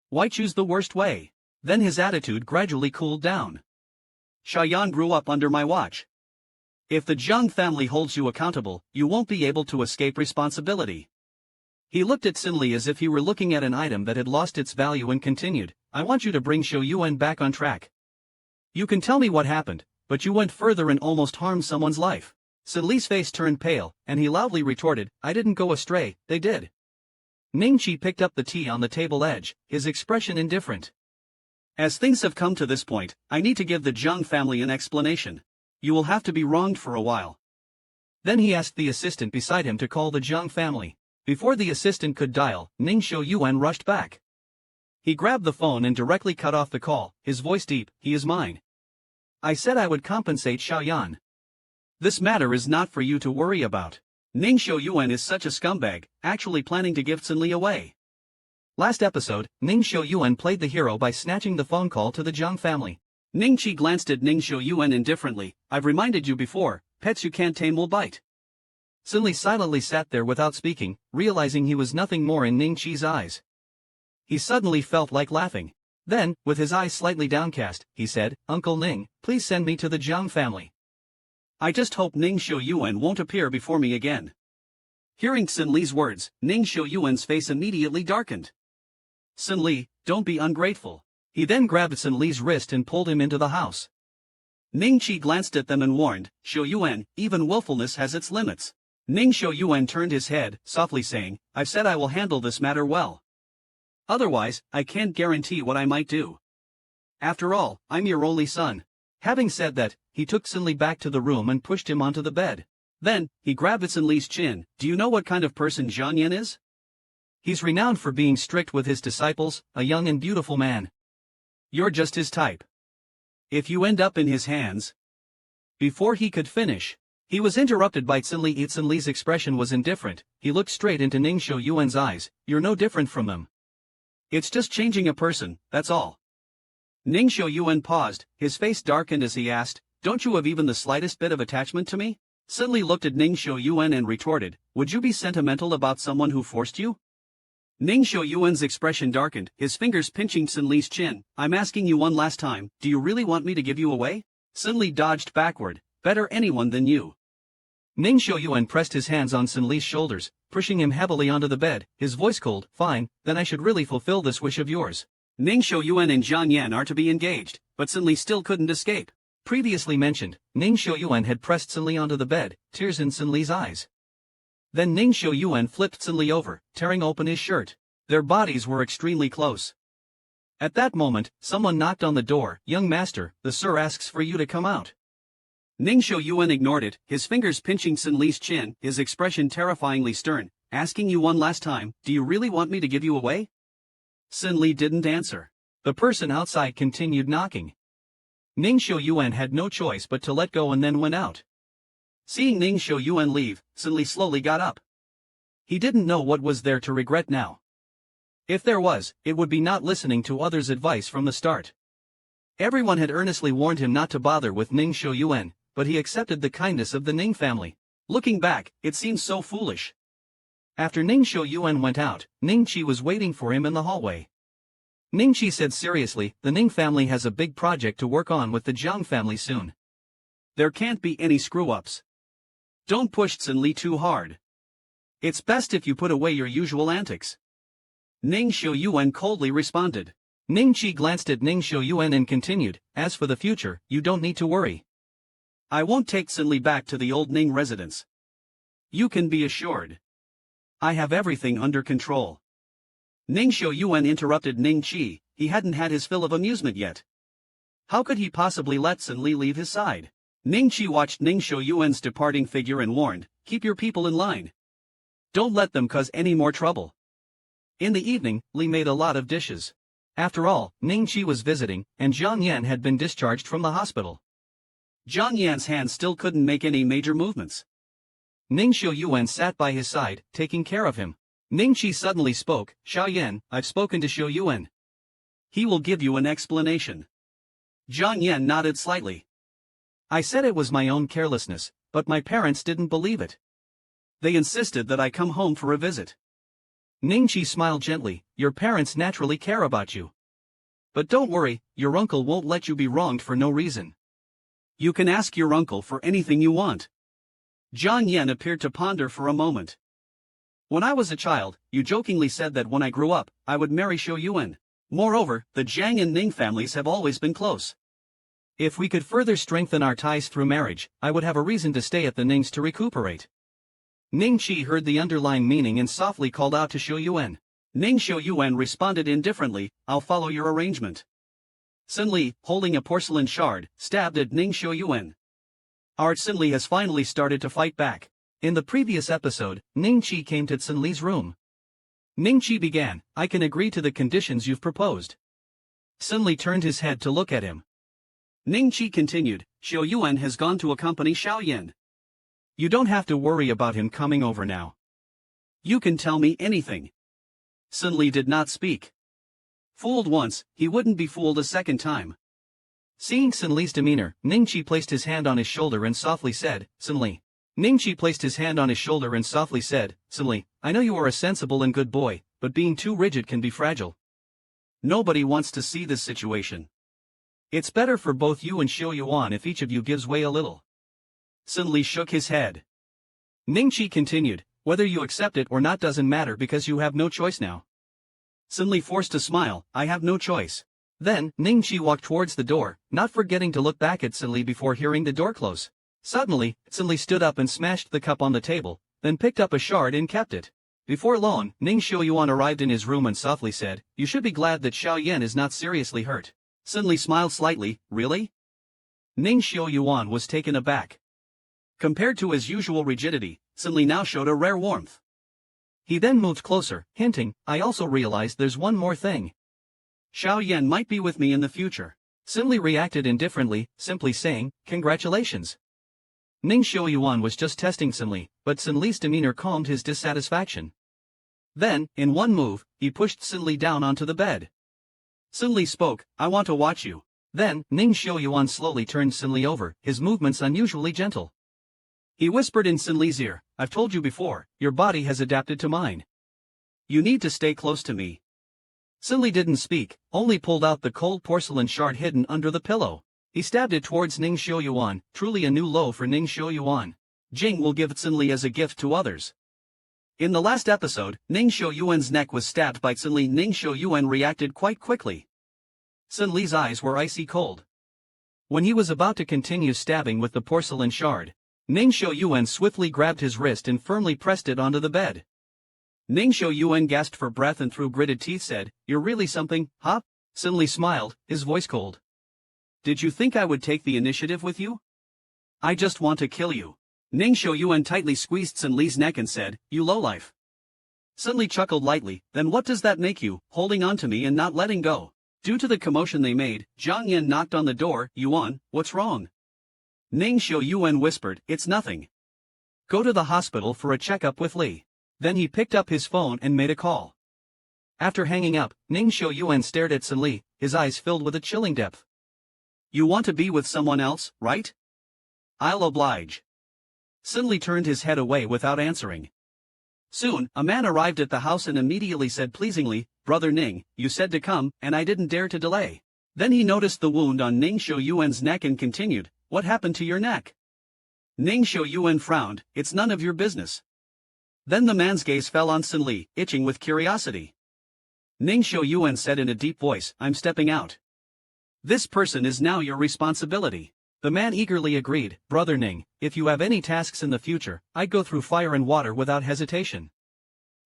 Why choose the worst way? Then his attitude gradually cooled down. Xiaoyan grew up under my watch. If the Zhang family holds you accountable, you won't be able to escape responsibility. He looked at Sin Li as if he were looking at an item that had lost its value and continued, I want you to bring Xiuyuan back on track. You can tell me what happened, but you went further and almost harmed someone's life. Sin Li's face turned pale, and he loudly retorted, I didn't go astray, they did. Ning Qi picked up the tea on the table edge, his expression indifferent. As things have come to this point, I need to give the Zhang family an explanation. You will have to be wronged for a while. Then he asked the assistant beside him to call the Zhang family. Before the assistant could dial, Ning Xiuyuan rushed back. He grabbed the phone and directly cut off the call, his voice deep, he is mine. I said I would compensate Xiaoyan. This matter is not for you to worry about. Ning Xiuyuan is such a scumbag, actually planning to give Sin Li away. Last episode, Ning Xiuyuan played the hero by snatching the phone call to the Zhang family. Ning Qi glanced at Ning Xiuyuan indifferently, I've reminded you before, pets you can't tame will bite. Sin Li silently sat there without speaking, realizing he was nothing more in Ning Qi's eyes. He suddenly felt like laughing. Then, with his eyes slightly downcast, he said, Uncle Ning, please send me to the Zhang family. I just hope Ning Xiuyuan won't appear before me again. Hearing Sin Li's words, Ning Xiuyuan's face immediately darkened. Sin Li, don't be ungrateful. He then grabbed Sin Li's wrist and pulled him into the house. Ning Qi glanced at them and warned, Xiuyuan, even willfulness has its limits. Ning Xiuyuan turned his head, softly saying, I've said I will handle this matter well. Otherwise, I can't guarantee what I might do. After all, I'm your only son. Having said that, he took Sin Li back to the room and pushed him onto the bed. Then, he grabbed Sin Li's chin. Do you know what kind of person Zhang Yan is? He's renowned for being strict with his disciples, a young and beautiful man. You're just his type. If you end up in his hands... Before he could finish, he was interrupted by Sin Li. Sin Li's expression was indifferent. He looked straight into Ning Xiuyuan's eyes. You're no different from them. It's just changing a person, that's all. Ning Xiuyuan paused, his face darkened as he asked, Don't you have even the slightest bit of attachment to me? Sin Li looked at Ning Xiuyuan and retorted, Would you be sentimental about someone who forced you? Ning Xiuyuan's expression darkened, his fingers pinching Sin Li's chin. I'm asking you one last time, do you really want me to give you away? Sin Li dodged backward, better anyone than you. Ning Xiuyuan pressed his hands on Sin Li's shoulders, pushing him heavily onto the bed, his voice cold, Fine, then I should really fulfill this wish of yours. Ning Xiuyuan and Zhang Yan are to be engaged, but Sin Li still couldn't escape. Previously mentioned, Ning Xiuyuan had pressed Sin Li onto the bed, tears in Sin Li's eyes. Then Ning Xiuyuan flipped Sin Li over, tearing open his shirt. Their bodies were extremely close. At that moment, someone knocked on the door. Young master, the sir asks for you to come out. Ning Xiuyuan ignored it, his fingers pinching Sin Li's chin, his expression terrifyingly stern. Asking you one last time, do you really want me to give you away? Sin Li didn't answer. The person outside continued knocking. Ning Xiuyuan had no choice but to let go and then went out. Seeing Ning Xiuyuan leave, Sin Li slowly got up. He didn't know what was there to regret now. If there was, it would be not listening to others' advice from the start. Everyone had earnestly warned him not to bother with Ning Xiuyuan, but he accepted the kindness of the Ning family. Looking back, it seems so foolish. After Ning Xiuyuan went out, Ning Qi was waiting for him in the hallway. Ning Qi said seriously, the Ning family has a big project to work on with the Zhang family soon. There can't be any screw-ups. Don't push Sin Li too hard. It's best if you put away your usual antics. Ning Xiuyuan coldly responded. Ning Qi glanced at Ning Xiuyuan and continued, as for the future, you don't need to worry. I won't take Sin Li back to the old Ning residence. You can be assured. I have everything under control. Ning Xiuyuan interrupted Ning Qi, he hadn't had his fill of amusement yet. How could he possibly let Sin Li leave his side? Ning Qi watched Ning Xiuyuan's departing figure and warned, keep your people in line. Don't let them cause any more trouble. In the evening, Li made a lot of dishes. After all, Ning Qi was visiting, and Zhang Yan had been discharged from the hospital. Zhang Yan's hands still couldn't make any major movements. Ning Xiuyuan sat by his side, taking care of him. Ning Qi suddenly spoke, Xiaoyan, I've spoken to Xiuyuan. He will give you an explanation. Zhang Yan nodded slightly. I said it was my own carelessness, but my parents didn't believe it. They insisted that I come home for a visit. Ning Qi smiled gently, your parents naturally care about you. But don't worry, your uncle won't let you be wronged for no reason. You can ask your uncle for anything you want. Zhang Yan appeared to ponder for a moment. When I was a child, you jokingly said that when I grew up, I would marry Xiuyuan. Moreover, the Zhang and Ning families have always been close. If we could further strengthen our ties through marriage, I would have a reason to stay at the Nings to recuperate. Ning Qi heard the underlying meaning and softly called out to Xiuyuan. Ning Xiuyuan responded indifferently, I'll follow your arrangement. Sun Li, holding a porcelain shard, stabbed at Ning Xiuyuan. Art Sun Li has finally started to fight back. In the previous episode, Ning Qi came to Sun Li's room. Ning Qi began, I can agree to the conditions you've proposed. Sun Li turned his head to look at him. Ning Qi continued, Xiuyuan has gone to accompany Xiaoyan. You don't have to worry about him coming over now. You can tell me anything. Sun Li did not speak. Fooled once, he wouldn't be fooled a second time. Seeing Sun Li's demeanor, Ning Qi placed his hand on his shoulder and softly said, Sun Li. Ning Qi placed his hand on his shoulder and softly said, Sun Li, I know you are a sensible and good boy, but being too rigid can be fragile. Nobody wants to see this situation. It's better for both you and Xiuyuan if each of you gives way a little. Sun Li shook his head. Ning Qi continued, whether you accept it or not doesn't matter because you have no choice now. Sun Li forced a smile, I have no choice. Then, Ning Qi walked towards the door, not forgetting to look back at Sun Li before hearing the door close. Suddenly, Sun Li stood up and smashed the cup on the table, then picked up a shard and kept it. Before long, Ning Xiuyuan arrived in his room and softly said, you should be glad that Xiaoyan is not seriously hurt. Sun Li smiled slightly, really? Ning Xiuyuan was taken aback. Compared to his usual rigidity, Sun Li now showed a rare warmth. He then moved closer, hinting, I also realized there's one more thing. Xiaoyan might be with me in the future. Sun Li reacted indifferently, simply saying, congratulations. Ning Xiuyuan was just testing Sun Li, but Sun Li's demeanor calmed his dissatisfaction. Then, in one move, he pushed Sun Li down onto the bed. Sun Li spoke, I want to watch you. Then, Ning Xiuyuan slowly turned Sun Li over, his movements unusually gentle. He whispered in Sun Li's ear, I've told you before, your body has adapted to mine. You need to stay close to me. Sun Li didn't speak, only pulled out the cold porcelain shard hidden under the pillow. He stabbed it towards Ning Xiuyuan, truly a new low for Ning Xiuyuan. Jing will give Sun Li as a gift to others. In the last episode, Ning Xiuyuan's neck was stabbed by Sun Li. Ning Xiuyuan reacted quite quickly. Sun Li's eyes were icy cold. When he was about to continue stabbing with the porcelain shard, Ning Xiuyuan swiftly grabbed his wrist and firmly pressed it onto the bed. Ning Xiuyuan gasped for breath and through gritted teeth said, You're really something, huh? Sun Li smiled, his voice cold. Did you think I would take the initiative with you? I just want to kill you. Ning Xiuyuan tightly squeezed Sun Li's neck and said, You lowlife. Sun Li chuckled lightly, then what does that make you, holding on to me and not letting go? Due to the commotion they made, Zhang Yan knocked on the door, Yuan, what's wrong? Ning Xiuyuan whispered, It's nothing. Go to the hospital for a checkup with Li. Then he picked up his phone and made a call. After hanging up, Ning Xiuyuan stared at Sun Li, his eyes filled with a chilling depth. You want to be with someone else, right? I'll oblige. Sun Li turned his head away without answering. Soon, a man arrived at the house and immediately said pleasingly, Brother Ning, you said to come, and I didn't dare to delay. Then he noticed the wound on Ning Xiuyuan's neck and continued, What happened to your neck? Ning Xiuyuan frowned, It's none of your business. Then the man's gaze fell on Sun Li, itching with curiosity. Ning Xiuyuan said in a deep voice, I'm stepping out. This person is now your responsibility. The man eagerly agreed, Brother Ning, if you have any tasks in the future, I'd go through fire and water without hesitation.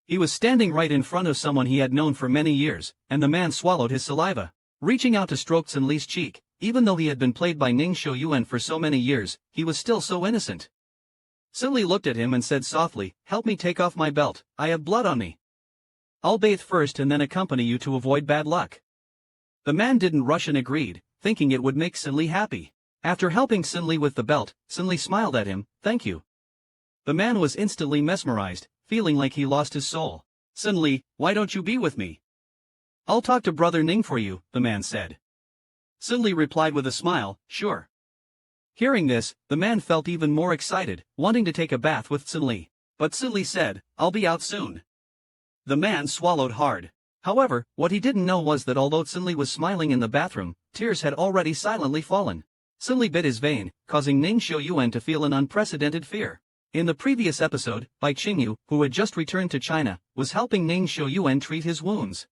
He was standing right in front of someone he had known for many years, and the man swallowed his saliva. Reaching out to stroke Sun Li's cheek, even though he had been played by Ning Xiuyuan for so many years, he was still so innocent. Sun Li looked at him and said softly, Help me take off my belt, I have blood on me. I'll bathe first and then accompany you to avoid bad luck. The man didn't rush and agreed, thinking it would make Sun Li happy. After helping Sun Li with the belt, Sun Li smiled at him, Thank you. The man was instantly mesmerized, feeling like he lost his soul. Sin Li, why don't you be with me? I'll talk to Brother Ning for you, the man said. Sin Li replied with a smile, sure. Hearing this, the man felt even more excited, wanting to take a bath with Sin Li. But Sin Li said, I'll be out soon. The man swallowed hard. However, what he didn't know was that although Sin Li was smiling in the bathroom, tears had already silently fallen. Sin Li bit his vein, causing Ning Xiuyuan to feel an unprecedented fear. In the previous episode, Bai Qingyu, who had just returned to China, was helping Ning Xiuyuan treat his wounds.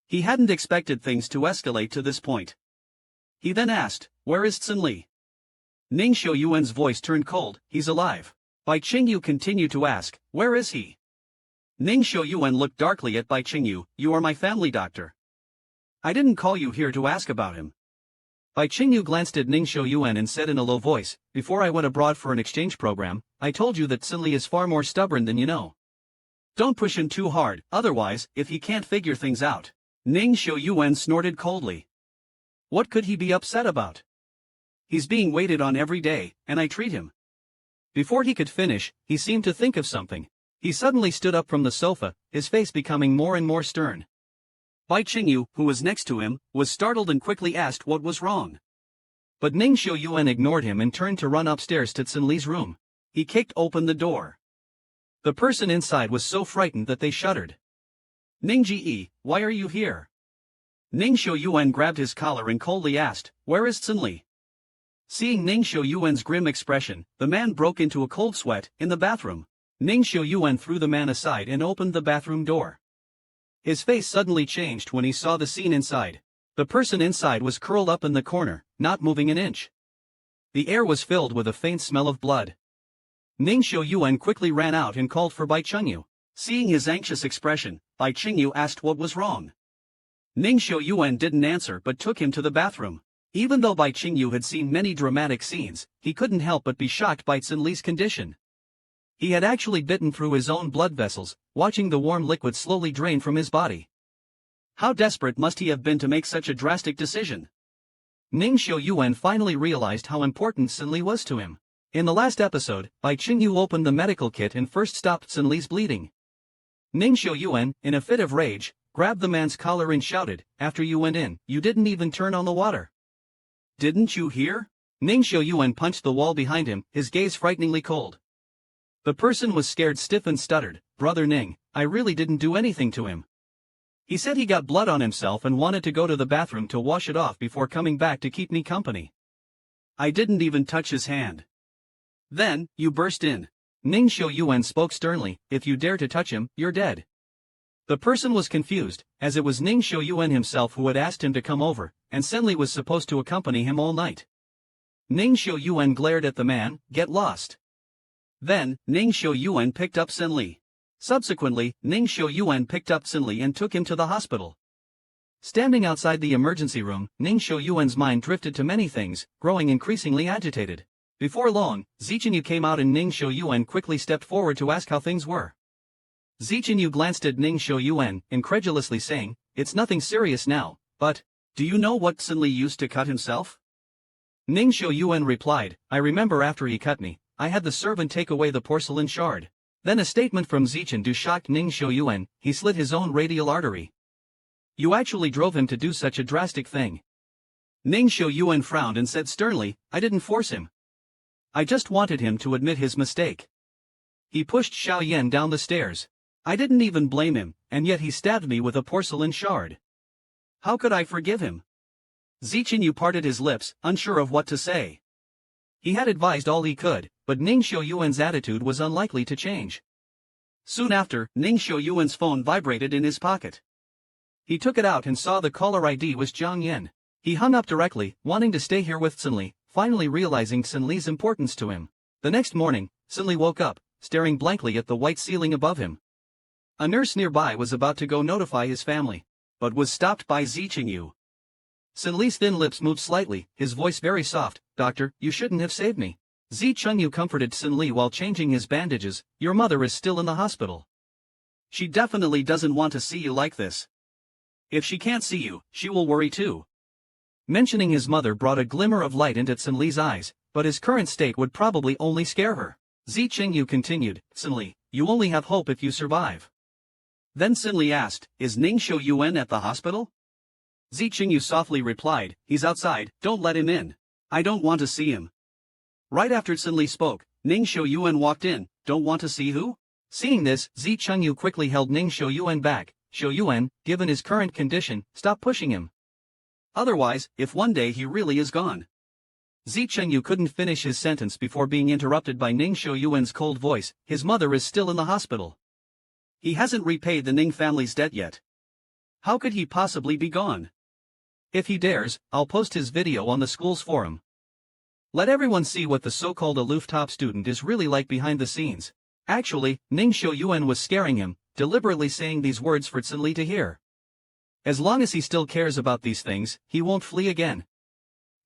He hadn't expected things to escalate to this point. He then asked, where is Sin Li? Ning Xiuyuan's voice turned cold, he's alive. Bai Qingyu continued to ask, where is he? Ning Xiuyuan looked darkly at Bai Qingyu, you are my family doctor. I didn't call you here to ask about him. Bai Qingyu glanced at Ning Xiuyuan and said in a low voice, before I went abroad for an exchange program, I told you that Sin Li is far more stubborn than you know. Don't push him too hard, otherwise, if he can't figure things out. Ning Xiuyuan snorted coldly. What could he be upset about? He's being waited on every day, and I treat him. Before he could finish, he seemed to think of something. He suddenly stood up from the sofa, his face becoming more and more stern. Bai Qingyu, who was next to him, was startled and quickly asked what was wrong. But Ning Xiuyuan ignored him and turned to run upstairs to Sin Li's room. He kicked open the door. The person inside was so frightened that they shuddered. Ning Ji, why are you here? Ning Xiuyuan grabbed his collar and coldly asked, where is Sin Li? Seeing Ning Xiuyuan's grim expression, the man broke into a cold sweat in the bathroom. Ning Xiuyuan threw the man aside and opened the bathroom door. His face suddenly changed when he saw the scene inside. The person inside was curled up in the corner, not moving an inch. The air was filled with a faint smell of blood. Ning Xiuyuan quickly ran out and called for Bai Qingyu. Seeing his anxious expression, Bai Qingyu asked what was wrong. Ning Xiuyuan didn't answer but took him to the bathroom. Even though Bai Qingyu had seen many dramatic scenes, he couldn't help but be shocked by Sin Li's condition. He had actually bitten through his own blood vessels, watching the warm liquid slowly drain from his body. How desperate must he have been to make such a drastic decision? Ning Xiuyuan finally realized how important Sin Li was to him. In the last episode, Bai Qingyu opened the medical kit and first stopped Sin Li's bleeding. Ning Xiuyuan, in a fit of rage, grabbed the man's collar and shouted, after you went in, you didn't even turn on the water. Didn't you hear? Ning Xiuyuan punched the wall behind him, his gaze frighteningly cold. The person was scared stiff and stuttered, Brother Ning, I really didn't do anything to him. He said he got blood on himself and wanted to go to the bathroom to wash it off before coming back to keep me company. I didn't even touch his hand. Then, you burst in. Ning Xiuyuan spoke sternly, if you dare to touch him, you're dead. The person was confused, as it was Ning Xiuyuan himself who had asked him to come over, and Sin Li was supposed to accompany him all night. Ning Xiuyuan glared at the man, get lost. Then, Ning Xiuyuan picked up Sin Li. Subsequently, Ning Xiuyuan picked up Sin Li and took him to the hospital. Standing outside the emergency room, Ning Xiuyuan's mind drifted to many things, growing increasingly agitated. Before long, Zichenyu came out and Ning Xiuyuan quickly stepped forward to ask how things were. Zichenyu glanced at Ning Xiuyuan, incredulously saying, it's nothing serious now, but, do you know what Sin Li used to cut himself? Ning Xiuyuan replied, I remember after he cut me, I had the servant take away the porcelain shard. Then a statement from Zichenyu shocked Ning Xiuyuan, he slit his own radial artery. You actually drove him to do such a drastic thing. Ning Xiuyuan frowned and said sternly, I didn't force him. I just wanted him to admit his mistake. He pushed Xiao Yan down the stairs. I didn't even blame him, and yet he stabbed me with a porcelain shard. How could I forgive him? Zichenyu parted his lips, unsure of what to say. He had advised all he could, but Ning Xiuyuan's attitude was unlikely to change. Soon after, Ning Xiuyuan's phone vibrated in his pocket. He took it out and saw the caller ID was Jiang Yan. He hung up directly, wanting to stay here with Sin Li, finally realizing Sin Li's importance to him. The next morning, Sin Li woke up, staring blankly at the white ceiling above him. A nurse nearby was about to go notify his family, but was stopped by Zichenyu. Sin Li's thin lips moved slightly, his voice very soft, Doctor, you shouldn't have saved me. Zichenyu comforted Sin Li while changing his bandages, your mother is still in the hospital. She definitely doesn't want to see you like this. If she can't see you, she will worry too. Mentioning his mother brought a glimmer of light into Sin Li's eyes, but his current state would probably only scare her. Zi Qingyu continued, Sin Li, you only have hope if you survive. Then Sin Li asked, is Ning Shouyuan at the hospital? Zi Qingyu softly replied, he's outside, don't let him in. I don't want to see him. Right after Sin Li spoke, Ning Shouyuan walked in, don't want to see who? Seeing this, Zi Qingyu quickly held Ning Shouyuan back. Shouyuan, given his current condition, stop pushing him. Otherwise, if one day he really is gone. Zi Qingyu couldn't finish his sentence before being interrupted by Ning Shouyuan's cold voice, his mother is still in the hospital. He hasn't repaid the Ning family's debt yet. How could he possibly be gone? If he dares, I'll post his video on the school's forum. Let everyone see what the so-called aloof top student is really like behind the scenes. Actually, Ning Shouyuan was scaring him, deliberately saying these words for Sin Li to hear. As long as he still cares about these things, he won't flee again.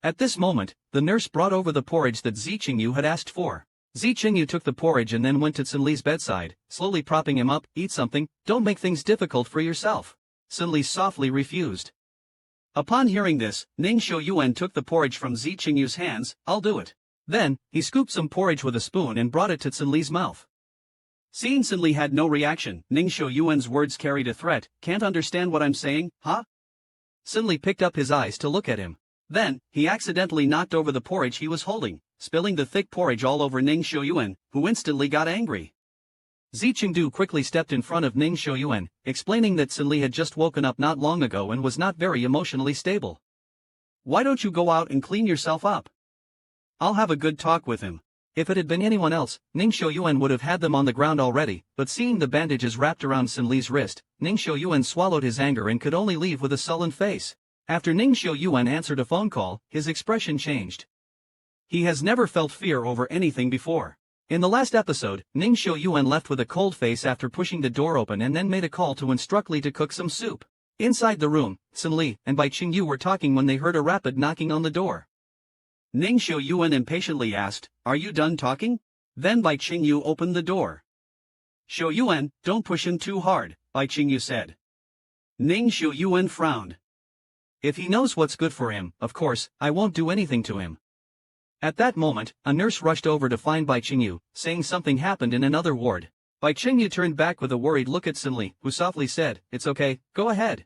At this moment, the nurse brought over the porridge that Zi Qingyu had asked for. Zi Qingyu took the porridge and then went to Sin Li's bedside, slowly propping him up. Eat something, don't make things difficult for yourself. Sin Li softly refused. Upon hearing this, Ning Shouyuan took the porridge from Zi Qingyu's hands. I'll do it. Then, he scooped some porridge with a spoon and brought it to Sin Li's mouth. Seeing Sin Li had no reaction, Ning Shouyuan's words carried a threat. Can't understand what I'm saying, huh? Sin Li picked up his eyes to look at him. Then, he accidentally knocked over the porridge he was holding, spilling the thick porridge all over Ning Shouyuan, who instantly got angry. Zi Qingdu quickly stepped in front of Ning Shouyuan, explaining that Sin Li had just woken up not long ago and was not very emotionally stable. Why don't you go out and clean yourself up? I'll have a good talk with him. If it had been anyone else, Ning Shouyuan would have had them on the ground already, but seeing the bandages wrapped around Sin Li's wrist, Ning Shouyuan swallowed his anger and could only leave with a sullen face. After Ning Shouyuan answered a phone call, his expression changed. He has never felt fear over anything before. In the last episode, Ning Shouyuan left with a cold face after pushing the door open and then made a call to instruct Li to cook some soup. Inside the room, Sin Li and Bai Qingyu were talking when they heard a rapid knocking on the door. Ning Shouyuan impatiently asked, are you done talking? Then Bai Qingyu opened the door. Shouyuan, don't push him too hard, Bai Qingyu said. Ning Shouyuan frowned. If he knows what's good for him, of course, I won't do anything to him. At that moment, a nurse rushed over to find Bai Qingyu, saying something happened in another ward. Bai Qingyu turned back with a worried look at Sin Li, who softly said, it's okay, go ahead.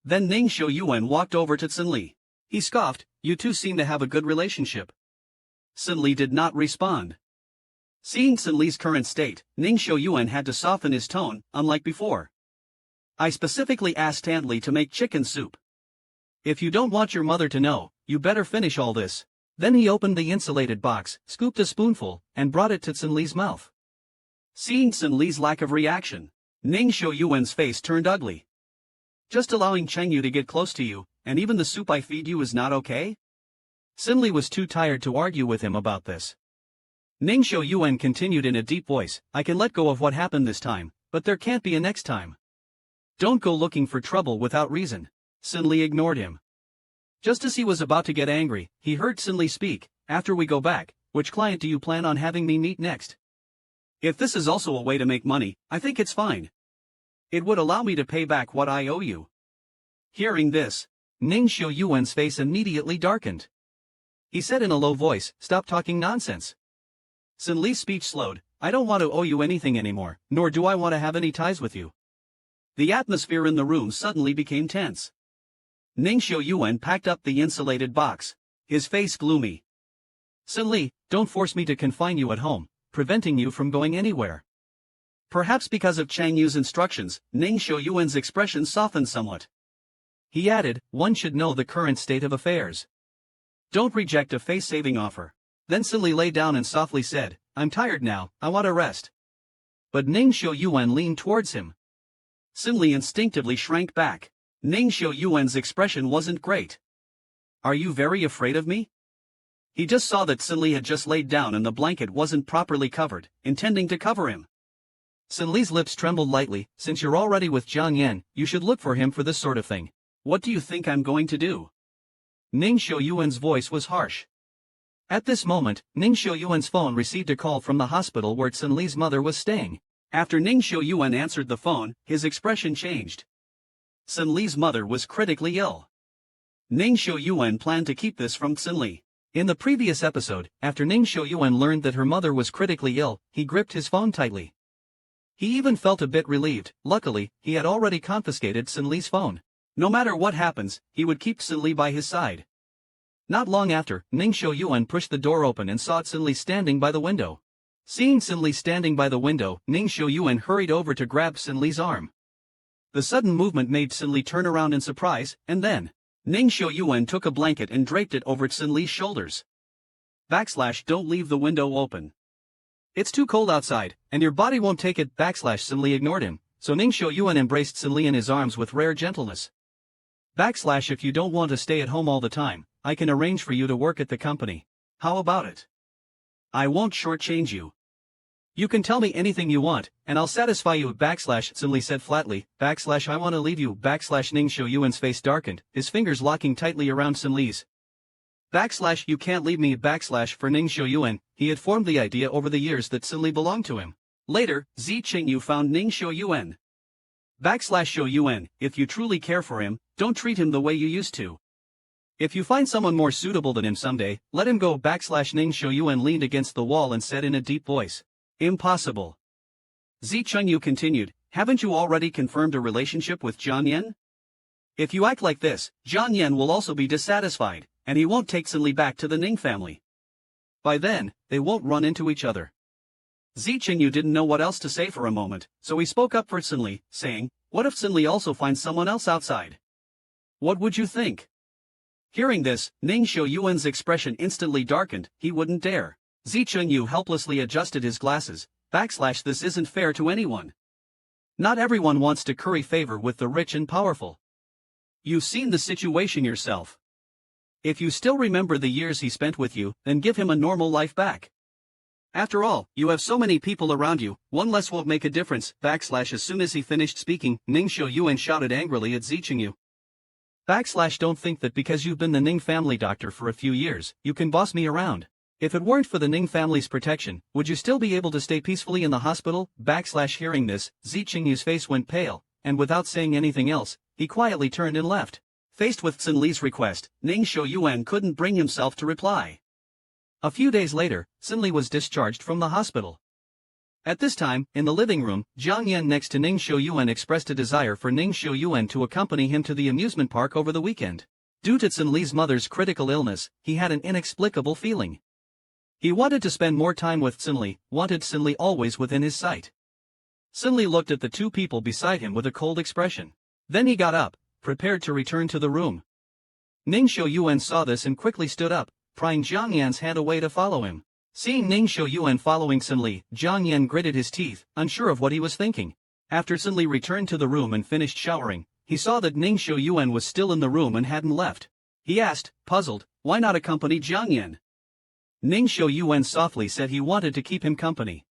Then Ning Shouyuan walked over to Sin Li. He scoffed, you two seem to have a good relationship. Sin Li did not respond. Seeing Sin Li's current state, Ning Shouyuan had to soften his tone, unlike before. I specifically asked Aunt Li to make chicken soup. If you don't want your mother to know, you better finish all this. Then he opened the insulated box, scooped a spoonful, and brought it to Sin Li's mouth. Seeing Sin Li's lack of reaction, Ning Shouyuan's face turned ugly. Just allowing Chengyu to get close to you, and even the soup I feed you is not okay? Sin Li was too tired to argue with him about this. Ning Shouyuan continued in a deep voice, I can let go of what happened this time, but there can't be a next time. Don't go looking for trouble without reason. Sin Li ignored him. Just as he was about to get angry, he heard Sin Li speak, after we go back, which client do you plan on having me meet next? If this is also a way to make money, I think it's fine. It would allow me to pay back what I owe you. Hearing this, Ning Shouyuan's face immediately darkened. He said in a low voice, stop talking nonsense. Sin Li's speech slowed, I don't want to owe you anything anymore, nor do I want to have any ties with you. The atmosphere in the room suddenly became tense. Ning Shouyuan packed up the insulated box, his face gloomy. Sin Li, don't force me to confine you at home, preventing you from going anywhere. Perhaps because of Chang Yu's instructions, Ning Shouyuan's expression softened somewhat. He added, one should know the current state of affairs. Don't reject a face-saving offer. Then Sin Li lay down and softly said, I'm tired now, I want to rest. But Ning Shouyuan leaned towards him. Sin Li instinctively shrank back. Ning Shouyuan's expression wasn't great. Are you very afraid of me? He just saw that Sin Li had just laid down and the blanket wasn't properly covered, intending to cover him. Sin Li's lips trembled lightly, since you're already with Jiang Yan, you should look for him for this sort of thing. What do you think I'm going to do? Ning Shouyuan's voice was harsh. At this moment, Ning Shouyuan's phone received a call from the hospital where Sin Li's mother was staying. After Ning Shouyuan answered the phone, his expression changed. Sin Li's mother was critically ill. Ning Shouyuan planned to keep this from Sin Li. In the previous episode, after Ning Shouyuan learned that her mother was critically ill, he gripped his phone tightly. He even felt a bit relieved. Luckily, he had already confiscated Sin Li's phone. No matter what happens, he would keep Sin Li by his side. Not long after, Ning Shouyuan pushed the door open and saw Sin Li standing by the window. Seeing Sin Li standing by the window, Ning Shouyuan hurried over to grab Sin Li's arm. The sudden movement made Sin Li turn around in surprise, and then Ning Shouyuan took a blanket and draped it over Sin Li's shoulders. Don't leave the window open. It's too cold outside, and your body won't take it. Sin Li ignored him, so Ning Shouyuan embraced Sin Li in his arms with rare gentleness. If you don't want to stay at home all the time, I can arrange for you to work at the company. How about it? I won't shortchange you. You can tell me anything you want, and I'll satisfy you. Sin Li said flatly. I want to leave you. Ning Shouyuan's face darkened, his fingers locking tightly around Sin Li's. You can't leave me. For Ning Shouyuan, he had formed the idea over the years that Sin Li belonged to him. Later, Zi Qingyu found Ning Shouyuan. Shouyuan, if you truly care for him, don't treat him the way you used to. If you find someone more suitable than him someday, let him go. Ning Shouyuan leaned against the wall and said in a deep voice. Impossible. Zi Qingyu continued, haven't you already confirmed a relationship with Jiang Yan? If you act like this, Jiang Yan will also be dissatisfied, and he won't take Sin Li back to the Ning family. By then, they won't run into each other. Zi Qingyu didn't know what else to say for a moment, so he spoke up for Sin Li, saying, what if Sin Li also finds someone else outside? What would you think? Hearing this, Ning Shouyuan's expression instantly darkened. He wouldn't dare. Zi Qingyu helplessly adjusted his glasses. This isn't fair to anyone. Not everyone wants to curry favor with the rich and powerful. You've seen the situation yourself. If you still remember the years he spent with you, then give him a normal life back. After all, you have so many people around you, one less won't make a difference. As soon as he finished speaking, Ning Shouyuan shouted angrily at Zi Qingyu. Don't think that because you've been the Ning family doctor for a few years, you can boss me around. If it weren't for the Ning family's protection, would you still be able to stay peacefully in the hospital? Hearing this, Zi Qingyu's face went pale, and without saying anything else, he quietly turned and left. Faced with Sin Li's request, Ning Shouyuan couldn't bring himself to reply. A few days later, Sin Li was discharged from the hospital. At this time, in the living room, Jiang Yan next to Ning Shouyuan expressed a desire for Ning Shouyuan to accompany him to the amusement park over the weekend. Due to Sin Li's mother's critical illness, he had an inexplicable feeling. He wanted to spend more time with Sin Li, wanted Sin Li always within his sight. Sin Li looked at the two people beside him with a cold expression. Then he got up, prepared to return to the room. Ning Shouyuan saw this and quickly stood up, prying Jiang Yan's hand away to follow him. Seeing Ning Shouyuan following Sin Li, Jiang Yan gritted his teeth, unsure of what he was thinking. After Sin Li returned to the room and finished showering, he saw that Ning Shouyuan was still in the room and hadn't left. He asked, puzzled, why not accompany Jiang Yan? Ning Shouyuan softly said he wanted to keep him company.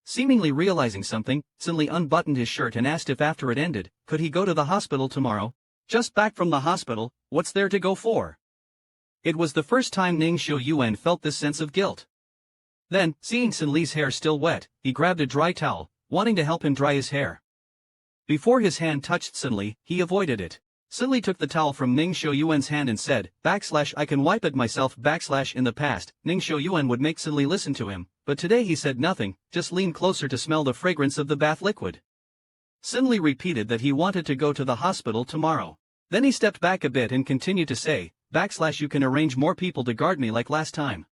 Seemingly realizing something, Sin Li unbuttoned his shirt and asked if after it ended, could he go to the hospital tomorrow? Just back from the hospital, what's there to go for? It was the first time Ning Shouyuan felt this sense of guilt. Then, seeing Sin Li's hair still wet, he grabbed a dry towel, wanting to help him dry his hair. Before his hand touched Sin Li, he avoided it. Sin Li took the towel from Ning Shouyuan's hand and said, I can wipe it myself. In the past, Ning Shouyuan would make Sin Li listen to him, but today he said nothing, just leaned closer to smell the fragrance of the bath liquid. Sin Li repeated that he wanted to go to the hospital tomorrow. Then he stepped back a bit and continued to say, you can arrange more people to guard me like last time.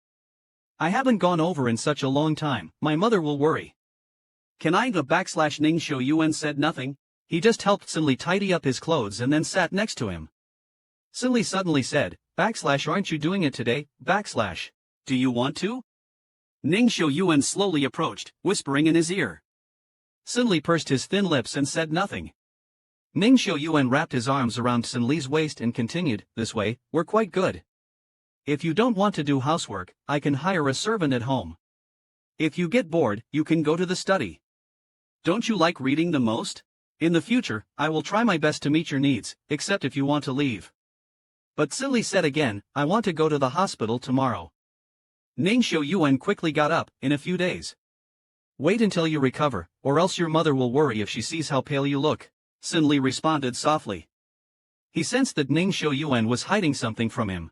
I haven't gone over in such a long time, my mother will worry. Can I? Ning Shouyuan said nothing. He just helped Sin Li tidy up his clothes and then sat next to him. Sin Li suddenly said, aren't you doing it today? Do you want to? Ning Shouyuan slowly approached, whispering in his ear. Sin Li pursed his thin lips and said nothing. Ning Shouyuan wrapped his arms around Sin Li's waist and continued, this way, we're quite good. If you don't want to do housework, I can hire a servant at home. If you get bored, you can go to the study. Don't you like reading the most? In the future, I will try my best to meet your needs, except if you want to leave. But Sin Li said again, I want to go to the hospital tomorrow. Ning Shouyuan quickly got up, in a few days. Wait until you recover, or else your mother will worry if she sees how pale you look, Sin Li responded softly. He sensed that Ning Shouyuan was hiding something from him.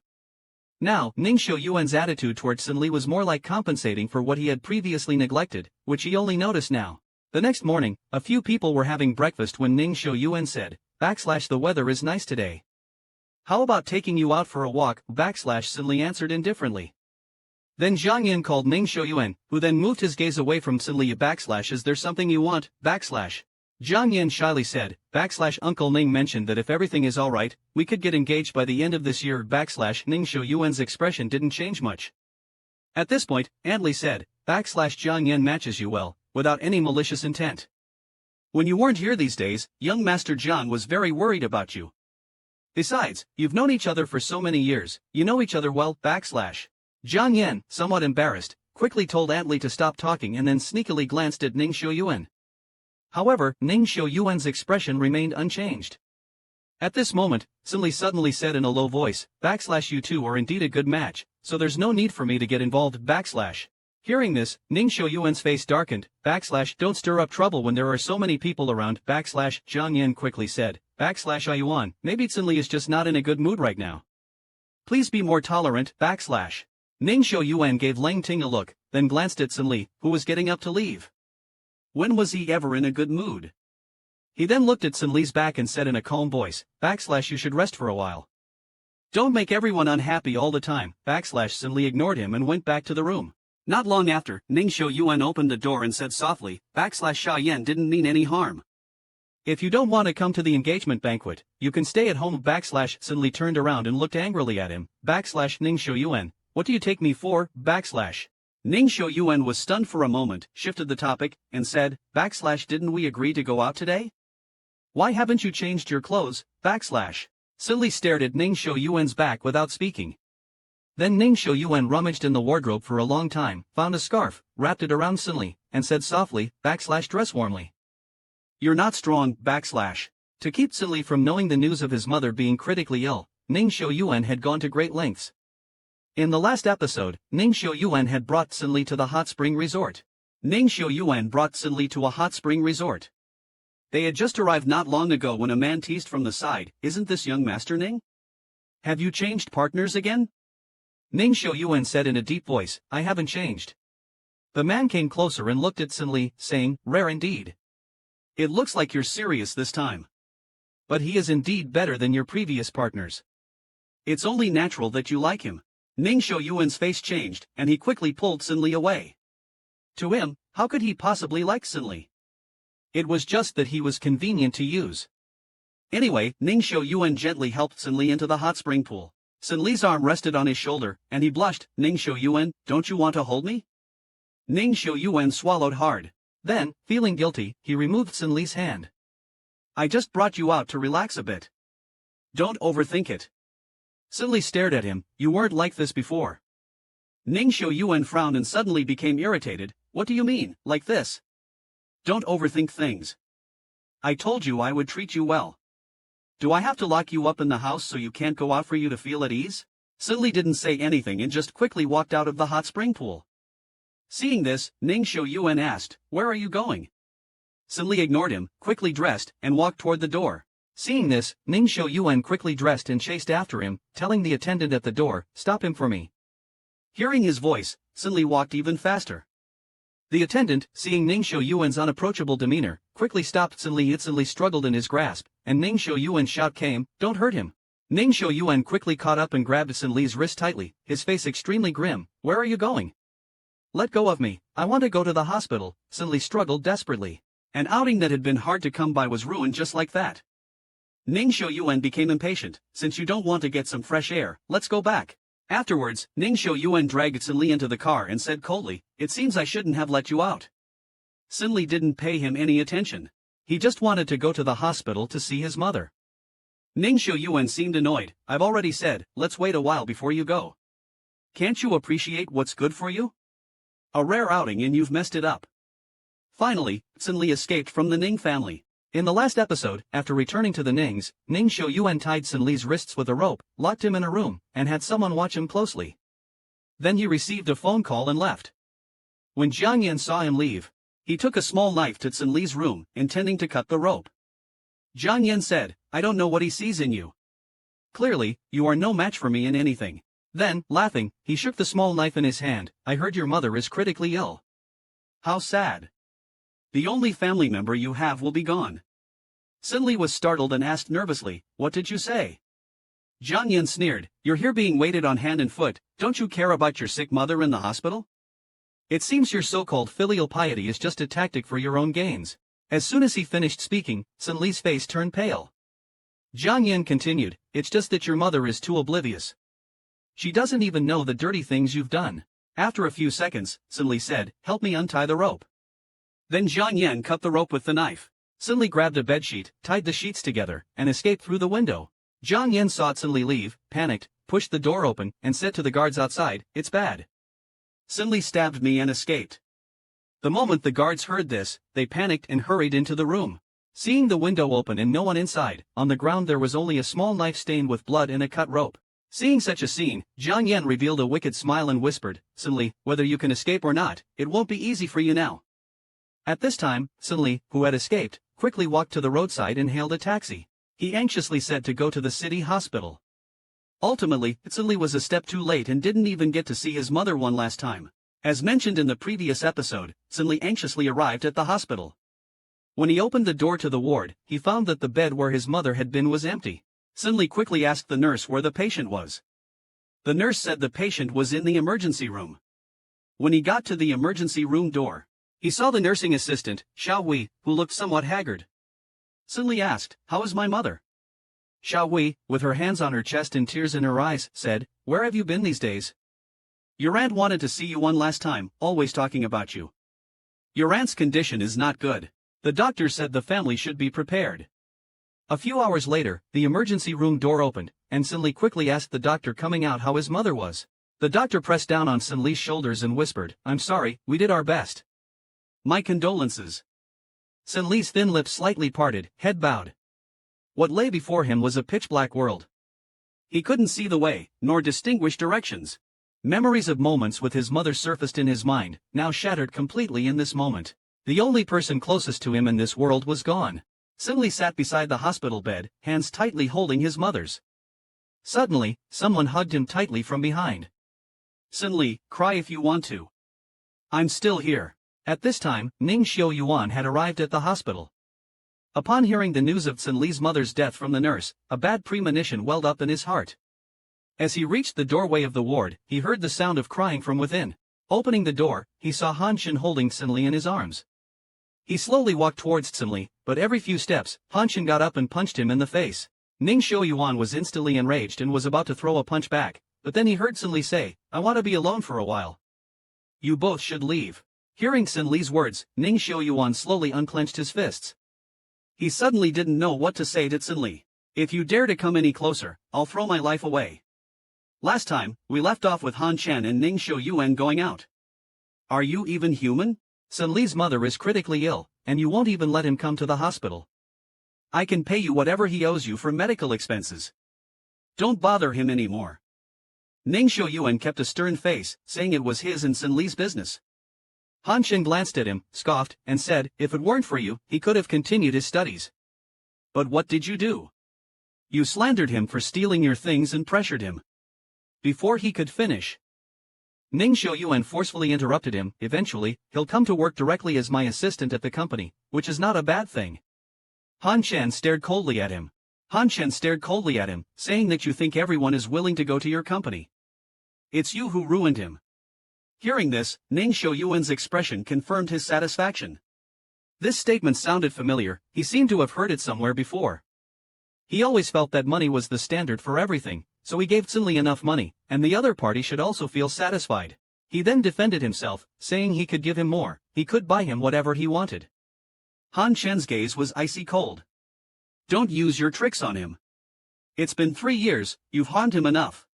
Now, Ning Xiuyuan's attitude toward Sun Li was more like compensating for what he had previously neglected, which he only noticed now. The next morning, a few people were having breakfast when Ning Xiuyuan said, "The weather is nice today. How about taking you out for a walk?" Sun Li answered indifferently. Then Zhang Yin called Ning Xiuyuan, who then moved his gaze away from Sun Li. "Is there something you want?" Zhang Yin shyly said, "Uncle Ning mentioned that if everything is alright, we could get engaged by the end of this year." Ning Xiuyuan's expression didn't change much. At this point, Aunt Li said, "Zhang Yin matches you well, without any malicious intent. When you weren't here these days, young Master Jiang was very worried about you. Besides, you've known each other for so many years, you know each other well." Zhang Yin, somewhat embarrassed, quickly told Aunt Li to stop talking and then sneakily glanced at Ning Xiuyuan. However, Ning Xiuyuan's expression remained unchanged. At this moment, Sun Li suddenly said in a low voice, "You two are indeed a good match, so there's no need for me to get involved." Hearing this, Ning Xiuyuan's face darkened. "Don't stir up trouble when there are so many people around." Zhang Yin quickly said, "Yuan, maybe Sun Li is just not in a good mood right now. Please be more tolerant." Ning Xiuyuan gave Lang Ting a look, then glanced at Sun Li, who was getting up to leave. When was he ever in a good mood? He then looked at Sun Li's back and said in a calm voice, "You should rest for a while. Don't make everyone unhappy all the time." Sun Li ignored him and went back to the room. Not long after, Ning Xiuyuan opened the door and said softly, "Xia Yan didn't mean any harm. If you don't want to come to the engagement banquet, you can stay at home." Sun Li turned around and looked angrily at him. "Ning Xiuyuan, what do you take me for?" Ning Xiuyuan was stunned for a moment, shifted the topic, and said, "Didn't we agree to go out today? Why haven't you changed your clothes?" Sun Li stared at Ning Xiuyuan's back without speaking. Then Ning Xiuyuan rummaged in the wardrobe for a long time, found a scarf, wrapped it around Sun Li, and said softly, "Dress warmly. You're not strong." To keep Sun Li from knowing the news of his mother being critically ill, Ning Xiuyuan had gone to great lengths. In the last episode, Ning Xiuyuan had brought Sun Li to the hot spring resort. Ning Xiuyuan brought Sun Li to a hot spring resort. They had just arrived not long ago when a man teased from the side, "Isn't this young Master Ning? Have you changed partners again?" Ning Xiuyuan said in a deep voice, "I haven't changed." The man came closer and looked at Sun Li, saying, "Rare indeed. It looks like you're serious this time. But he is indeed better than your previous partners. It's only natural that you like him." Ning Xiuyuan's face changed, and he quickly pulled Sun Li away. To him, how could he possibly like Sun Li? It was just that he was convenient to use. Anyway, Ning Xiuyuan gently helped Sun Li into the hot spring pool. Sun Li's arm rested on his shoulder, and he blushed. "Ning Xiuyuan, don't you want to hold me?" Ning Xiuyuan swallowed hard. Then, feeling guilty, he removed Sun Li's hand. "I just brought you out to relax a bit. Don't overthink it." Sun Li stared at him. "You weren't like this before." Ning Xiuyuan frowned and suddenly became irritated. "What do you mean, like this? Don't overthink things. I told you I would treat you well. Do I have to lock you up in the house so you can't go out for you to feel at ease?" Sun Li didn't say anything and just quickly walked out of the hot spring pool. Seeing this, Ning Xiuyuan asked, "Where are you going?" Sun Li ignored him, quickly dressed, and walked toward the door. Seeing this, Ning Xiuyuan quickly dressed and chased after him, telling the attendant at the door, "Stop him for me." Hearing his voice, Sun Li walked even faster. The attendant, seeing Ning Xiuyuan's unapproachable demeanor, quickly stopped Sun Li. Sun Li struggled in his grasp, and Ning Xiuyuan's shout came, "Don't hurt him." Ning Xiuyuan quickly caught up and grabbed Sun Li's wrist tightly, his face extremely grim. "Where are you going?" "Let go of me, I want to go to the hospital." Sun Li struggled desperately. An outing that had been hard to come by was ruined just like that. Ning Xiuyuan became impatient. "Since you don't want to get some fresh air, let's go back." Afterwards, Ning Xiuyuan dragged Sun Li into the car and said coldly, "It seems I shouldn't have let you out." Sun Li didn't pay him any attention. He just wanted to go to the hospital to see his mother. Ning Xiuyuan seemed annoyed. "I've already said, let's wait a while before you go. Can't you appreciate what's good for you? A rare outing and you've messed it up." Finally, Sun Li escaped from the Ning family. In the last episode, after returning to the Nings, Ning Xiuyuan tied Sun Li's wrists with a rope, locked him in a room, and had someone watch him closely. Then he received a phone call and left. When Jiang Yan saw him leave, he took a small knife to Sun Li's room, intending to cut the rope. Jiang Yan said, "I don't know what he sees in you. Clearly, you are no match for me in anything." Then, laughing, he shook the small knife in his hand. I heard your mother is critically ill. How sad. The only family member you have will be gone. Sinli was startled and asked nervously, what did you say? Jiang Yin sneered, you're here being waited on hand and foot, don't you care about your sick mother in the hospital? It seems your so-called filial piety is just a tactic for your own gains. As soon as he finished speaking, Sinli's face turned pale. Jiang Yin continued, it's just that your mother is too oblivious. She doesn't even know the dirty things you've done. After a few seconds, Sinli said, help me untie the rope. Then Jiang Yin cut the rope with the knife. Sinli grabbed a bedsheet, tied the sheets together, and escaped through the window. Jiang Yin saw Sinli leave, panicked, pushed the door open, and said to the guards outside, it's bad. Sinli stabbed me and escaped. The moment the guards heard this, they panicked and hurried into the room. Seeing the window open and no one inside, on the ground there was only a small knife stained with blood and a cut rope. Seeing such a scene, Jiang Yin revealed a wicked smile and whispered, Sinli, whether you can escape or not, it won't be easy for you now. At this time, Sinli, who had escaped, quickly walked to the roadside and hailed a taxi. He anxiously said to go to the city hospital. Ultimately, Sinli was a step too late and didn't even get to see his mother one last time. As mentioned in the previous episode, Sinli anxiously arrived at the hospital. When he opened the door to the ward, he found that the bed where his mother had been was empty. Sinli quickly asked the nurse where the patient was. The nurse said the patient was in the emergency room. When he got to the emergency room door, he saw the nursing assistant, Xiao Wei, who looked somewhat haggard. Sinli asked, how is my mother? Xiao Wei, with her hands on her chest and tears in her eyes, said, where have you been these days? Your aunt wanted to see you one last time, always talking about you. Your aunt's condition is not good. The doctor said the family should be prepared. A few hours later, the emergency room door opened, and Sinli quickly asked the doctor coming out how his mother was. The doctor pressed down on Sinli's shoulders and whispered, I'm sorry, we did our best. My condolences. Sinli's thin lips slightly parted, head bowed. What lay before him was a pitch-black world. He couldn't see the way, nor distinguish directions. Memories of moments with his mother surfaced in his mind, now shattered completely in this moment. The only person closest to him in this world was gone. Sinli sat beside the hospital bed, hands tightly holding his mother's. Suddenly, someone hugged him tightly from behind. Sinli, cry if you want to. I'm still here. At this time, Ning Xiuyuan had arrived at the hospital. Upon hearing the news of Sinli's mother's death from the nurse, a bad premonition welled up in his heart. As he reached the doorway of the ward, he heard the sound of crying from within. Opening the door, he saw Han Shin holding Sinli in his arms. He slowly walked towards Sinli, but every few steps, Han Shin got up and punched him in the face. Ning Xiuyuan was instantly enraged and was about to throw a punch back, but then he heard Sinli say, I want to be alone for a while. You both should leave. Hearing Sinli's words, Ning Xiuyuan slowly unclenched his fists. He suddenly didn't know what to say to Sinli. If you dare to come any closer, I'll throw my life away. Last time, we left off with Han Chen and Ning Xiuyuan going out. Are you even human? Sinli's mother is critically ill, and you won't even let him come to the hospital. I can pay you whatever he owes you for medical expenses. Don't bother him anymore. Ning Xiuyuan kept a stern face, saying it was his and Sinli's business. Han Chen glanced at him, scoffed, and said, if it weren't for you, he could have continued his studies. But what did you do? You slandered him for stealing your things and pressured him. Before he could finish, Ning Xiuyuan forcefully interrupted him. Eventually, he'll come to work directly as my assistant at the company, which is not a bad thing. Han Chen stared coldly at him. Saying that you think everyone is willing to go to your company. It's you who ruined him. Hearing this, Ning Xiuyuan's expression confirmed his satisfaction. This statement sounded familiar, he seemed to have heard it somewhere before. He always felt that money was the standard for everything, so he gave Sinli enough money, and the other party should also feel satisfied. He then defended himself, saying he could give him more, he could buy him whatever he wanted. Han Chen's gaze was icy cold. Don't use your tricks on him. It's been 3 years, you've harmed him enough.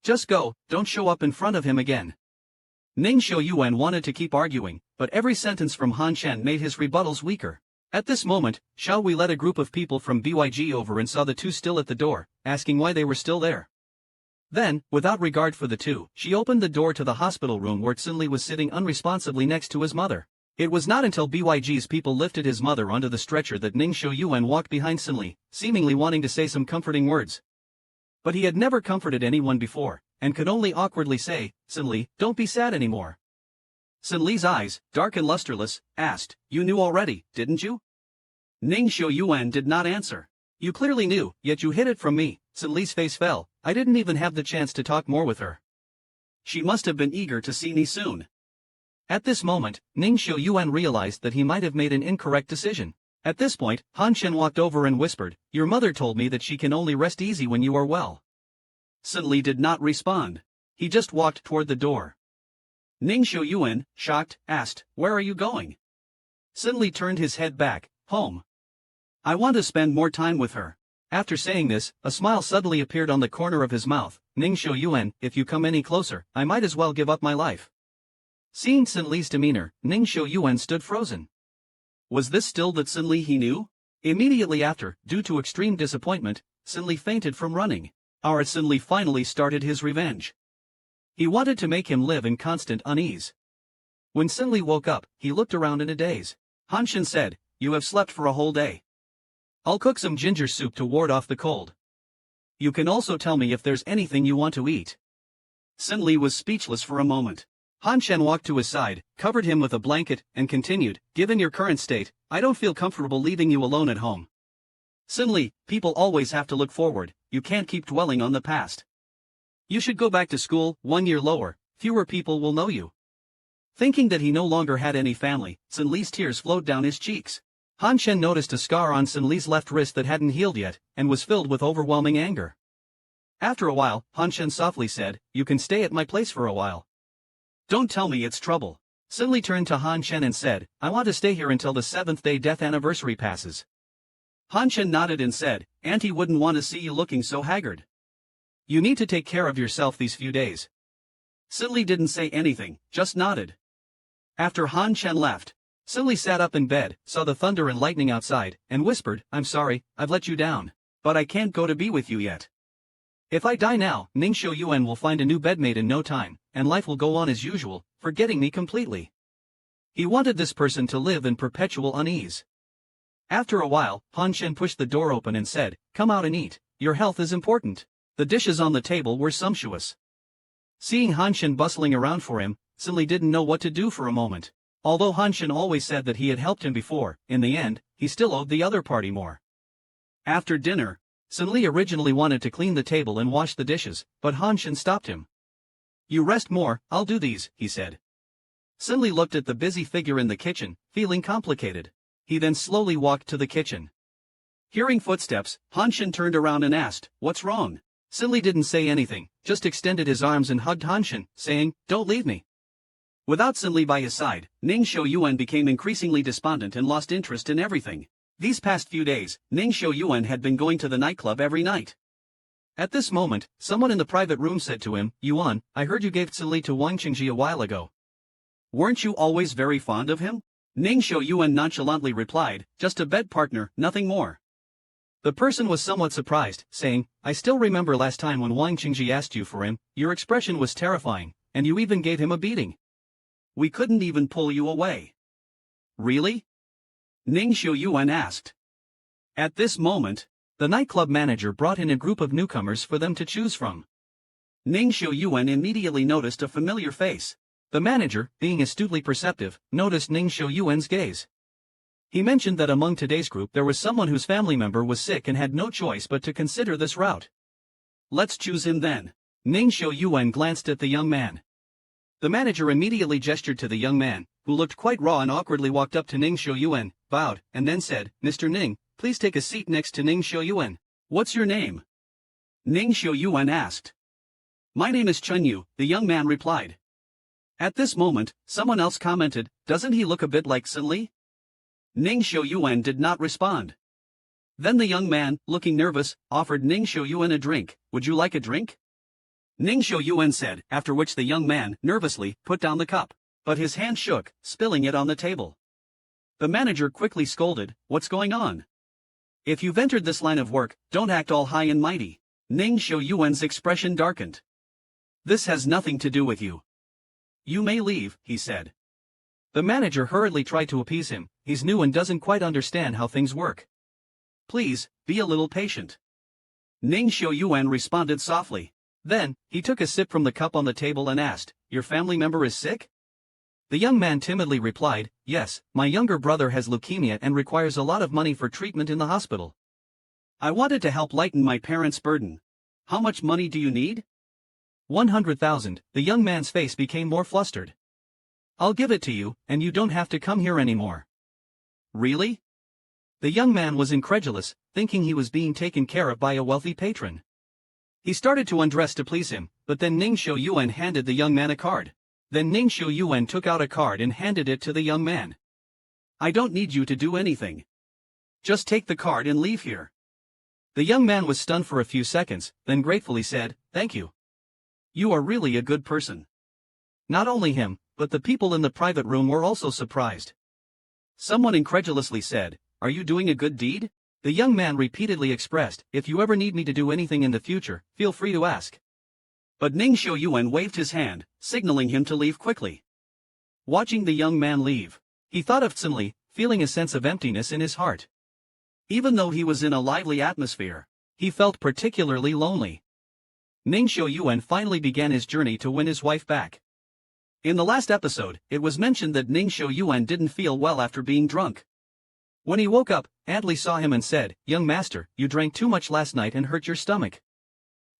Just go, don't show up in front of him again. Ning Xiuyuan wanted to keep arguing, but every sentence from Han Chen made his rebuttals weaker. At this moment, Xiao Wei led a group of people from BYG over and saw the two still at the door, asking why they were still there. Then, without regard for the two, she opened the door to the hospital room where Sinli was sitting unresponsibly next to his mother. It was not until BYG's people lifted his mother onto the stretcher that Ning Xiuyuan walked behind Sinli, seemingly wanting to say some comforting words. But he had never comforted anyone before, and could only awkwardly say, "Sin Li, don't be sad anymore." Sin Li's eyes, dark and lusterless, asked, "You knew already, didn't you?" Ning Xiuyuan did not answer. "You clearly knew, yet you hid it from me." Sin Li's face fell. "I didn't even have the chance to talk more with her. She must have been eager to see me soon." At this moment, Ning Xiuyuan realized that he might have made an incorrect decision. At this point, Han Shen walked over and whispered, "Your mother told me that she can only rest easy when you are well." Sin Li did not respond. He just walked toward the door. Ning Xiuyuan, shocked, asked, "Where are you going?" Sin Li turned his head back, "Home. I want to spend more time with her." After saying this, a smile suddenly appeared on the corner of his mouth. "Ning Xiuyuan, if you come any closer, I might as well give up my life." Seeing Sin Li's demeanor, Ning Xiuyuan stood frozen. Was this still that Sin Li he knew? Immediately after, due to extreme disappointment, Sin Li fainted from running. Our Sin Li finally started his revenge. He wanted to make him live in constant unease. When Sin Li woke up, he looked around in a daze. Han Shen said, "You have slept for a whole day. I'll cook some ginger soup to ward off the cold. You can also tell me if there's anything you want to eat." Sin Li was speechless for a moment. Han Shen walked to his side, covered him with a blanket, and continued, "Given your current state, I don't feel comfortable leaving you alone at home. Sin Li, people always have to look forward, you can't keep dwelling on the past. You should go back to school, 1 year lower, fewer people will know you." Thinking that he no longer had any family, Sin Li's tears flowed down his cheeks. Han Shen noticed a scar on Sin Li's left wrist that hadn't healed yet, and was filled with overwhelming anger. After a while, Han Shen softly said, "You can stay at my place for a while. Don't tell me it's trouble." Sin Li turned to Han Shen and said, "I want to stay here until the 7th-day death anniversary passes." Han Shen nodded and said, "Auntie wouldn't want to see you looking so haggard. You need to take care of yourself these few days." Sin Li didn't say anything, just nodded. After Han Shen left, Sin Li sat up in bed, saw the thunder and lightning outside, and whispered, "I'm sorry, I've let you down. But I can't go to be with you yet. If I die now, Ning Xiuyuan will find a new bedmate in no time, and life will go on as usual, forgetting me completely." He wanted this person to live in perpetual unease. After a while, Han Shen pushed the door open and said, "Come out and eat, your health is important." The dishes on the table were sumptuous. Seeing Han Shen bustling around for him, Sin Li didn't know what to do for a moment. Although Han Shen always said that he had helped him before, in the end, he still owed the other party more. After dinner, Sin Li originally wanted to clean the table and wash the dishes, but Han Shen stopped him. "You rest more, I'll do these," he said. Sin Li looked at the busy figure in the kitchen, feeling complicated. He then slowly walked to the kitchen. Hearing footsteps, Han Shen turned around and asked, "What's wrong?" Sin Li didn't say anything, just extended his arms and hugged Han Shen, saying, "Don't leave me." Without Sin Li by his side, Ning Xiuyuan became increasingly despondent and lost interest in everything. These past few days, Ning Xiuyuan had been going to the nightclub every night. At this moment, someone in the private room said to him, "Yuan, I heard you gave Sin Li to Wang Qingji a while ago. Weren't you always very fond of him?" Ning Xiuyuan nonchalantly replied, "Just a bed partner, nothing more." The person was somewhat surprised, saying, "I still remember last time when Wang Qingji asked you for him, your expression was terrifying, and you even gave him a beating. We couldn't even pull you away." "Really?" Ning Xiuyuan asked. At this moment, the nightclub manager brought in a group of newcomers for them to choose from. Ning Xiuyuan immediately noticed a familiar face. The manager, being astutely perceptive, noticed Ning Xiuyuan's gaze. He mentioned that among today's group there was someone whose family member was sick and had no choice but to consider this route. "Let's choose him then." Ning Xiuyuan glanced at the young man. The manager immediately gestured to the young man, who looked quite raw and awkwardly walked up to Ning Xiuyuan, bowed, and then said, "Mr. Ning, please take a seat next to Ning Xiuyuan." "What's your name?" Ning Xiuyuan asked. "My name is Chunyu," the young man replied. At this moment, someone else commented, "Doesn't he look a bit like Sin Li?" Ning Xiuyuan did not respond. Then the young man, looking nervous, offered Ning Xiuyuan a drink. "Would you like a drink?" Ning Xiuyuan said, after which the young man, nervously, put down the cup. But his hand shook, spilling it on the table. The manager quickly scolded, "What's going on? If you've entered this line of work, don't act all high and mighty." Ning Xiuyuan's expression darkened. "This has nothing to do with you. You may leave," he said. The manager hurriedly tried to appease him. "He's new and doesn't quite understand how things work. Please, be a little patient." Ning Xiuyuan responded softly. Then, he took a sip from the cup on the table and asked, "Your family member is sick?" The young man timidly replied, "Yes, my younger brother has leukemia and requires a lot of money for treatment in the hospital. I wanted to help lighten my parents' burden. How much money do you need?" 100,000. The young man's face became more flustered. "I'll give it to you, and you don't have to come here anymore." "Really?" The young man was incredulous, thinking he was being taken care of by a wealthy patron. He started to undress to please him, but then Ning Xiuyuan handed the young man a card. Then Ning Xiuyuan took out a card and handed it to the young man. "I don't need you to do anything. Just take the card and leave here." The young man was stunned for a few seconds, then gratefully said, "Thank you. You are really a good person." Not only him, but the people in the private room were also surprised. Someone incredulously said, "Are you doing a good deed?" The young man repeatedly expressed, "If you ever need me to do anything in the future, feel free to ask." But Ning Xiuyuan waved his hand, signaling him to leave quickly. Watching the young man leave, he thought of Tsinli, feeling a sense of emptiness in his heart. Even though he was in a lively atmosphere, he felt particularly lonely. Ning Xiuyuan finally began his journey to win his wife back. In the last episode, it was mentioned that Ning Xiuyuan didn't feel well after being drunk. When he woke up, Aunt Li saw him and said, "Young master, you drank too much last night and hurt your stomach.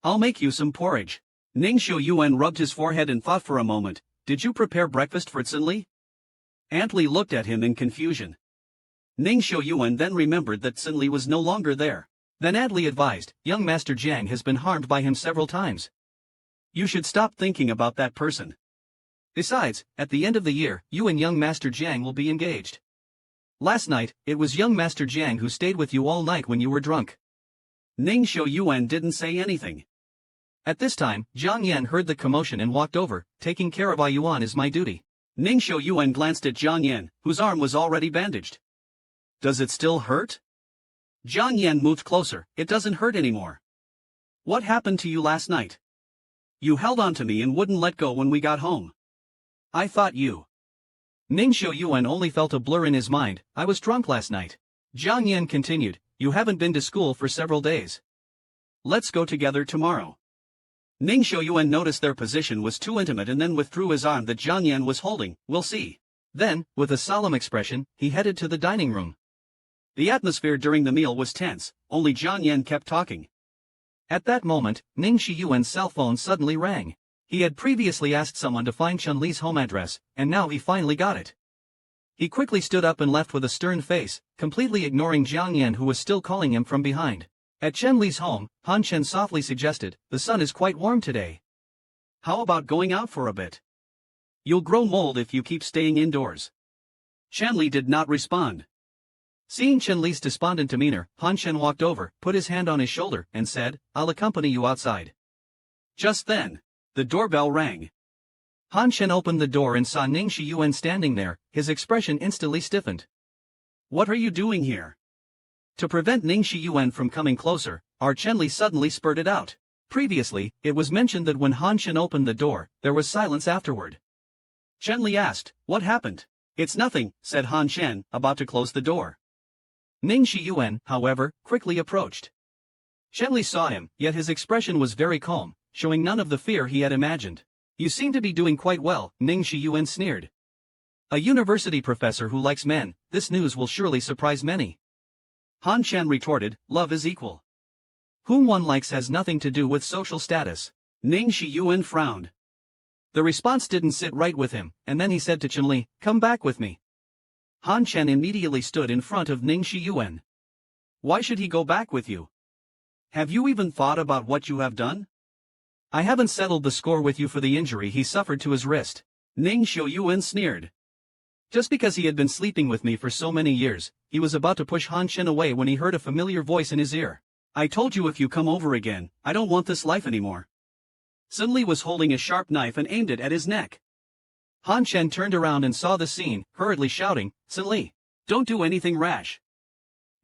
I'll make you some porridge." Ning Xiuyuan rubbed his forehead and thought for a moment, "Did you prepare breakfast for Tsinli?" Aunt Li looked at him in confusion. Ning Xiuyuan then remembered that Tsinli was no longer there. Then Aunt Li advised, "Young Master Jiang has been harmed by him several times. You should stop thinking about that person. Besides, at the end of the year, you and young Master Jiang will be engaged. Last night, it was young Master Jiang who stayed with you all night when you were drunk." Ning Xiuyuan didn't say anything. At this time, Jiang Yan heard the commotion and walked over. "Taking care of Yuan is my duty." Ning Xiuyuan glanced at Jiang Yan, whose arm was already bandaged. "Does it still hurt?" Jiang Yan moved closer. "It doesn't hurt anymore." "What happened to you last night? You held on to me and wouldn't let go when we got home. I thought you—" Ning Xiuyuan only felt a blur in his mind. "I was drunk last night." Jiang Yan continued, "You haven't been to school for several days. Let's go together tomorrow." Ning Xiuyuan noticed their position was too intimate and then withdrew his arm that Jiang Yan was holding. "We'll see." Then, with a solemn expression, he headed to the dining room. The atmosphere during the meal was tense, only Jiang Yan kept talking. At that moment, Ning Xiuyuan's cell phone suddenly rang. He had previously asked someone to find Chun-Li's home address, and now he finally got it. He quickly stood up and left with a stern face, completely ignoring Jiang Yan who was still calling him from behind. At Chun-Li's home, Han Chen softly suggested, "The sun is quite warm today. How about going out for a bit? You'll grow mold if you keep staying indoors." Chun-Li did not respond. Seeing Chun-Li's despondent demeanor, Han Chen walked over, put his hand on his shoulder, and said, "I'll accompany you outside." Just then, the doorbell rang. Han Chen opened the door and saw Ning Xiuyuan standing there. His expression instantly stiffened. "What are you doing here?" To prevent Ning Xiuyuan from coming closer, our Chun-Li suddenly spurted out. Previously, it was mentioned that when Han Chen opened the door, there was silence afterward. Chun-Li asked, "What happened?" "It's nothing," said Han Chen, about to close the door. Ning Xiuyuan, however, quickly approached. Chun-Li saw him, yet his expression was very calm, showing none of the fear he had imagined. "You seem to be doing quite well," Ning Xiuyuan sneered. "A university professor who likes men, this news will surely surprise many." Han Chen retorted, "Love is equal. Whom one likes has nothing to do with social status." Ning Xiuyuan frowned. The response didn't sit right with him, and then he said to Chun-Li, "Come back with me." Han Chen immediately stood in front of Ning Xiuyuan. "Why should he go back with you? Have you even thought about what you have done?" "I haven't settled the score with you for the injury he suffered to his wrist." Ning Xiuyuan sneered. Just because he had been sleeping with me for so many years, he was about to push Han Chen away when he heard a familiar voice in his ear. "I told you if you come over again, I don't want this life anymore." Sun-Li was holding a sharp knife and aimed it at his neck. Han Chen turned around and saw the scene, hurriedly shouting, "Sun-Li, don't do anything rash."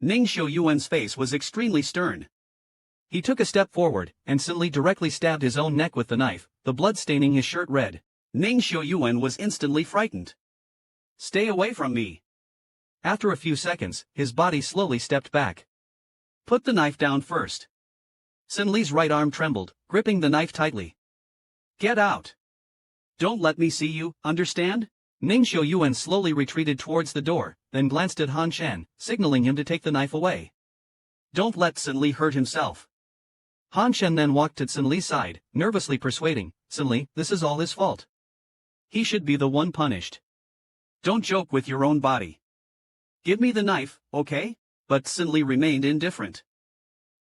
Ning Xiuyuan's face was extremely stern. He took a step forward, and Sun-Li directly stabbed his own neck with the knife, the blood staining his shirt red. Ning Xiuyuan was instantly frightened. "Stay away from me." After a few seconds, his body slowly stepped back. "Put the knife down first." Sin Li's right arm trembled, gripping the knife tightly. Get out! Don't let me see you, understand? Ning Xiuyuan slowly retreated towards the door, then glanced at Han Shen, signaling him to take the knife away. Don't let Sin Li hurt himself. Han Shen then walked to Sin Li's side, nervously persuading, Sin Li, this is all his fault. He should be the one punished. Don't joke with your own body. Give me the knife, okay? But Sin Li remained indifferent.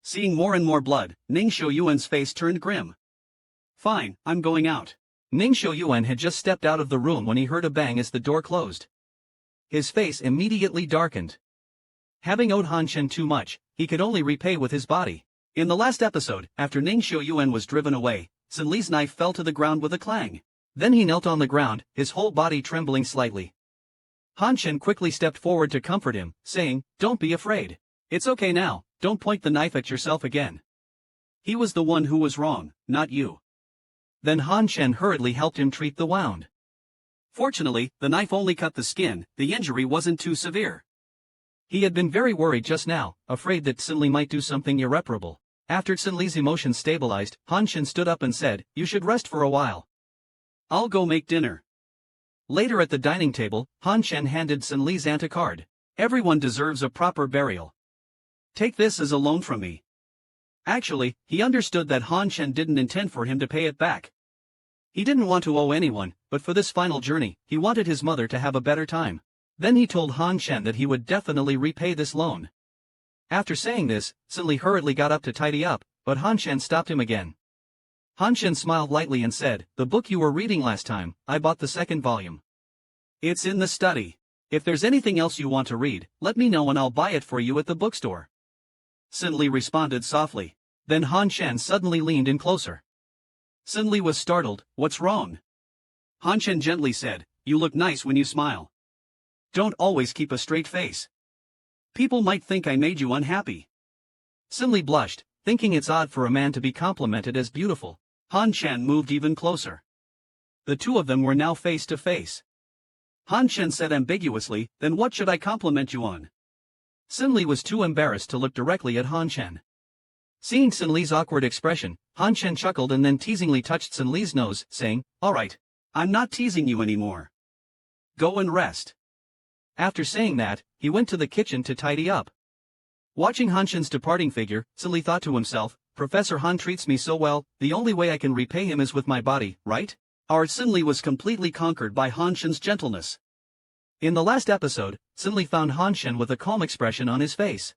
Seeing more and more blood, Ning Xiuyuan's face turned grim. Fine, I'm going out. Ning Xiuyuan had just stepped out of the room when he heard a bang as the door closed. His face immediately darkened. Having owed Han Shen too much, he could only repay with his body. In the last episode, after Ning Xiuyuan was driven away, Sin Li's knife fell to the ground with a clang. Then he knelt on the ground, his whole body trembling slightly. Han Shen quickly stepped forward to comfort him, saying, Don't be afraid. It's okay now, don't point the knife at yourself again. He was the one who was wrong, not you. Then Han Shen hurriedly helped him treat the wound. Fortunately, the knife only cut the skin, the injury wasn't too severe. He had been very worried just now, afraid that Sin Li might do something irreparable. After Sin Li's emotions stabilized, Han Shen stood up and said, You should rest for a while. I'll go make dinner. Later at the dining table, Han Shen handed Sin Li's aunt a card. Everyone deserves a proper burial. Take this as a loan from me. Actually, he understood that Han Shen didn't intend for him to pay it back. He didn't want to owe anyone, but for this final journey, he wanted his mother to have a better time. Then he told Han Shen that he would definitely repay this loan. After saying this, Sin Li hurriedly got up to tidy up, but Han Shen stopped him again. Han Shen smiled lightly and said, The book you were reading last time, I bought the second volume. It's in the study. If there's anything else you want to read, let me know and I'll buy it for you at the bookstore. Sin Li responded softly. Then Han Shen suddenly leaned in closer. Sin Li was startled, What's wrong? Han Shen gently said, You look nice when you smile. Don't always keep a straight face. People might think I made you unhappy. Sin Li blushed, thinking it's odd for a man to be complimented as beautiful. Han Shen moved even closer. The two of them were now face to face. Han Shen said ambiguously, Then what should I compliment you on? Sin Li was too embarrassed to look directly at Han Shen. Seeing Sin Li's awkward expression, Han Shen chuckled and then teasingly touched Sin Li's nose, saying, Alright. I'm not teasing you anymore. Go and rest. After saying that, he went to the kitchen to tidy up. Watching Han Shen's departing figure, Sin Li thought to himself, Professor Han treats me so well, the only way I can repay him is with my body, right? Our Sin Li was completely conquered by Han Shen's gentleness. In the last episode, Sin Li found Han Shen with a calm expression on his face.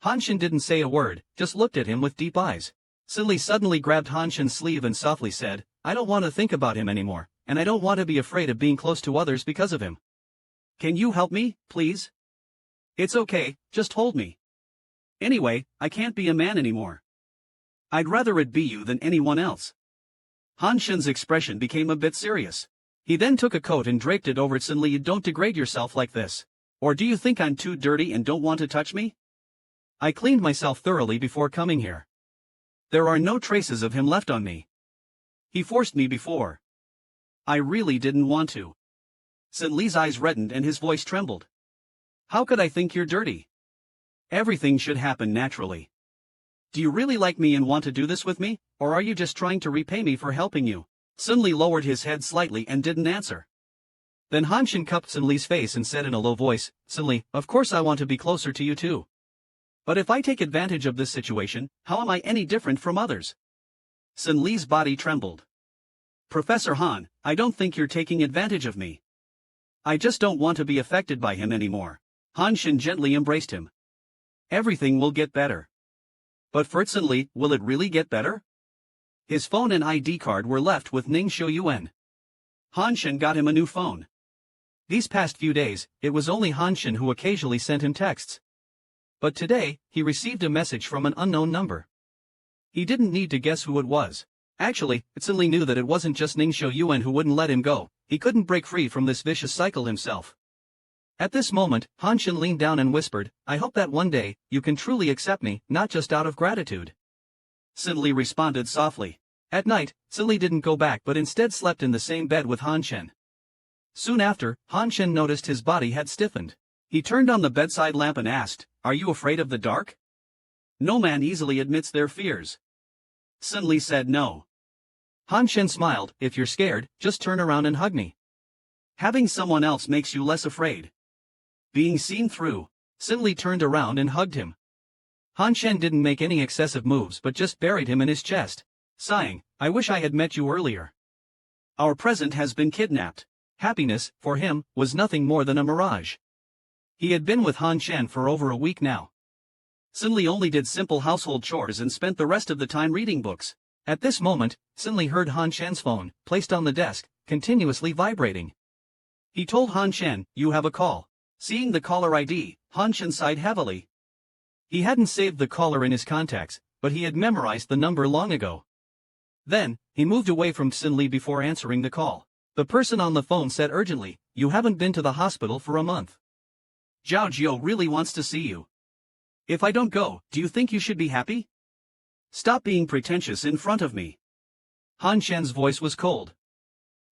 Han Shen didn't say a word, just looked at him with deep eyes. Sin Li suddenly grabbed Han Shen's sleeve and softly said, I don't want to think about him anymore, and I don't want to be afraid of being close to others because of him. Can you help me, please? It's okay, just hold me. Anyway, I can't be a man anymore. I'd rather it be you than anyone else. Han Shen's expression became a bit serious. He then took a coat and draped it over Sin Li. Don't degrade yourself like this. Or do you think I'm too dirty and don't want to touch me? I cleaned myself thoroughly before coming here. There are no traces of him left on me. He forced me before. I really didn't want to. Sin Li's eyes reddened and his voice trembled. How could I think you're dirty? Everything should happen naturally. Do you really like me and want to do this with me, or are you just trying to repay me for helping you? Sin Li lowered his head slightly and didn't answer. Then Han Shen cupped Sin Li's face and said in a low voice, Sin Li, of course I want to be closer to you too. But if I take advantage of this situation, how am I any different from others? Sin Li's body trembled. Professor Han, I don't think you're taking advantage of me. I just don't want to be affected by him anymore. Han Shen gently embraced him. Everything will get better. But for Sin Li, will it really get better? His phone and ID card were left with Ning Xiuyuan. Han Shen got him a new phone. These past few days, it was only Han Shen who occasionally sent him texts. But today, he received a message from an unknown number. He didn't need to guess who it was. Actually, Sin Li knew that it wasn't just Ning Xiuyuan who wouldn't let him go. He couldn't break free from this vicious cycle himself. At this moment, Han Shen leaned down and whispered, I hope that one day, you can truly accept me, not just out of gratitude. Sin Li responded softly. At night, Sin Li didn't go back but instead slept in the same bed with Han Shen. Soon after, Han Shen noticed his body had stiffened. He turned on the bedside lamp and asked, Are you afraid of the dark? No man easily admits their fears. Sin Li said no. Han Shen smiled, if you're scared, just turn around and hug me. Having someone else makes you less afraid. Being seen through, Sin Li turned around and hugged him. Han Shen didn't make any excessive moves but just buried him in his chest, sighing, I wish I had met you earlier. Our present has been kidnapped. Happiness, for him, was nothing more than a mirage. He had been with Han Shen for over a week now. Sin Li only did simple household chores and spent the rest of the time reading books. At this moment, Sin Li heard Han Shen's phone, placed on the desk, continuously vibrating. He told Han Shen, you have a call. Seeing the caller ID, Han Shen sighed heavily. He hadn't saved the caller in his contacts, but he had memorized the number long ago. Then, he moved away from Sin Li before answering the call. The person on the phone said urgently, you haven't been to the hospital for a month. Zhao Jiao really wants to see you. If I don't go, do you think you should be happy? Stop being pretentious in front of me. Han Shen's voice was cold.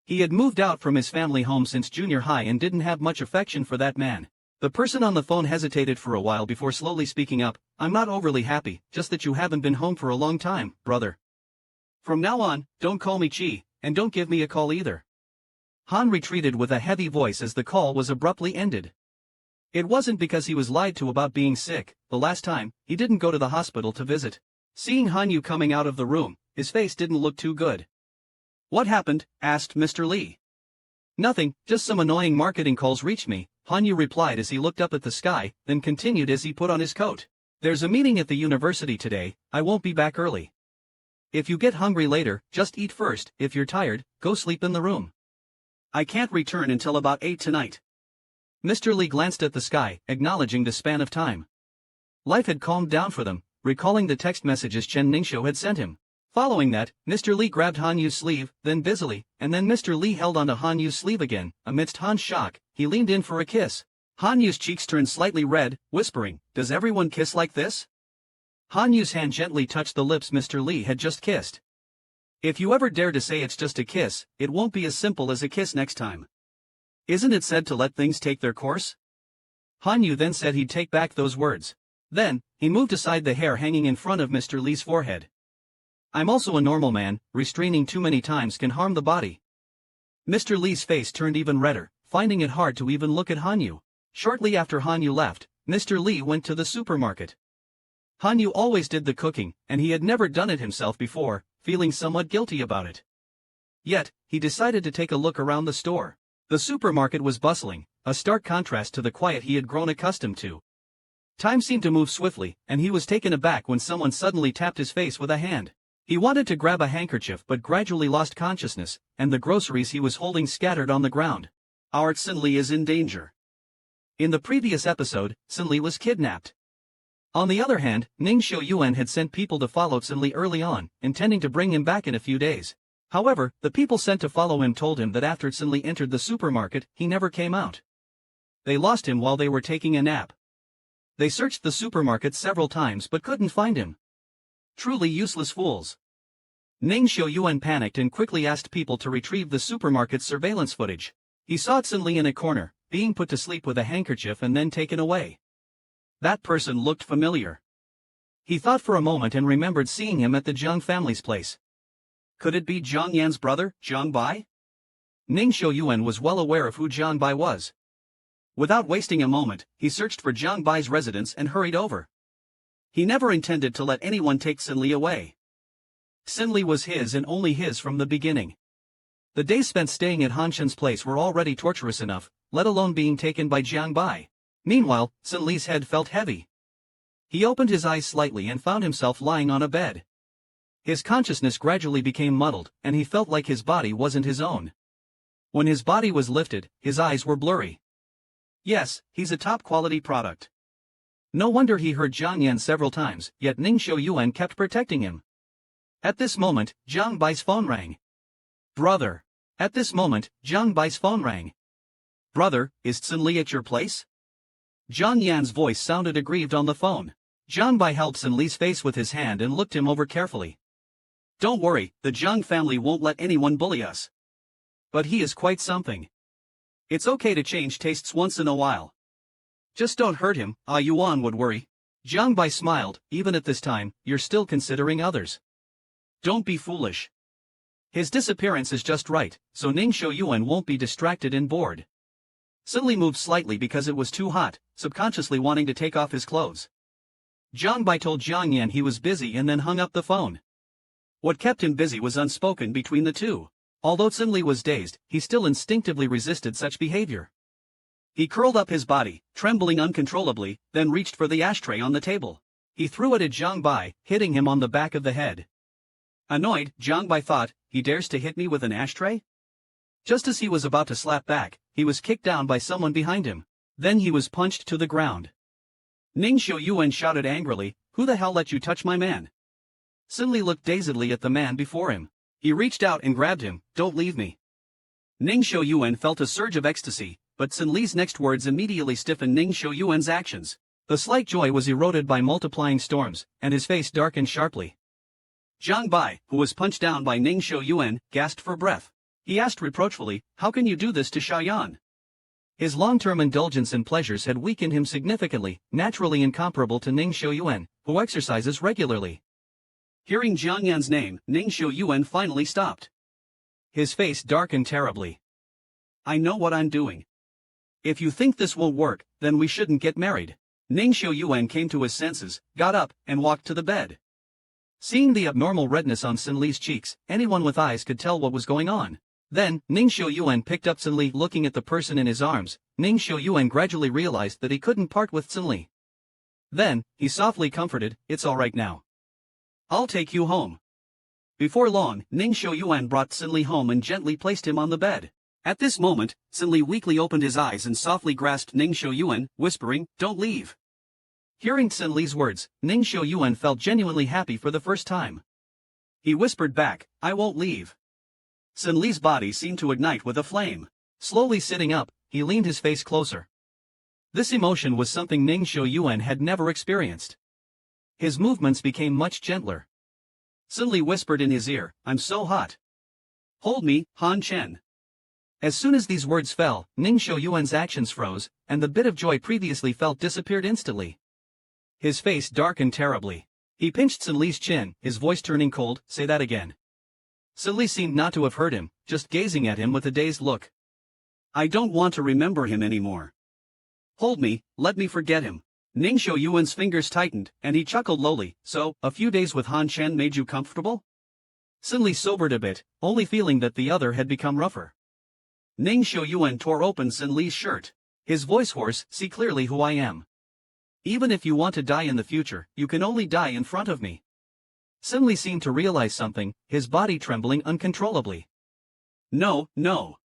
He had moved out from his family home since junior high and didn't have much affection for that man. The person on the phone hesitated for a while before slowly speaking up, I'm not overly happy, just that you haven't been home for a long time, brother. From now on, don't call me Chi, and don't give me a call either. Han retreated with a heavy voice as the call was abruptly ended. It wasn't because he was lied to about being sick. The last time, he didn't go to the hospital to visit. Seeing Han Yu coming out of the room, his face didn't look too good. What happened? Asked Mr. Li. Nothing, just some annoying marketing calls reached me, Han Yu replied as he looked up at the sky, then continued as he put on his coat. There's a meeting at the university today, I won't be back early. If you get hungry later, just eat first, if you're tired, go sleep in the room. I can't return until about 8 tonight. Mr. Li glanced at the sky, acknowledging the span of time. Life had calmed down for them, recalling the text messages Chen Ningxiu had sent him. Following that, Mr. Li grabbed Han Yu's sleeve, then busily, and then Mr. Li held onto Han Yu's sleeve again. Amidst Han's shock, he leaned in for a kiss. Han Yu's cheeks turned slightly red, whispering, does everyone kiss like this? Han Yu's hand gently touched the lips Mr. Li had just kissed. If you ever dare to say it's just a kiss, it won't be as simple as a kiss next time. Isn't it said to let things take their course? Han Yu then said he'd take back those words. Then, he moved aside the hair hanging in front of Mr. Li's forehead. I'm also a normal man, restraining too many times can harm the body. Mr. Li's face turned even redder, finding it hard to even look at Han Yu. Shortly after Han Yu left, Mr. Li went to the supermarket. Han Yu always did the cooking, and he had never done it himself before, feeling somewhat guilty about it. Yet, he decided to take a look around the store. The supermarket was bustling, a stark contrast to the quiet he had grown accustomed to. Time seemed to move swiftly, and he was taken aback when someone suddenly tapped his face with a hand. He wanted to grab a handkerchief but gradually lost consciousness, and the groceries he was holding scattered on the ground. Our Sin Li is in danger. In the previous episode, Sin Li was kidnapped. On the other hand, Ning Xiuyuan had sent people to follow Sin Li early on, intending to bring him back in a few days. However, the people sent to follow him told him that after Sin Li entered the supermarket, he never came out. They lost him while they were taking a nap. They searched the supermarket several times but couldn't find him. Truly useless fools. Ning Xiuyuan panicked and quickly asked people to retrieve the supermarket's surveillance footage. He saw Sin Li in a corner, being put to sleep with a handkerchief and then taken away. That person looked familiar. He thought for a moment and remembered seeing him at the Zhang family's place. Could it be Zhang Yan's brother, Zhang Bai? Ning Xiuyuan was well aware of who Zhang Bai was. Without wasting a moment, he searched for Zhang Bai's residence and hurried over. He never intended to let anyone take Sin Li away. Sin Li was his and only his from the beginning. The days spent staying at Han Shen's place were already torturous enough, let alone being taken by Zhang Bai. Meanwhile, Sin Li's head felt heavy. He opened his eyes slightly and found himself lying on a bed. His consciousness gradually became muddled, and he felt like his body wasn't his own. When his body was lifted, his eyes were blurry. Yes, he's a top-quality product. No wonder he heard Zhang Yan several times, yet Ning Xiuyuan kept protecting him. At this moment, Zhang Bai's phone rang. Brother. At this moment, Zhang Bai's phone rang. Brother, is Sin Li at your place? Zhang Yan's voice sounded aggrieved on the phone. Zhang Bai held Sin Li's face with his hand and looked him over carefully. Don't worry, the Zhang family won't let anyone bully us. But he is quite something. It's okay to change tastes once in a while. Just don't hurt him, Ah Yuan would worry. Jiang Bai smiled, even at this time, you're still considering others. Don't be foolish. His disappearance is just right, so Ning Shouyuan won't be distracted and bored. Sinli moved slightly because it was too hot, subconsciously wanting to take off his clothes. Jiang Bai told Jiang Yan he was busy and then hung up the phone. What kept him busy was unspoken between the two. Although Sinli was dazed, he still instinctively resisted such behavior. He curled up his body, trembling uncontrollably, then reached for the ashtray on the table. He threw it at Jiang Bai, hitting him on the back of the head. Annoyed, Jiang Bai thought, he dares to hit me with an ashtray? Just as he was about to slap back, he was kicked down by someone behind him. Then he was punched to the ground. Ning Shouyuan shouted angrily, who the hell let you touch my man? Sinli looked dazedly at the man before him. He reached out and grabbed him, don't leave me. Ning Shouyuan felt a surge of ecstasy, but Sinli's next words immediately stiffened Ning Shouyuan's actions. The slight joy was eroded by multiplying storms, and his face darkened sharply. Jiang Bai, who was punched down by Ning Shouyuan, gasped for breath. He asked reproachfully, how can you do this to Shaoyan? His long-term indulgence in pleasures had weakened him significantly, naturally incomparable to Ning Shouyuan, who exercises regularly. Hearing Jiang Yan's name, Ning Shouyuan finally stopped. His face darkened terribly. I know what I'm doing. If you think this won't work, then we shouldn't get married. Ning Shouyuan came to his senses, got up, and walked to the bed. Seeing the abnormal redness on Sinli's cheeks, anyone with eyes could tell what was going on. Then, Ning Shouyuan picked up Sinli. Looking at the person in his arms, Ning Shouyuan gradually realized that he couldn't part with Sinli. Then, he softly comforted, it's alright now. I'll take you home. Before long, Ning Shouyuan brought Sinli home and gently placed him on the bed. At this moment, Sinli weakly opened his eyes and softly grasped Ning Shouyuan, whispering, don't leave. Hearing Sinli's words, Ning Shouyuan felt genuinely happy for the first time. He whispered back, I won't leave. Sinli's body seemed to ignite with a flame. Slowly sitting up, he leaned his face closer. This emotion was something Ning Shouyuan had never experienced. His movements became much gentler. Sinli whispered in his ear, I'm so hot. Hold me, Han Chen. As soon as these words fell, Ning Shouyuan's actions froze, and the bit of joy previously felt disappeared instantly. His face darkened terribly. He pinched Sinli's chin, his voice turning cold, say that again. Sinli seemed not to have heard him, just gazing at him with a dazed look. I don't want to remember him anymore. Hold me, let me forget him. Ning Shouyuan's fingers tightened, and he chuckled lowly, so, a few days with Han Chen made you comfortable? Sinli sobered a bit, only feeling that the other had become rougher. Ning Shouyuan tore open Sinli's shirt. His voice hoarse, see clearly who I am. Even if you want to die in the future, you can only die in front of me. Sinli seemed to realize something, his body trembling uncontrollably. No, no.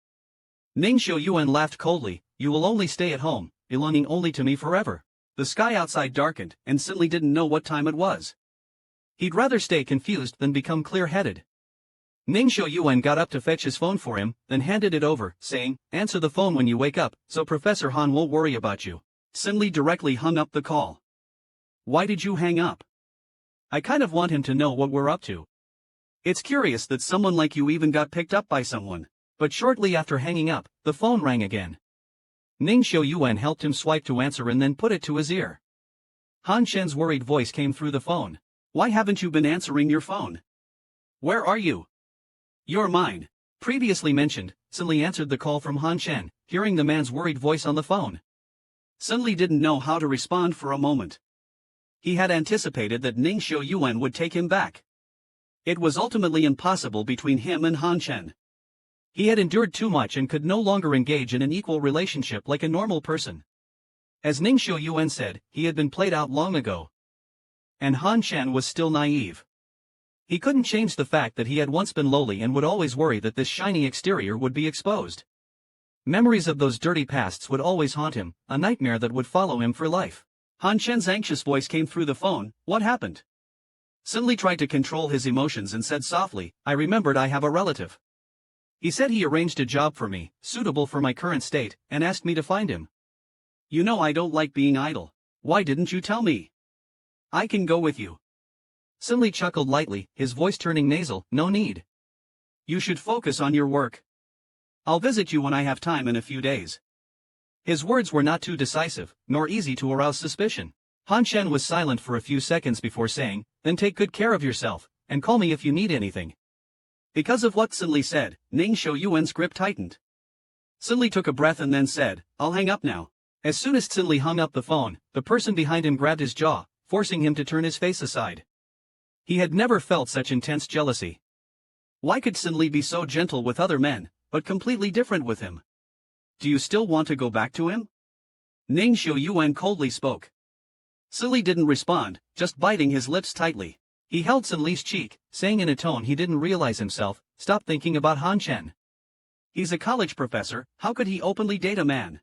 Ning Shouyuan laughed coldly, you will only stay at home, belonging only to me forever. The sky outside darkened, and Sinli didn't know what time it was. He'd rather stay confused than become clear-headed. Ning Shouyuan got up to fetch his phone for him, then handed it over, saying, answer the phone when you wake up, so Professor Han won't worry about you. Sinli directly hung up the call. Why did you hang up? I kind of want him to know what we're up to. It's curious that someone like you even got picked up by someone. But shortly after hanging up, the phone rang again. Ning Shouyuan helped him swipe to answer and then put it to his ear. Han Chen's worried voice came through the phone. Why haven't you been answering your phone? Where are you? You're mine. Previously mentioned, Sinli answered the call from Han Chen, hearing the man's worried voice on the phone. Sinli didn't know how to respond for a moment. He had anticipated that Ning Shouyuan would take him back. It was ultimately impossible between him and Han Chen. He had endured too much and could no longer engage in an equal relationship like a normal person. As Ning Shouyuan said, he had been played out long ago. And Han Chen was still naive. He couldn't change the fact that he had once been lowly and would always worry that this shiny exterior would be exposed. Memories of those dirty pasts would always haunt him, a nightmare that would follow him for life. Han Chen's anxious voice came through the phone, what happened? Sinli tried to control his emotions and said softly, I remembered I have a relative. He said he arranged a job for me, suitable for my current state, and asked me to find him. You know I don't like being idle. Why didn't you tell me? I can go with you. Sinli chuckled lightly, his voice turning nasal, no need. You should focus on your work. I'll visit you when I have time in a few days. His words were not too decisive, nor easy to arouse suspicion. Han Shen was silent for a few seconds before saying, then take good care of yourself, and call me if you need anything. Because of what Xin Li said, Ning Xiuyuan's grip tightened. Xin Li took a breath and then said, I'll hang up now. As soon as Xin Li hung up the phone, the person behind him grabbed his jaw, forcing him to turn his face aside. He had never felt such intense jealousy. Why could Xin Li be so gentle with other men, but completely different with him? Do you still want to go back to him? Ning Xiuyuan coldly spoke. Xin Li didn't respond, just biting his lips tightly. He held Xin Li's cheek, saying in a tone he didn't realize himself, stop thinking about Han Chen. He's a college professor, how could he openly date a man?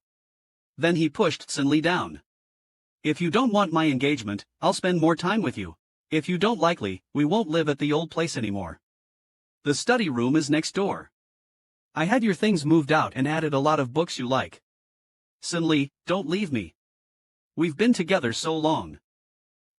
Then he pushed Xin Li down. If you don't want my engagement, I'll spend more time with you. If you don't likely, we won't live at the old place anymore. The study room is next door. I had your things moved out and added a lot of books you like. Xin Li, don't leave me. We've been together so long.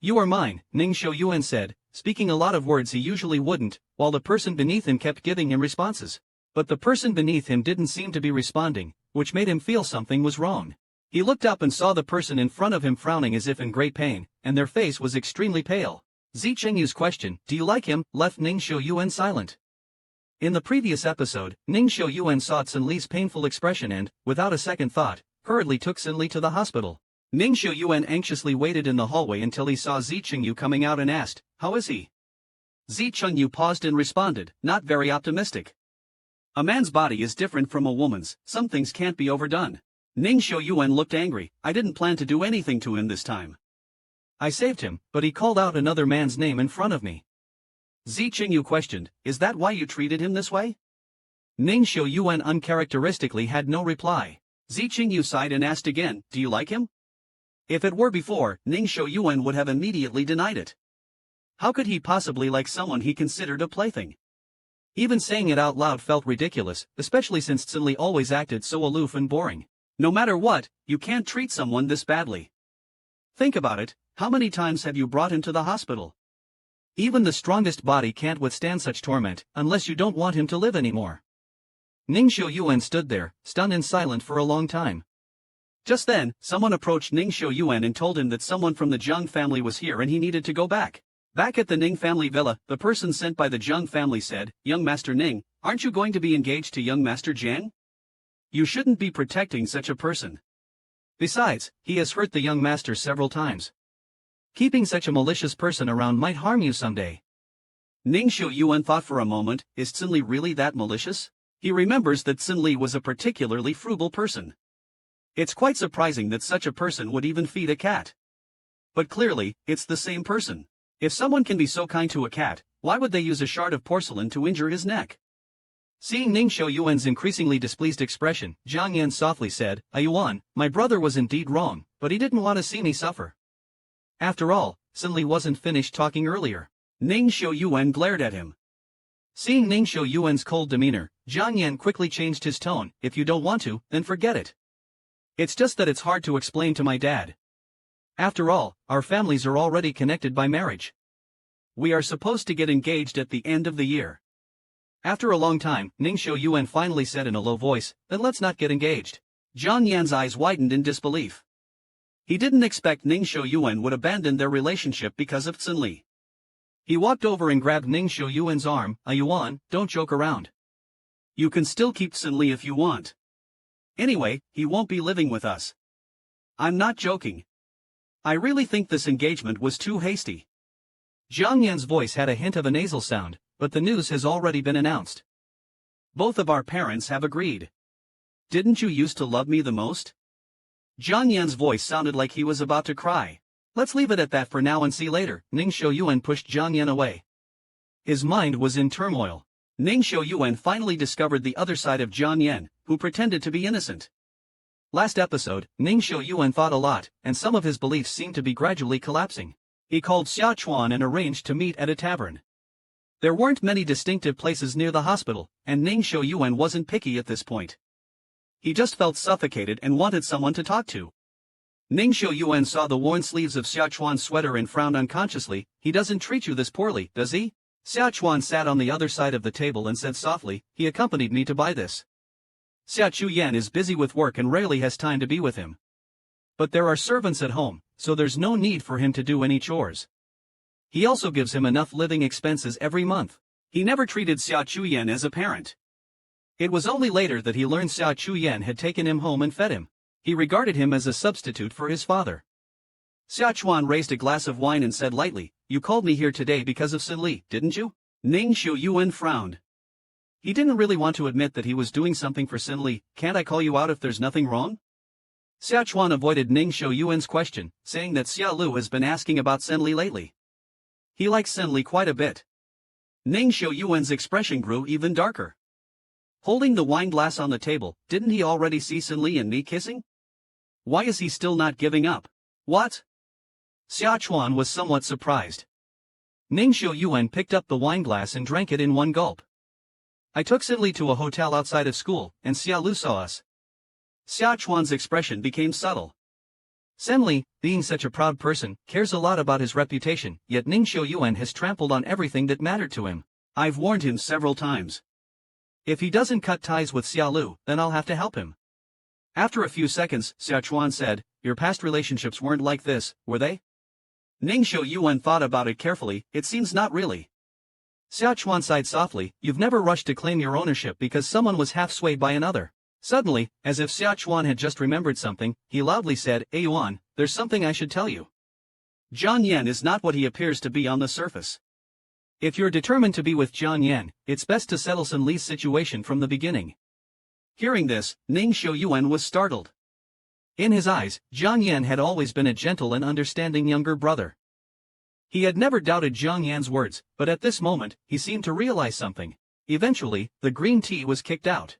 You are mine, Ning Xiuyuan said, speaking a lot of words he usually wouldn't, while the person beneath him kept giving him responses. But the person beneath him didn't seem to be responding, which made him feel something was wrong. He looked up and saw the person in front of him frowning as if in great pain, and their face was extremely pale. Zi Chengyu's question, do you like him, left Ning Xiuyuan silent. In the previous episode, Ning Xiuyuan saw Xin Li's painful expression and, without a second thought, hurriedly took Xin Li to the hospital. Ning Xiuyuan anxiously waited in the hallway until he saw Zi Chengyu coming out and asked, how is he? Zi Chengyu paused and responded, not very optimistic. A man's body is different from a woman's, some things can't be overdone. Ning Xiuyuan looked angry, I didn't plan to do anything to him this time. I saved him, but he called out another man's name in front of me. Zi Chengyu questioned, is that why you treated him this way? Ning Xiuyuan uncharacteristically had no reply. Zi Chengyu sighed and asked again, do you like him? If it were before, Ning Xiuyuan would have immediately denied it. How could he possibly like someone he considered a plaything? Even saying it out loud felt ridiculous, especially since Xin Li always acted so aloof and boring. No matter what, you can't treat someone this badly. Think about it, how many times have you brought him to the hospital? Even the strongest body can't withstand such torment, unless you don't want him to live anymore. Ning Xiuyuan stood there, stunned and silent for a long time. Just then, someone approached Ning Xiuyuan and told him that someone from the Zheng family was here and he needed to go back. Back at the Ning family villa, the person sent by the Zheng family said, young Master Ning, aren't you going to be engaged to young Master Jiang? You shouldn't be protecting such a person. Besides, he has hurt the young master several times. Keeping such a malicious person around might harm you someday. Ning Xiuyuan thought for a moment, is Xin Li really that malicious? He remembers that Xin Li was a particularly frugal person. It's quite surprising that such a person would even feed a cat. But clearly, it's the same person. If someone can be so kind to a cat, why would they use a shard of porcelain to injure his neck? Seeing Ning Xiuyuan's increasingly displeased expression, Jiang Yan softly said, Yuan, my brother was indeed wrong, but he didn't want to see me suffer. After all, Xin Li wasn't finished talking earlier. Ning Xiuyuan glared at him. Seeing Ning Xiuyuan's cold demeanor, Jiang Yan quickly changed his tone, if you don't want to, then forget it. It's just that it's hard to explain to my dad. After all, our families are already connected by marriage. We are supposed to get engaged at the end of the year. After a long time, Ning Xiuyuan finally said in a low voice, then let's not get engaged. Jiang Yan's eyes widened in disbelief. He didn't expect Ning Xiuyuan would abandon their relationship because of Xin Li. He walked over and grabbed Ning Xiuyuan's arm, Yuan, don't joke around. You can still keep Xin Li if you want. Anyway, he won't be living with us. I'm not joking. I really think this engagement was too hasty. Jiang Yan's voice had a hint of a nasal sound, but the news has already been announced. Both of our parents have agreed. Didn't you used to love me the most? Jiang Yan's voice sounded like he was about to cry. Let's leave it at that for now and see later. Ning Xiuyuan pushed Jiang Yan away. His mind was in turmoil. Ning Xiuyuan finally discovered the other side of Jiang Yan, who pretended to be innocent. Last episode, Ning Xiuyuan thought a lot, and some of his beliefs seemed to be gradually collapsing. He called Xia Chuan and arranged to meet at a tavern. There weren't many distinctive places near the hospital, and Ning Xiuyuan wasn't picky at this point. He just felt suffocated and wanted someone to talk to. Ning Xiuyuan saw the worn sleeves of Xia Chuan's sweater and frowned unconsciously. He doesn't treat you this poorly, does he? Xia Chuan sat on the other side of the table and said softly, he accompanied me to buy this. Xia Chuyan is busy with work and rarely has time to be with him. But there are servants at home, so there's no need for him to do any chores. He also gives him enough living expenses every month. He never treated Xia Chuyan as a parent. It was only later that he learned Xia Chuyan had taken him home and fed him. He regarded him as a substitute for his father. Xia Chuan raised a glass of wine and said lightly, "You called me here today because of Sin Li, didn't you?" Ning Xiuyuan frowned. He didn't really want to admit that he was doing something for Sin Li. "Can't I call you out if there's nothing wrong?" Xia Chuan avoided Ning Xiuyuan's question, saying that Xia Lu has been asking about Sin Li lately. He likes Sin Li quite a bit. Ning Xiuyuan's expression grew even darker. Holding the wine glass on the table, didn't he already see Sin Li and me kissing? Why is he still not giving up? What? Xia Chuan was somewhat surprised. Ning Xiuyuan picked up the wineglass and drank it in one gulp. "I took Sin Li to a hotel outside of school, and Xia Lu saw us." Xia Chuan's expression became subtle. Sin Li, being such a proud person, cares a lot about his reputation, yet Ning Xiuyuan has trampled on everything that mattered to him. I've warned him several times. If he doesn't cut ties with Xia Lu, then I'll have to help him. After a few seconds, Xia Chuan said, "Your past relationships weren't like this, were they?" Ning Xiuyuan thought about it carefully. "It seems not really." Xia Chuan sighed softly. "You've never rushed to claim your ownership because someone was half swayed by another." Suddenly, as if Xia Chuan had just remembered something, he loudly said, "Hey Yuan, there's something I should tell you. Jiang Yan is not what he appears to be on the surface. If you're determined to be with Jiang Yan, it's best to settle Sin Li's situation from the beginning." Hearing this, Ning Xiuyuan was startled. In his eyes, Jiang Yan had always been a gentle and understanding younger brother. He had never doubted Jiang Yan's words, but at this moment, he seemed to realize something. Eventually, the green tea was kicked out.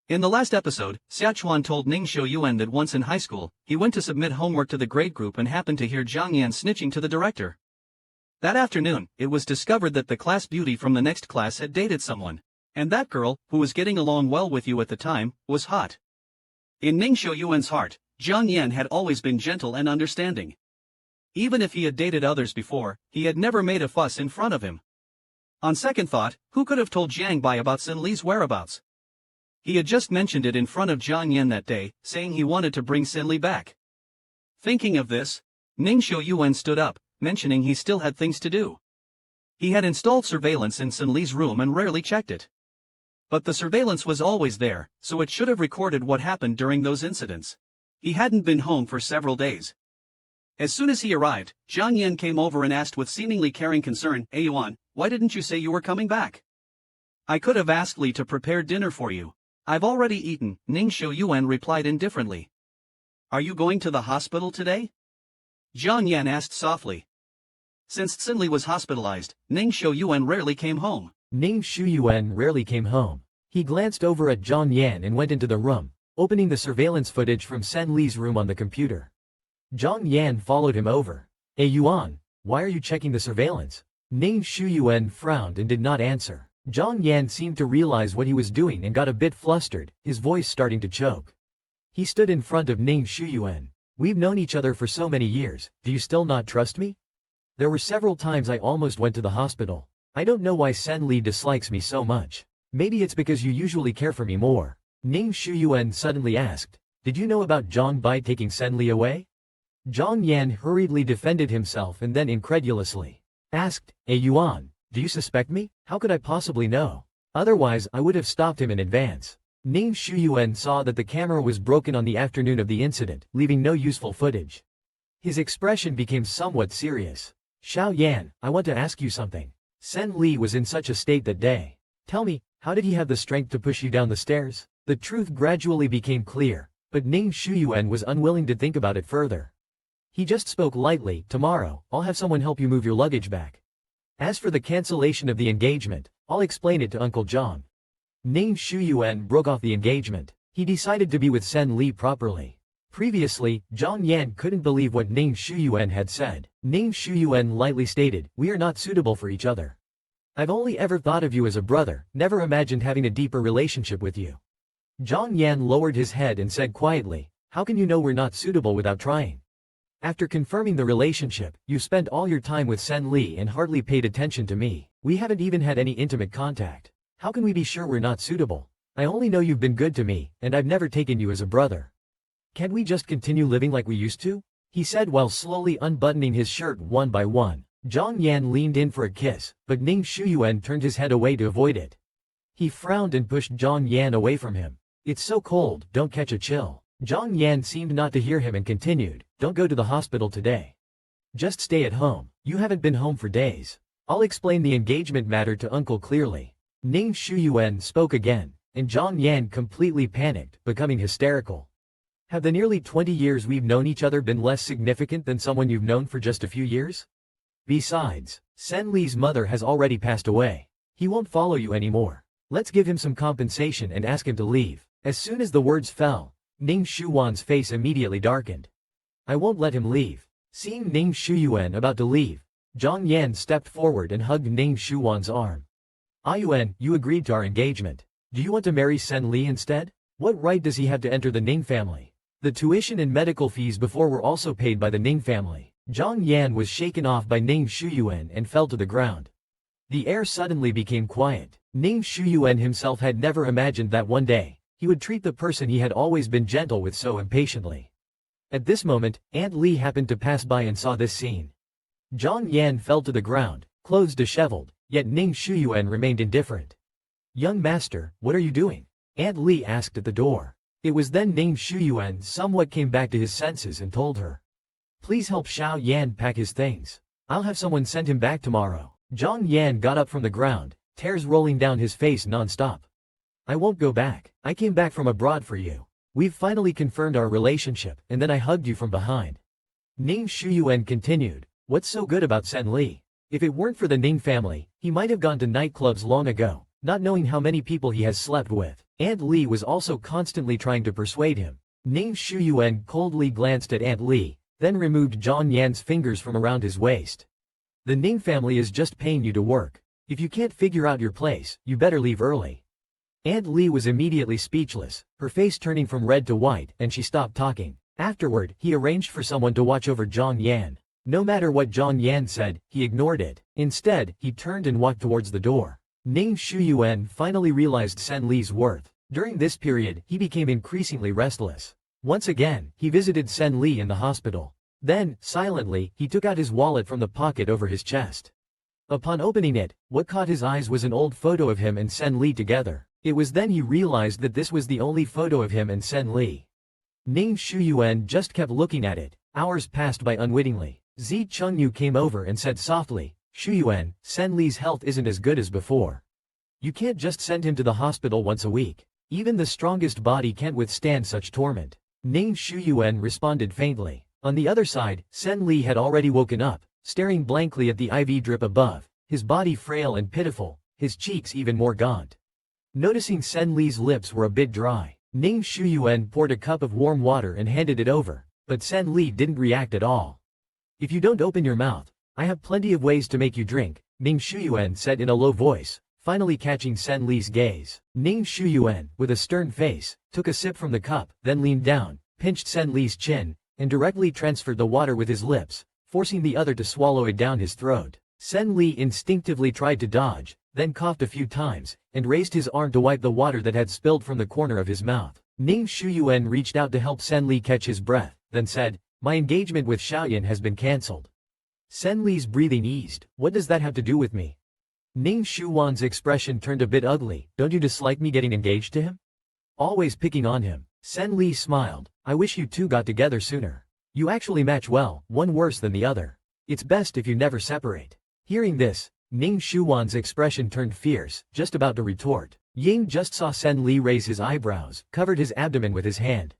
In the last episode, Xia Chuan told Ning Xiuyuan that once in high school, he went to submit homework to the grade group and happened to hear Jiang Yan snitching to the director. That afternoon, it was discovered that the class beauty from the next class had dated someone. And that girl, who was getting along well with you at the time, was hot. In Ning Xiuyuan's heart, Jiang Yan had always been gentle and understanding. Even if he had dated others before, he had never made a fuss in front of him. On second thought, who could have told Jiang Bai about Sin Li's whereabouts? He had just mentioned it in front of Jiang Yan that day, saying he wanted to bring Sin Li back. Thinking of this, Ning Xiuyuan stood up, mentioning he still had things to do. He had installed surveillance in Sin Li's room and rarely checked it. But the surveillance was always there, so it should have recorded what happened during those incidents. He hadn't been home for several days. As soon as he arrived, Jiang Yan came over and asked with seemingly caring concern, "Hey Yuan, why didn't you say you were coming back? I could have asked Li to prepare dinner for you." "I've already eaten," Ning Xiuyuan replied indifferently. "Are you going to the hospital today?" Jiang Yan asked softly. Since Sin Li was hospitalized, Ning Xiuyuan rarely came home. Ning Xiuyuan rarely came home. He glanced over at Jiang Yan and went into the room, opening the surveillance footage from Sin Li's room on the computer. Jiang Yan followed him over. "Hey Yuan, why are you checking the surveillance?" Ning Xiuyuan frowned and did not answer. Jiang Yan seemed to realize what he was doing and got a bit flustered, his voice starting to choke. He stood in front of Ning Xiuyuan. "We've known each other for so many years, do you still not trust me? There were several times I almost went to the hospital. I don't know why Sin Li dislikes me so much. Maybe it's because you usually care for me more." Ning Xiuyuan suddenly asked, "Did you know about Jiang Bai taking Sin Li away?" Jiang Yan hurriedly defended himself and then incredulously asked, "Hey Yuan, do you suspect me? How could I possibly know? Otherwise I would have stopped him in advance." Ning Xiuyuan saw that the camera was broken on the afternoon of the incident, leaving no useful footage. His expression became somewhat serious. "Xiao Yan, I want to ask you something. Sin Li was in such a state that day. Tell me, how did he have the strength to push you down the stairs?" The truth gradually became clear, but Ning Xiuyuan was unwilling to think about it further. He just spoke lightly, "Tomorrow, I'll have someone help you move your luggage back. As for the cancellation of the engagement, I'll explain it to Uncle Zhang." Ning Xiuyuan broke off the engagement. He decided to be with Sin Li properly. Previously, Jiang Yan couldn't believe what Ning Xiuyuan had said. Ning Xiuyuan lightly stated, "We are not suitable for each other. I've only ever thought of you as a brother, never imagined having a deeper relationship with you." Jiang Yan lowered his head and said quietly, "How can you know we're not suitable without trying? After confirming the relationship, you spent all your time with Sin Li and hardly paid attention to me. We haven't even had any intimate contact. How can we be sure we're not suitable? I only know you've been good to me, and I've never taken you as a brother. Can't we just continue living like we used to?" he said while slowly unbuttoning his shirt one by one. Zhang Yan leaned in for a kiss, but Ning Shuyuan turned his head away to avoid it. He frowned and pushed Zhang Yan away from him. It's so cold, don't catch a chill. Zhang Yan seemed not to hear him and continued, don't go to the hospital today. Just stay at home, you haven't been home for days. I'll explain the engagement matter to uncle clearly. Ning Shuyuan spoke again, and Zhang Yan completely panicked, becoming hysterical. Have the nearly 20 years we've known each other been less significant than someone you've known for just a few years? Besides, Sen Li's mother has already passed away. He won't follow you anymore. Let's give him some compensation and ask him to leave. As soon as the words fell, Ning Shuyuan's face immediately darkened. I won't let him leave. Seeing Ning Shuyuan about to leave, Zhang Yan stepped forward and hugged Ning Shuyuan's arm. Ayuan, you agreed to our engagement. Do you want to marry Sen Li instead? What right does he have to enter the Ning family? The tuition and medical fees before were also paid by the Ning family. Zhang Yan was shaken off by Ning Shuyuan and fell to the ground. The air suddenly became quiet. Ning Shuyuan himself had never imagined that one day, he would treat the person he had always been gentle with so impatiently. At this moment, Aunt Li happened to pass by and saw this scene. Zhang Yan fell to the ground, clothes disheveled, yet Ning Shuyuan remained indifferent. Young master, what are you doing? Aunt Li asked at the door. It was then Ning Shuyuan somewhat came back to his senses and told her. Please help Xiao Yan pack his things. I'll have someone send him back tomorrow. Zhang Yan got up from the ground, tears rolling down his face non-stop. I won't go back. I came back from abroad for you. We've finally confirmed our relationship, and then I hugged you from behind. Ning Shuyuan continued, what's so good about Sen Li? If it weren't for the Ning family, he might have gone to nightclubs long ago, not knowing how many people he has slept with. Aunt Li was also constantly trying to persuade him. Ning Shuyuan coldly glanced at Aunt Li, then removed Zhang Yan's fingers from around his waist. The Ning family is just paying you to work. If you can't figure out your place, you better leave early. Aunt Li was immediately speechless, her face turning from red to white, and she stopped talking. Afterward, he arranged for someone to watch over Zhang Yan. No matter what Zhang Yan said, he ignored it. Instead, he turned and walked towards the door. Ning Shuyuan finally realized Sen Li's worth. During this period, he became increasingly restless. Once again, he visited Sen Li in the hospital. Then, silently, he took out his wallet from the pocket over his chest. Upon opening it, what caught his eyes was an old photo of him and Sen Li together. It was then he realized that this was the only photo of him and Sen Li. Ning Shuyuan just kept looking at it. Hours passed by unwittingly. Zi Chengyu came over and said softly, Shuyuan, Sen Li's health isn't as good as before. You can't just send him to the hospital once a week. Even the strongest body can't withstand such torment. Ning Shuyuan responded faintly. On the other side, Sen Li had already woken up, staring blankly at the IV drip above, his body frail and pitiful, his cheeks even more gaunt. Noticing Sen Li's lips were a bit dry, Ning Shuyuan poured a cup of warm water and handed it over, but Sen Li didn't react at all. If you don't open your mouth, I have plenty of ways to make you drink, Ning Shuyuan said in a low voice, finally catching Sen Li's gaze. Ning Shuyuan, with a stern face, took a sip from the cup, then leaned down, pinched Sen Li's chin, and directly transferred the water with his lips, forcing the other to swallow it down his throat. Sen Li instinctively tried to dodge, then coughed a few times, and raised his arm to wipe the water that had spilled from the corner of his mouth. Ning Shuyuan reached out to help Sen Li catch his breath, then said, my engagement with Xiaoyan has been cancelled. Sen Li's breathing eased. What does that have to do with me? Ning Shuyuan's expression turned a bit ugly. Don't you dislike me getting engaged to him? Always picking on him. Sen Li smiled. I wish you two got together sooner. You actually match well, one worse than the other. It's best if you never separate. Hearing this, Ning Shuyuan's expression turned fierce, just about to retort. Ying just saw Sen Li raise his eyebrows, covered his abdomen with his hand.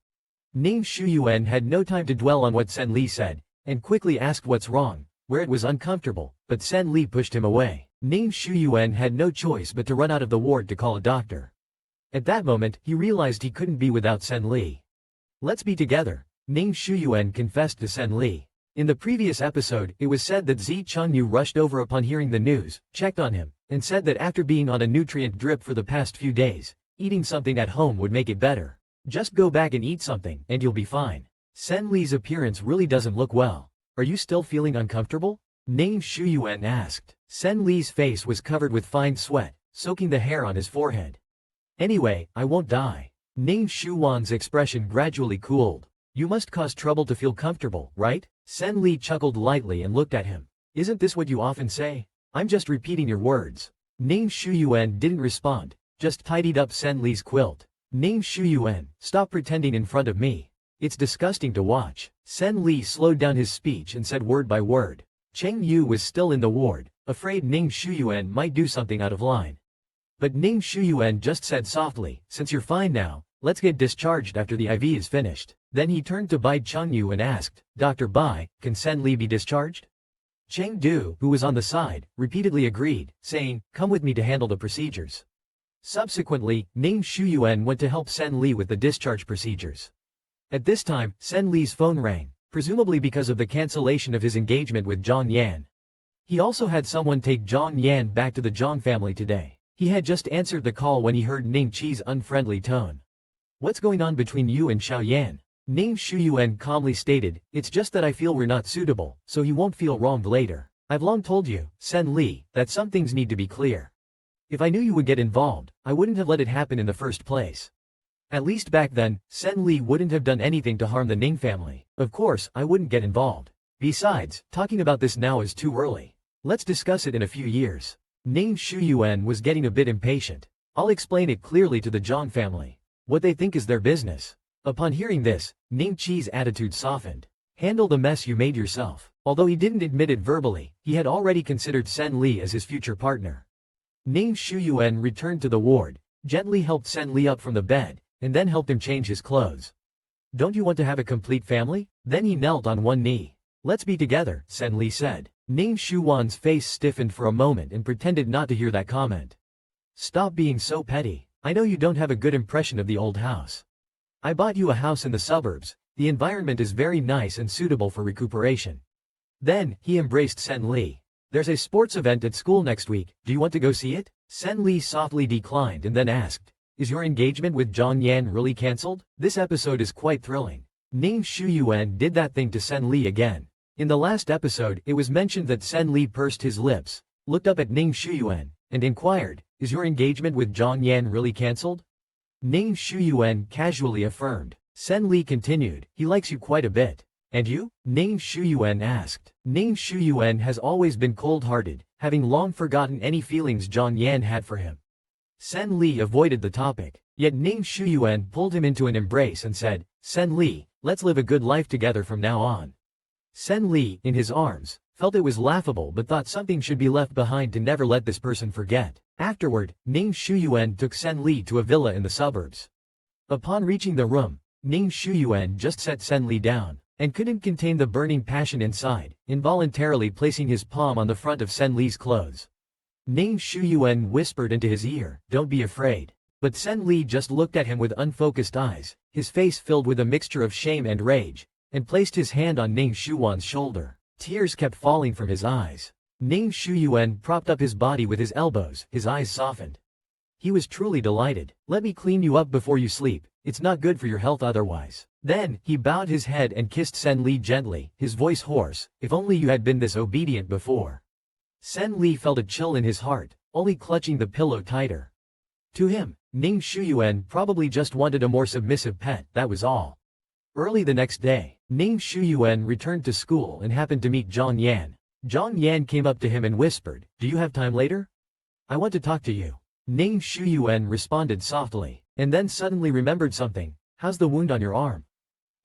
Ning Shuyuan had no time to dwell on what Sen Li said, and quickly asked what's wrong, where it was uncomfortable, but Sen Li pushed him away. Ning Shuyuan had no choice but to run out of the ward to call a doctor. At that moment, he realized he couldn't be without Sen Li. Let's be together, Ning Shuyuan confessed to Sen Li. In the previous episode, it was said that Zi Chengyu rushed over upon hearing the news, checked on him, and said that after being on a nutrient drip for the past few days, eating something at home would make it better. Just go back and eat something, and you'll be fine. Sen Li's appearance really doesn't look well. Are you still feeling uncomfortable? Ning Shuyuan asked. Sen Li's face was covered with fine sweat, soaking the hair on his forehead. Anyway, I won't die. Ning Shuyuan's expression gradually cooled. You must cause trouble to feel comfortable, right? Sen Li chuckled lightly and looked at him. Isn't this what you often say? I'm just repeating your words. Ning Shuyuan didn't respond, just tidied up Sen Li's quilt. Ning Shuyuan, stop pretending in front of me. It's disgusting to watch. Sen Li slowed down his speech and said word by word. Cheng Yu was still in the ward, afraid Ning Shuyuan might do something out of line. But Ning Shuyuan just said softly, since you're fine now, let's get discharged after the IV is finished. Then he turned to Bai Chengyu and asked, Dr. Bai, can Sen Li be discharged? Cheng Du, who was on the side, repeatedly agreed, saying, come with me to handle the procedures. Subsequently, Ning Shuyuan went to help Sen Li with the discharge procedures. At this time, Sen Li's phone rang, presumably because of the cancellation of his engagement with Zhang Yan. He also had someone take Zhang Yan back to the Zhang family today. He had just answered the call when he heard Ning Qi's unfriendly tone. What's going on between you and Xiao Yan? Ning Shuyuan calmly stated, it's just that I feel we're not suitable, so he won't feel wronged later. I've long told you, Sen Li, that some things need to be clear. If I knew you would get involved, I wouldn't have let it happen in the first place. At least back then, Sen Li wouldn't have done anything to harm the Ning family. Of course, I wouldn't get involved. Besides, talking about this now is too early. Let's discuss it in a few years. Ning Shuyuan was getting a bit impatient. I'll explain it clearly to the Zhang family. What they think is their business. Upon hearing this, Ning Qi's attitude softened. Handle the mess you made yourself. Although he didn't admit it verbally, he had already considered Sen Li as his future partner. Ning Shuyuan returned to the ward, gently helped Sen Li up from the bed, and then helped him change his clothes. Don't you want to have a complete family? Then he knelt on one knee. Let's be together, Sen Li said. Ning Shuyuan's face stiffened for a moment and pretended not to hear that comment. Stop being so petty. I know you don't have a good impression of the old house. I bought you a house in the suburbs. The environment is very nice and suitable for recuperation. Then, he embraced Sen Li. There's a sports event at school next week, do you want to go see it? Sen Li softly declined and then asked, is your engagement with Zhang Yan really cancelled? This episode is quite thrilling. Ning Shuyuan did that thing to Sen Li again. In the last episode, it was mentioned that Sen Li pursed his lips, looked up at Ning Shuyuan, and inquired, is your engagement with Zhang Yan really cancelled? Ning Shuyuan casually affirmed. Sen Li continued, he likes you quite a bit. And you? Ning Shuyuan asked. Ning Shuyuan has always been cold-hearted, having long forgotten any feelings Zhang Yan had for him. Sen Li avoided the topic, yet Ning Shuyuan pulled him into an embrace and said, Sen Li, let's live a good life together from now on. Sen Li, in his arms, felt it was laughable but thought something should be left behind to never let this person forget. Afterward, Ning Shuyuan took Sen Li to a villa in the suburbs. Upon reaching the room, Ning Shuyuan just set Sen Li down, and couldn't contain the burning passion inside, involuntarily placing his palm on the front of Sen Li's clothes. Ning Shuyuan whispered into his ear, don't be afraid. But Sen Li just looked at him with unfocused eyes, his face filled with a mixture of shame and rage, and placed his hand on Ning Shuyuan's shoulder. Tears kept falling from his eyes. Ning Shuyuan propped up his body with his elbows, his eyes softened. He was truly delighted. Let me clean you up before you sleep, it's not good for your health otherwise. Then, he bowed his head and kissed Sen Li gently, his voice hoarse, if only you had been this obedient before. Sen Li felt a chill in his heart, only clutching the pillow tighter. To him, Ning Shuyuan probably just wanted a more submissive pet, that was all. Early the next day, Ning Shuyuan returned to school and happened to meet Zhang Yan. Zhang Yan came up to him and whispered, do you have time later? I want to talk to you. Ning Shuyuan responded softly, and then suddenly remembered something. How's the wound on your arm?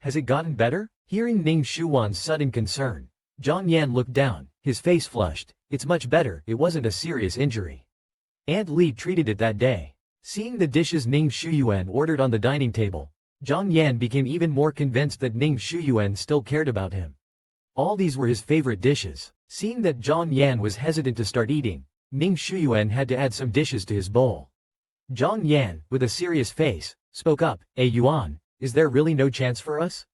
Has it gotten better? Hearing Ning Shuyuan's sudden concern, Zhang Yan looked down, his face flushed. It's much better, it wasn't a serious injury. Aunt Li treated it that day. Seeing the dishes Ning Shuyuan ordered on the dining table, Zhang Yan became even more convinced that Ning Shuyuan still cared about him. All these were his favorite dishes. Seeing that Zhang Yan was hesitant to start eating, Ning Shuyuan had to add some dishes to his bowl. Zhang Yan, with a serious face, spoke up, Yuan, is there really no chance for us?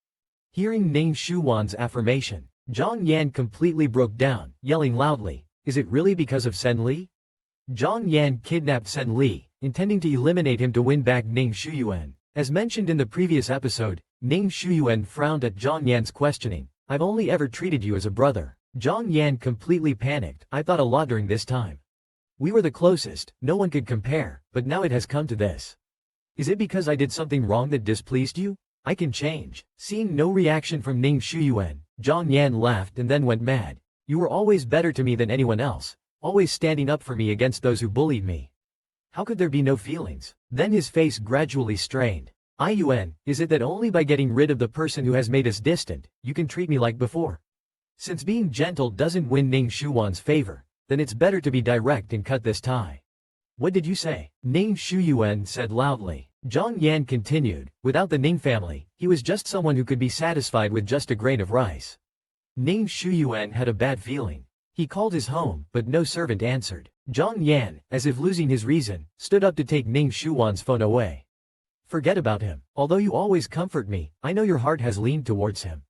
Hearing Ning Shuyuan's affirmation, Zhang Yan completely broke down, yelling loudly, is it really because of Sen Li? Zhang Yan kidnapped Sen Li, intending to eliminate him to win back Ning Shuyuan. As mentioned in the previous episode, Ning Shuyuan frowned at Zhang Yan's questioning, I've only ever treated you as a brother. Zhang Yan completely panicked, I thought a lot during this time. We were the closest, no one could compare, but now it has come to this. Is it because I did something wrong that displeased you? I can change. Seeing no reaction from Ning Shuyuan, Zhang Yan laughed and then went mad. You were always better to me than anyone else, always standing up for me against those who bullied me. How could there be no feelings? Then his face gradually strained. Yuan, is it that only by getting rid of the person who has made us distant, you can treat me like before? Since being gentle doesn't win Ning Shuwan's favor, then it's better to be direct and cut this tie. What did you say? Ning Shuyuan said loudly. Zhang Yan continued, without the Ning family, he was just someone who could be satisfied with just a grain of rice. Ning Shuyuan had a bad feeling. He called his home, but no servant answered. Zhang Yan, as if losing his reason, stood up to take Ning Shuwan's phone away. Forget about him. Although you always comfort me, I know your heart has leaned towards him.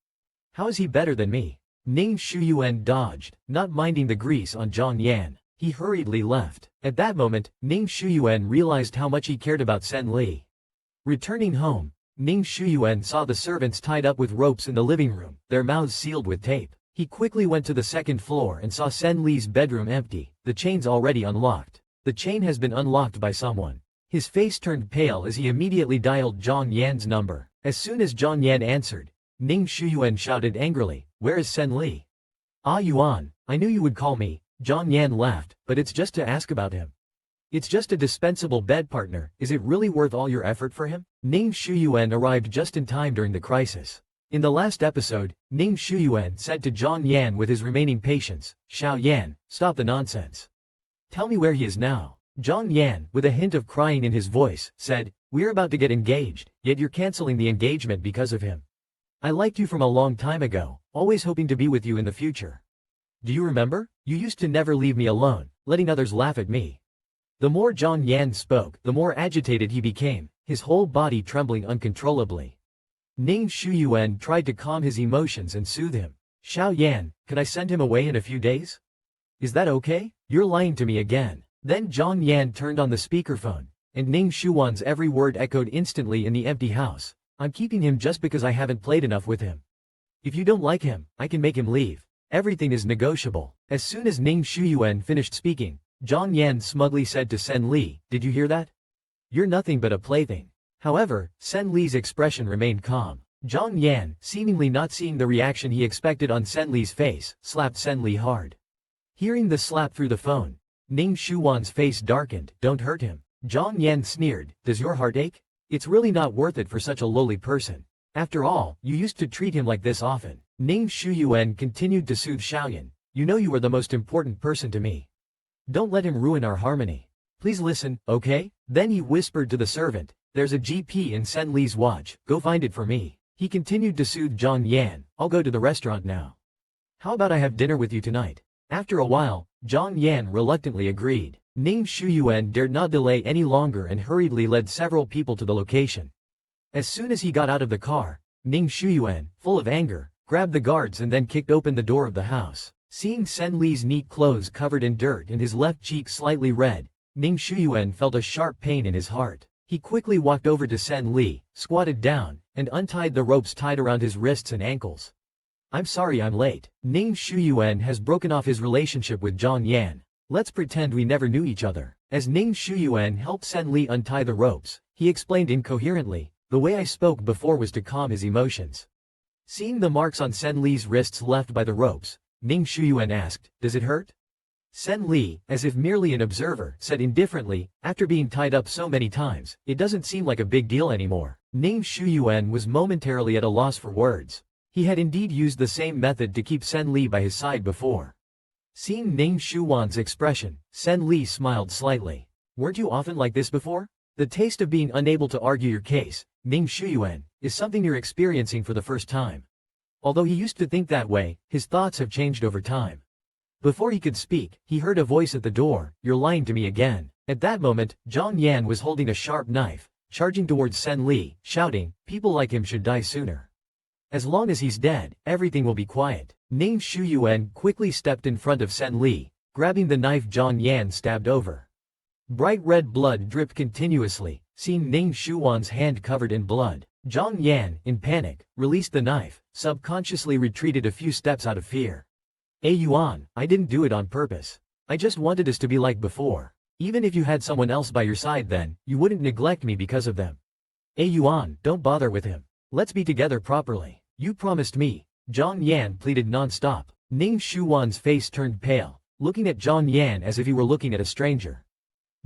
How is he better than me? Ning Shuyuan dodged, not minding the grease on Zhang Yan. He hurriedly left. At that moment, Ning Shuyuan realized how much he cared about Sen Li. Returning home, Ning Shuyuan saw the servants tied up with ropes in the living room, their mouths sealed with tape. He quickly went to the second floor and saw Sen Li's bedroom empty, the chains already unlocked. The chain has been unlocked by someone. His face turned pale as he immediately dialed Zhang Yan's number. As soon as Zhang Yan answered, Ning Shuyuan shouted angrily, "Where is Sen Li?" "Ah Yuan, I knew you would call me." Zhang Yan laughed, "But it's just to ask about him. It's just a dispensable bed partner, is it really worth all your effort for him?" Ning Shuyuan arrived just in time during the crisis. In the last episode, Ning Shuyuan said to Zhang Yan with his remaining patience, "Xiao Yan, stop the nonsense. Tell me where he is now." Zhang Yan, with a hint of crying in his voice, said, "We're about to get engaged, yet you're canceling the engagement because of him. I liked you from a long time ago, always hoping to be with you in the future. Do you remember? You used to never leave me alone, letting others laugh at me." The more Zhang Yan spoke, the more agitated he became, his whole body trembling uncontrollably. Ning Shuyuan tried to calm his emotions and soothe him. "Xiao Yan, could I send him away in a few days? Is that okay? You're lying to me again." Then Zhang Yan turned on the speakerphone, and Ning Shuwan's every word echoed instantly in the empty house. "I'm keeping him just because I haven't played enough with him. If you don't like him, I can make him leave. Everything is negotiable." As soon as Ning Shuyuan finished speaking, Zhang Yan smugly said to Sen Li, "Did you hear that? You're nothing but a plaything." However, Sen Li's expression remained calm. Zhang Yan, seemingly not seeing the reaction he expected on Sen Li's face, slapped Sen Li hard. Hearing the slap through the phone, Ning Shuwan's face darkened. "Don't hurt him." Zhang Yan sneered, "Does your heart ache? It's really not worth it for such a lowly person. After all, you used to treat him like this often." Ning Shuyuan continued to soothe Xiaoyan. "You know you are the most important person to me. Don't let him ruin our harmony. Please listen, okay?" Then he whispered to the servant, "There's a GP in Sen Li's watch, go find it for me." He continued to soothe Zhang Yan, "I'll go to the restaurant now. How about I have dinner with you tonight?" After a while, Zhang Yan reluctantly agreed. Ning Shuyuan dared not delay any longer and hurriedly led several people to the location. As soon as he got out of the car, Ning Shuyuan, full of anger, grabbed the guards and then kicked open the door of the house. Seeing Sen Li's neat clothes covered in dirt and his left cheek slightly red, Ning Shuyuan felt a sharp pain in his heart. He quickly walked over to Sen Li, squatted down, and untied the ropes tied around his wrists and ankles. "I'm sorry I'm late. Ning Shuyuan has broken off his relationship with Zhang Yan. Let's pretend we never knew each other." As Ning Shuyuan helped Sen Li untie the ropes, he explained incoherently, "The way I spoke before was to calm his emotions." Seeing the marks on Sen Li's wrists left by the ropes, Ning Shuyuan asked, "Does it hurt?" Sen Li, as if merely an observer, said indifferently, "After being tied up so many times, it doesn't seem like a big deal anymore." Ning Shuyuan was momentarily at a loss for words. He had indeed used the same method to keep Sen Li by his side before. Seeing Ning Shuwan's expression, Sen Li smiled slightly. "Weren't you often like this before? The taste of being unable to argue your case, Ning Shuyuan, is something you're experiencing for the first time." Although he used to think that way, his thoughts have changed over time. Before he could speak, he heard a voice at the door, "You're lying to me again." At that moment, Zhang Yan was holding a sharp knife, charging towards Sen Li, shouting, "People like him should die sooner. As long as he's dead, everything will be quiet." Ning Shuyuan quickly stepped in front of Sen Li, grabbing the knife Zhang Yan stabbed over. Bright red blood dripped continuously. Seeing Ning Shuwan's hand covered in blood, Zhang Yan, in panic, released the knife, subconsciously retreated a few steps out of fear. Yuan, I didn't do it on purpose. I just wanted us to be like before. Even if you had someone else by your side then, you wouldn't neglect me because of them. Yuan, don't bother with him. Let's be together properly. You promised me. Zhang Yan pleaded non-stop. Ning Shuwan's face turned pale, looking at Zhang Yan as if he were looking at a stranger.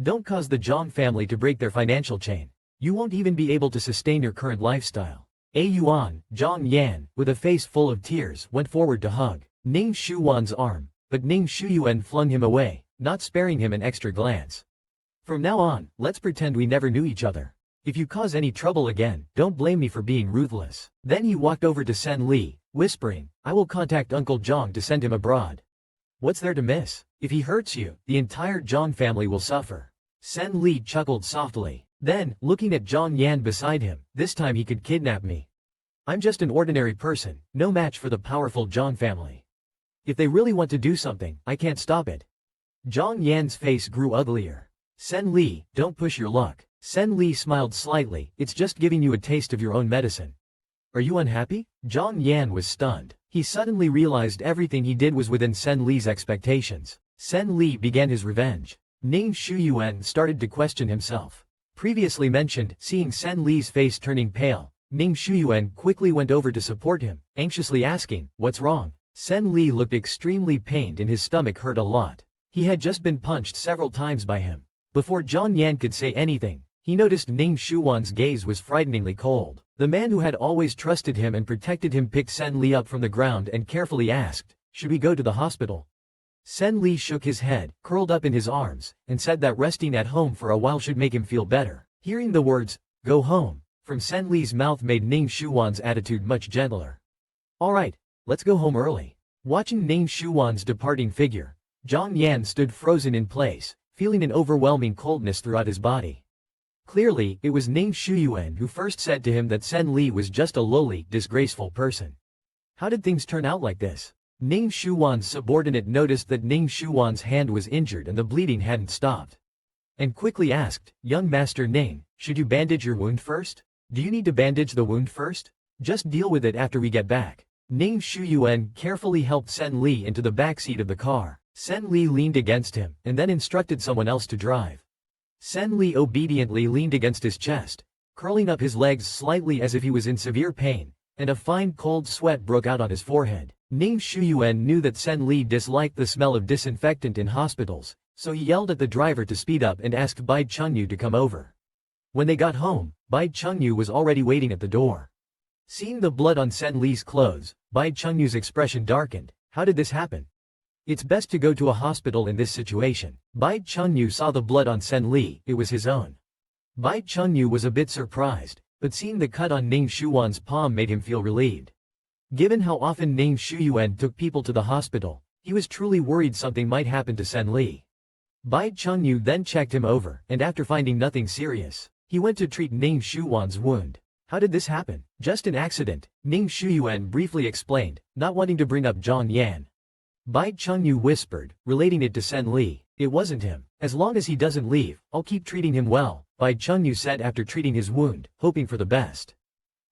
Don't cause the Zhang family to break their financial chain. You won't even be able to sustain your current lifestyle. A Yuan, Zhang Yan, with a face full of tears, went forward to hug Ning Shuwan's arm, but Ning Shuyuan flung him away, not sparing him an extra glance. From now on, let's pretend we never knew each other. If you cause any trouble again, don't blame me for being ruthless. Then he walked over to Sen Li, whispering, I will contact Uncle Zhang to send him abroad. What's there to miss? If he hurts you, the entire Zhang family will suffer. Sen Li chuckled softly. Then, looking at Zhang Yan beside him, this time he could kidnap me. I'm just an ordinary person, no match for the powerful Zhang family. If they really want to do something, I can't stop it. Zhang Yan's face grew uglier. Sen Li, don't push your luck. Sen Li smiled slightly, it's just giving you a taste of your own medicine. Are you unhappy? Zhang Yan was stunned. He suddenly realized everything he did was within Sen Li's expectations. Sen Li began his revenge. Ning Shuyuan started to question himself. Previously mentioned, seeing Sen Li's face turning pale, Ning Shuyuan quickly went over to support him, anxiously asking, what's wrong? Sen Li looked extremely pained and his stomach hurt a lot. He had just been punched several times by him. Before Zhang Yan could say anything, he noticed Ning Shuwan's gaze was frighteningly cold. The man who had always trusted him and protected him picked Sen Li up from the ground and carefully asked, should we go to the hospital? Sen Li shook his head, curled up in his arms, and said that resting at home for a while should make him feel better. Hearing the words, go home, from Sen Li's mouth made Ning Shuwan's attitude much gentler. Alright, let's go home early. Watching Ning Shuwan's departing figure, Zhang Yan stood frozen in place, feeling an overwhelming coldness throughout his body. Clearly, it was Ning Shuyuan who first said to him that Sen Li was just a lowly, disgraceful person. How did things turn out like this? Ning Shuwan's subordinate noticed that Ning Shuwan's hand was injured and the bleeding hadn't stopped, and quickly asked, young Master Ning, should you bandage your wound first? Do you need to bandage the wound first? Just deal with it after we get back. Ning Shuyuan carefully helped Sen Li into the back seat of the car. Sen Li leaned against him, and then instructed someone else to drive. Sen Li obediently leaned against his chest, curling up his legs slightly as if he was in severe pain, and a fine cold sweat broke out on his forehead. Ning Shuyuan knew that Sen Li disliked the smell of disinfectant in hospitals, so he yelled at the driver to speed up and asked Bai Chengyu to come over. When they got home, Bai Chengyu was already waiting at the door. Seeing the blood on Sen Li's clothes, Bai Chengyu's expression darkened. How did this happen? It's best to go to a hospital in this situation. Bai Chengyu saw the blood on Sen Li, it was his own. Bai Chengyu was a bit surprised, but seeing the cut on Ning Shuwan's palm made him feel relieved. Given how often Ning Shuyuan took people to the hospital, he was truly worried something might happen to Sen Li. Bai Chengyu then checked him over, and after finding nothing serious, he went to treat Ning Shuwan's wound. How did this happen? Just an accident, Ning Shuyuan briefly explained, not wanting to bring up Zhang Yan. Bai Chengyu whispered, relating it to Sen Li. It wasn't him. As long as he doesn't leave, I'll keep treating him well, Bai Chengyu said after treating his wound, hoping for the best.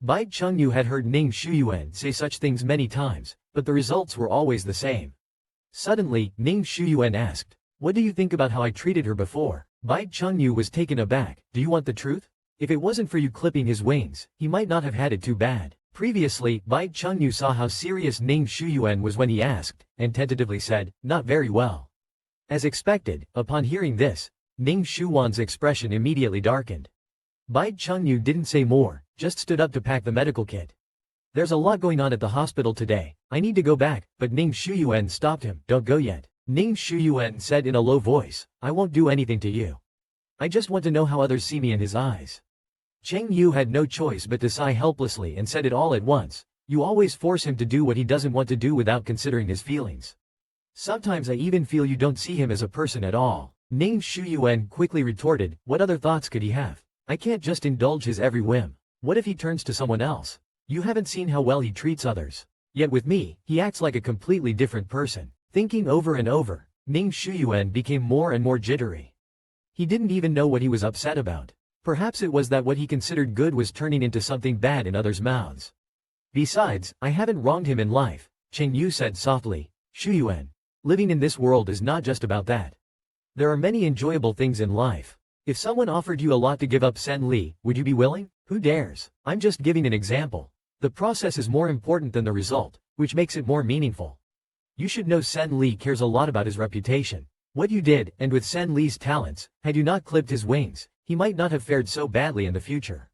Bai Chengyu had heard Ning Shuyuan say such things many times, but the results were always the same. Suddenly, Ning Shuyuan asked, what do you think about how I treated her before? Bai Chengyu was taken aback. Do you want the truth? If it wasn't for you clipping his wings, he might not have had it too bad. Previously, Bai Chengyu saw how serious Ning Shuyuan was when he asked, and tentatively said, not very well. As expected, upon hearing this, Ning Shuwan's expression immediately darkened. Bai Chengyu didn't say more, just stood up to pack the medical kit. There's a lot going on at the hospital today, I need to go back, but Ning Shuyuan stopped him. Don't go yet. Ning Shuyuan said in a low voice, I won't do anything to you. I just want to know how others see me in his eyes. Cheng Yu had no choice but to sigh helplessly and said it all at once, you always force him to do what he doesn't want to do without considering his feelings. Sometimes I even feel you don't see him as a person at all. Ning Shuyuan quickly retorted, what other thoughts could he have? I can't just indulge his every whim. What if he turns to someone else? You haven't seen how well he treats others. Yet with me, he acts like a completely different person. Thinking over and over, Ning Shuyuan became more and more jittery. He didn't even know what he was upset about. Perhaps it was that what he considered good was turning into something bad in others' mouths. Besides, I haven't wronged him in life, Cheng Yu said softly. Shuyuan, living in this world is not just about that. There are many enjoyable things in life. If someone offered you a lot to give up Sen Li, would you be willing? Who dares? I'm just giving an example. The process is more important than the result, which makes it more meaningful. You should know Sen Li cares a lot about his reputation. What you did, and with Sen Li's talents, had you not clipped his wings, he might not have fared so badly in the future.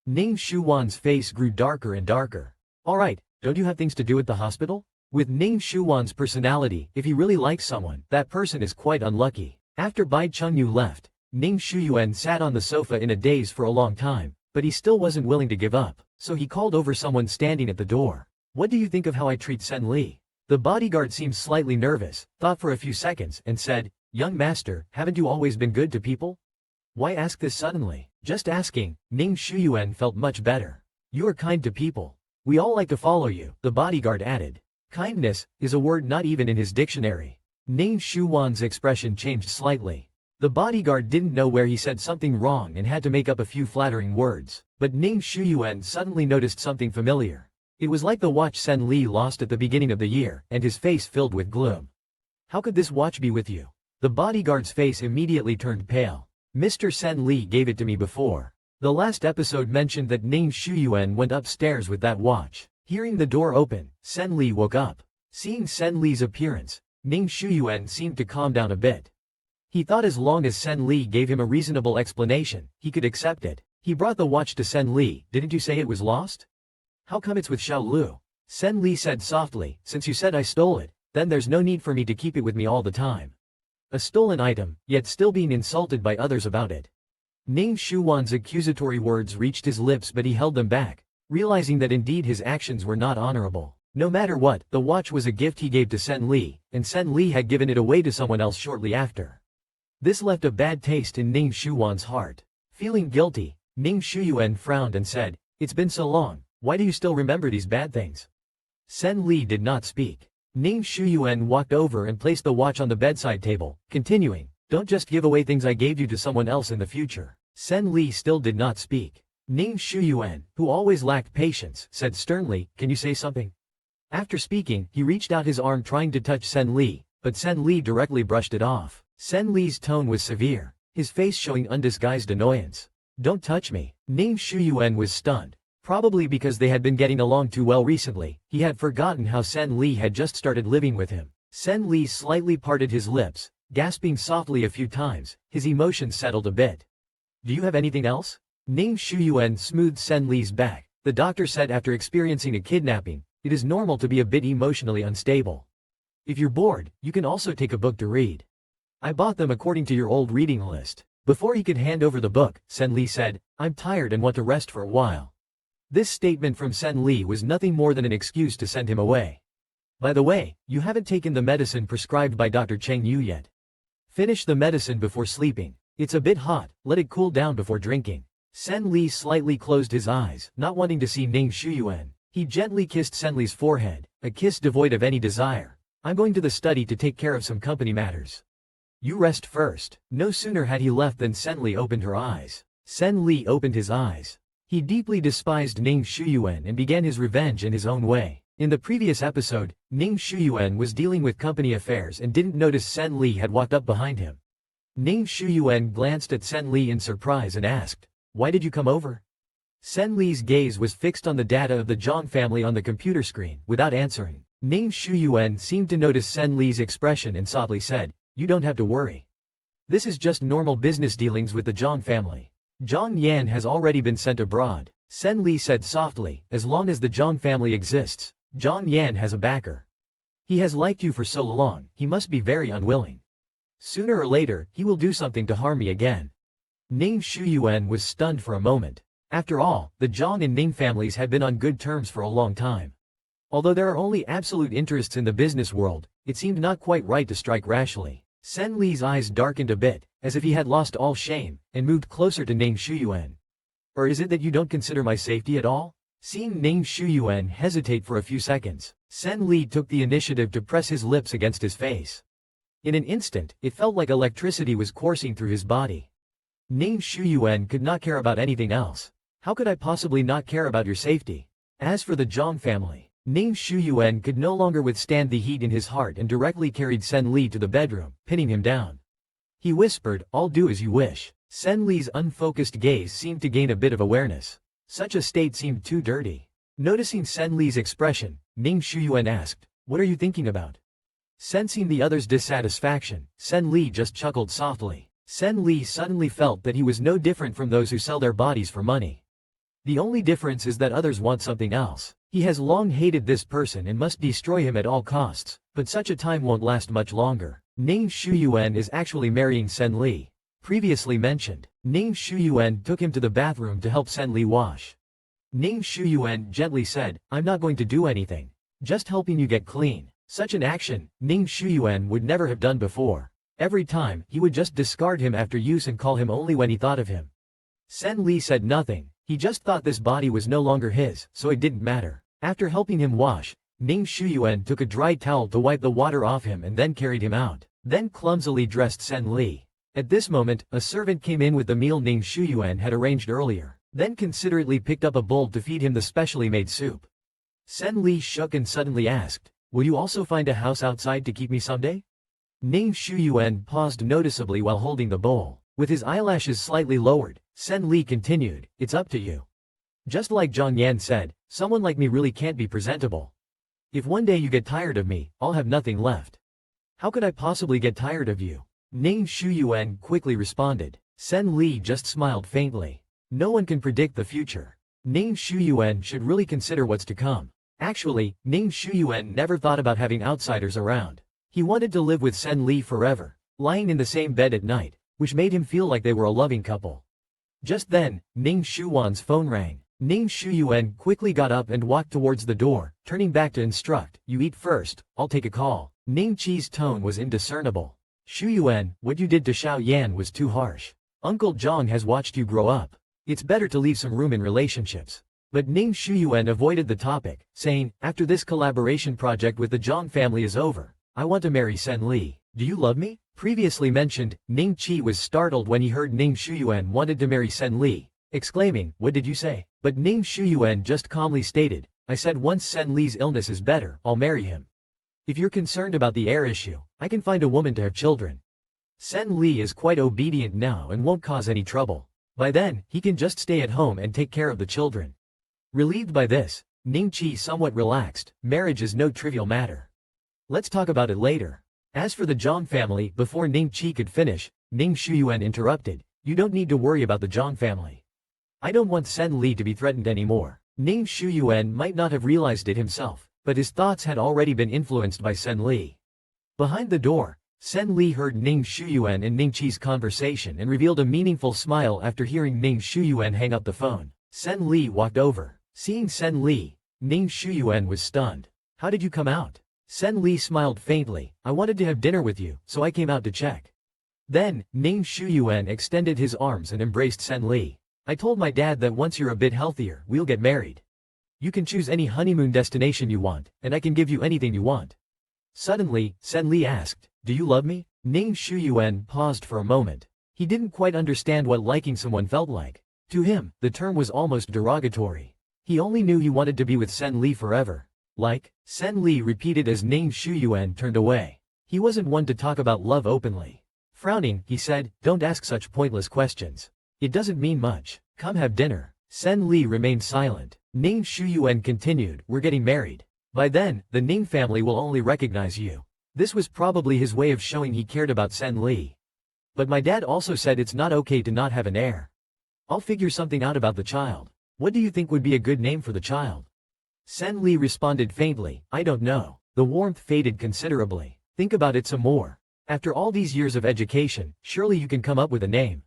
Ning Shuwan's face grew darker and darker. Alright, don't you have things to do at the hospital? With Ning Shuwan's personality, if he really likes someone, that person is quite unlucky. After Bai Chengyu left, Ning Shuyuan sat on the sofa in a daze for a long time, but he still wasn't willing to give up, so he called over someone standing at the door. What do you think of how I treat Sen Li? The bodyguard seemed slightly nervous, thought for a few seconds, and said, Young master, haven't you always been good to people? Why ask this suddenly? Just asking. Ning Shuyuan felt much better. You are kind to people. We all like to follow you, the bodyguard added. Kindness is a word not even in his dictionary. Ning Shuwan's expression changed slightly. The bodyguard didn't know where he said something wrong and had to make up a few flattering words, but Ning Shuyuan suddenly noticed something familiar. It was like the watch Sen Li lost at the beginning of the year, and his face filled with gloom. How could this watch be with you? The bodyguard's face immediately turned pale. Mr. Sen Li gave it to me before. The last episode mentioned that Ning Shuyuan went upstairs with that watch. Hearing the door open, Sen Li woke up. Seeing Sen Li's appearance, Ning Shuyuan seemed to calm down a bit. He thought as long as Sen Li gave him a reasonable explanation, he could accept it. He brought the watch to Sen Li. Didn't you say it was lost? How come it's with Xiao Lu? Sen Li said softly, since you said I stole it, then there's no need for me to keep it with me all the time. A stolen item, yet still being insulted by others about it. Ning Shuwan's accusatory words reached his lips, but he held them back, realizing that indeed his actions were not honorable. No matter what, the watch was a gift he gave to Sen Li, and Sen Li had given it away to someone else shortly after. This left a bad taste in Ning Shuwan's heart. Feeling guilty, Ning Shuyuan frowned and said, It's been so long, why do you still remember these bad things? Sen Li did not speak. Ning Shuyuan walked over and placed the watch on the bedside table, continuing, Don't just give away things I gave you to someone else in the future. Sen Li still did not speak. Ning Shuyuan, who always lacked patience, said sternly, Can you say something? After speaking, he reached out his arm trying to touch Sen Li, but Sen Li directly brushed it off. Sen Li's tone was severe, his face showing undisguised annoyance. Don't touch me. Ning Shuyuan was stunned. Probably because they had been getting along too well recently, he had forgotten how Sen Li had just started living with him. Sen Li slightly parted his lips, gasping softly a few times. His emotions settled a bit. Do you have anything else? Ning Shuyuan smoothed Sen Li's back. The doctor said after experiencing a kidnapping, it is normal to be a bit emotionally unstable. If you're bored, you can also take a book to read. I bought them according to your old reading list. Before he could hand over the book, Sen Li said, I'm tired and want to rest for a while. This statement from Sen Li was nothing more than an excuse to send him away. By the way, you haven't taken the medicine prescribed by Dr. Cheng Yu yet. Finish the medicine before sleeping. It's a bit hot, let it cool down before drinking. Sen Li slightly closed his eyes, not wanting to see Ning Shuyuan. He gently kissed Sen Li's forehead, a kiss devoid of any desire. I'm going to the study to take care of some company matters. You rest first. No sooner had he left than Sen Li opened her eyes. Sen Li opened his eyes. He deeply despised Ning Shuyuan and began his revenge in his own way. In the previous episode, Ning Shuyuan was dealing with company affairs and didn't notice Sen Li had walked up behind him. Ning Shuyuan glanced at Sen Li in surprise and asked, Why did you come over? Sen Li's gaze was fixed on the data of the Zhang family on the computer screen. Without answering, Ning Shuyuan seemed to notice Sen Li's expression and softly said, You don't have to worry. This is just normal business dealings with the Zhang family. Zhang Yan has already been sent abroad. Sen Li said softly, As long as the Zhang family exists, Zhang Yan has a backer. He has liked you for so long, he must be very unwilling. Sooner or later, he will do something to harm me again. Ning Shuyuan was stunned for a moment. After all, the Zhang and Ning families had been on good terms for a long time. Although there are only absolute interests in the business world, it seemed not quite right to strike rashly. Sen Li's eyes darkened a bit, as if he had lost all shame, and moved closer to Ning Shuyuan. Or is it that you don't consider my safety at all? Seeing Ning Shuyuan hesitate for a few seconds, Sen Li took the initiative to press his lips against his face. In an instant, it felt like electricity was coursing through his body. Ning Shuyuan could not care about anything else. How could I possibly not care about your safety? As for the Zhang family, Ning Shuyuan could no longer withstand the heat in his heart and directly carried Sen Li to the bedroom, pinning him down. He whispered, I'll do as you wish. Sen Li's unfocused gaze seemed to gain a bit of awareness. Such a state seemed too dirty. Noticing Sen Li's expression, Ning Shuyuan asked, "What are you thinking about?" Sensing the other's dissatisfaction, Sen Li just chuckled softly. Sen Li suddenly felt that he was no different from those who sell their bodies for money. The only difference is that others want something else. He has long hated this person and must destroy him at all costs, but such a time won't last much longer. Ning Shuyuan is actually marrying Sen Li. Previously mentioned, Ning Shuyuan took him to the bathroom to help Sen Li wash. Ning Shuyuan gently said, "I'm not going to do anything. Just helping you get clean." Such an action, Ning Shuyuan would never have done before. Every time, he would just discard him after use and call him only when he thought of him. Sen Li said nothing, he just thought this body was no longer his, so it didn't matter. After helping him wash, Ning Shuyuan took a dry towel to wipe the water off him and then carried him out, then clumsily dressed Sen Li. At this moment, a servant came in with the meal Ning Shuyuan had arranged earlier, then considerately picked up a bowl to feed him the specially made soup. Sen Li shook and suddenly asked, "Will you also find a house outside to keep me someday?" Ning Shuyuan paused noticeably while holding the bowl. With his eyelashes slightly lowered, Sen Li continued, "It's up to you. Just like Zhang Yan said, someone like me really can't be presentable. If one day you get tired of me, I'll have nothing left." "How could I possibly get tired of you?" Ning Shuyuan quickly responded. Sen Li just smiled faintly. No one can predict the future. Ning Shuyuan should really consider what's to come. Actually, Ning Shuyuan never thought about having outsiders around. He wanted to live with Sen Li forever, lying in the same bed at night, which made him feel like they were a loving couple. Just then, Ning Shuyuan's phone rang. Ning Shuyuan quickly got up and walked towards the door, turning back to instruct, "You eat first, I'll take a call." Ning Qi's tone was indiscernible. "Shuyuan, what you did to Xiao Yan was too harsh. Uncle Zhang has watched you grow up. It's better to leave some room in relationships." But Ning Shuyuan avoided the topic, saying, "After this collaboration project with the Zhang family is over, I want to marry Sen Li. Do you love me?" Previously mentioned, Ning Qi was startled when he heard Ning Shuyuan wanted to marry Sen Li, exclaiming, "What did you say?" But Ning Shuyuan just calmly stated, "I said once Sen Li's illness is better, I'll marry him. If you're concerned about the heir issue, I can find a woman to have children. Sen Li is quite obedient now and won't cause any trouble. By then, he can just stay at home and take care of the children." Relieved by this, Ning Qi somewhat relaxed. Marriage is no trivial matter. Let's talk about it later. As for the Zhang family, before Ning Qi could finish, Ning Shuyuan interrupted, "You don't need to worry about the Zhang family. I don't want Sen Li to be threatened anymore." Ning Shuyuan might not have realized it himself, but his thoughts had already been influenced by Sen Li. Behind the door, Sen Li heard Ning Shuyuan and Ning Qi's conversation and revealed a meaningful smile after hearing Ning Shuyuan hang up the phone. Sen Li walked over. Seeing Sen Li, Ning Shuyuan was stunned. "How did you come out?" Sen Li smiled faintly, "I wanted to have dinner with you, so I came out to check." Then, Ning Shuyuan extended his arms and embraced Sen Li. "I told my dad that once you're a bit healthier, we'll get married. You can choose any honeymoon destination you want, and I can give you anything you want." Suddenly, Sen Li asked, "Do you love me?" Ning Shuyuan paused for a moment. He didn't quite understand what liking someone felt like. To him, the term was almost derogatory. He only knew he wanted to be with Sen Li forever. "Like?" Sen Li repeated as Ning Shuyuan turned away. He wasn't one to talk about love openly. Frowning, he said, "Don't ask such pointless questions. It doesn't mean much. Come have dinner." Sen Li remained silent. Ning Shuyuan continued, "We're getting married. By then, the Ning family will only recognize you." This was probably his way of showing he cared about Sen Li. "But my dad also said it's not okay to not have an heir. I'll figure something out about the child. What do you think would be a good name for the child?" Sen Li responded faintly, "I don't know." The warmth faded considerably. "Think about it some more. After all these years of education, surely you can come up with a name."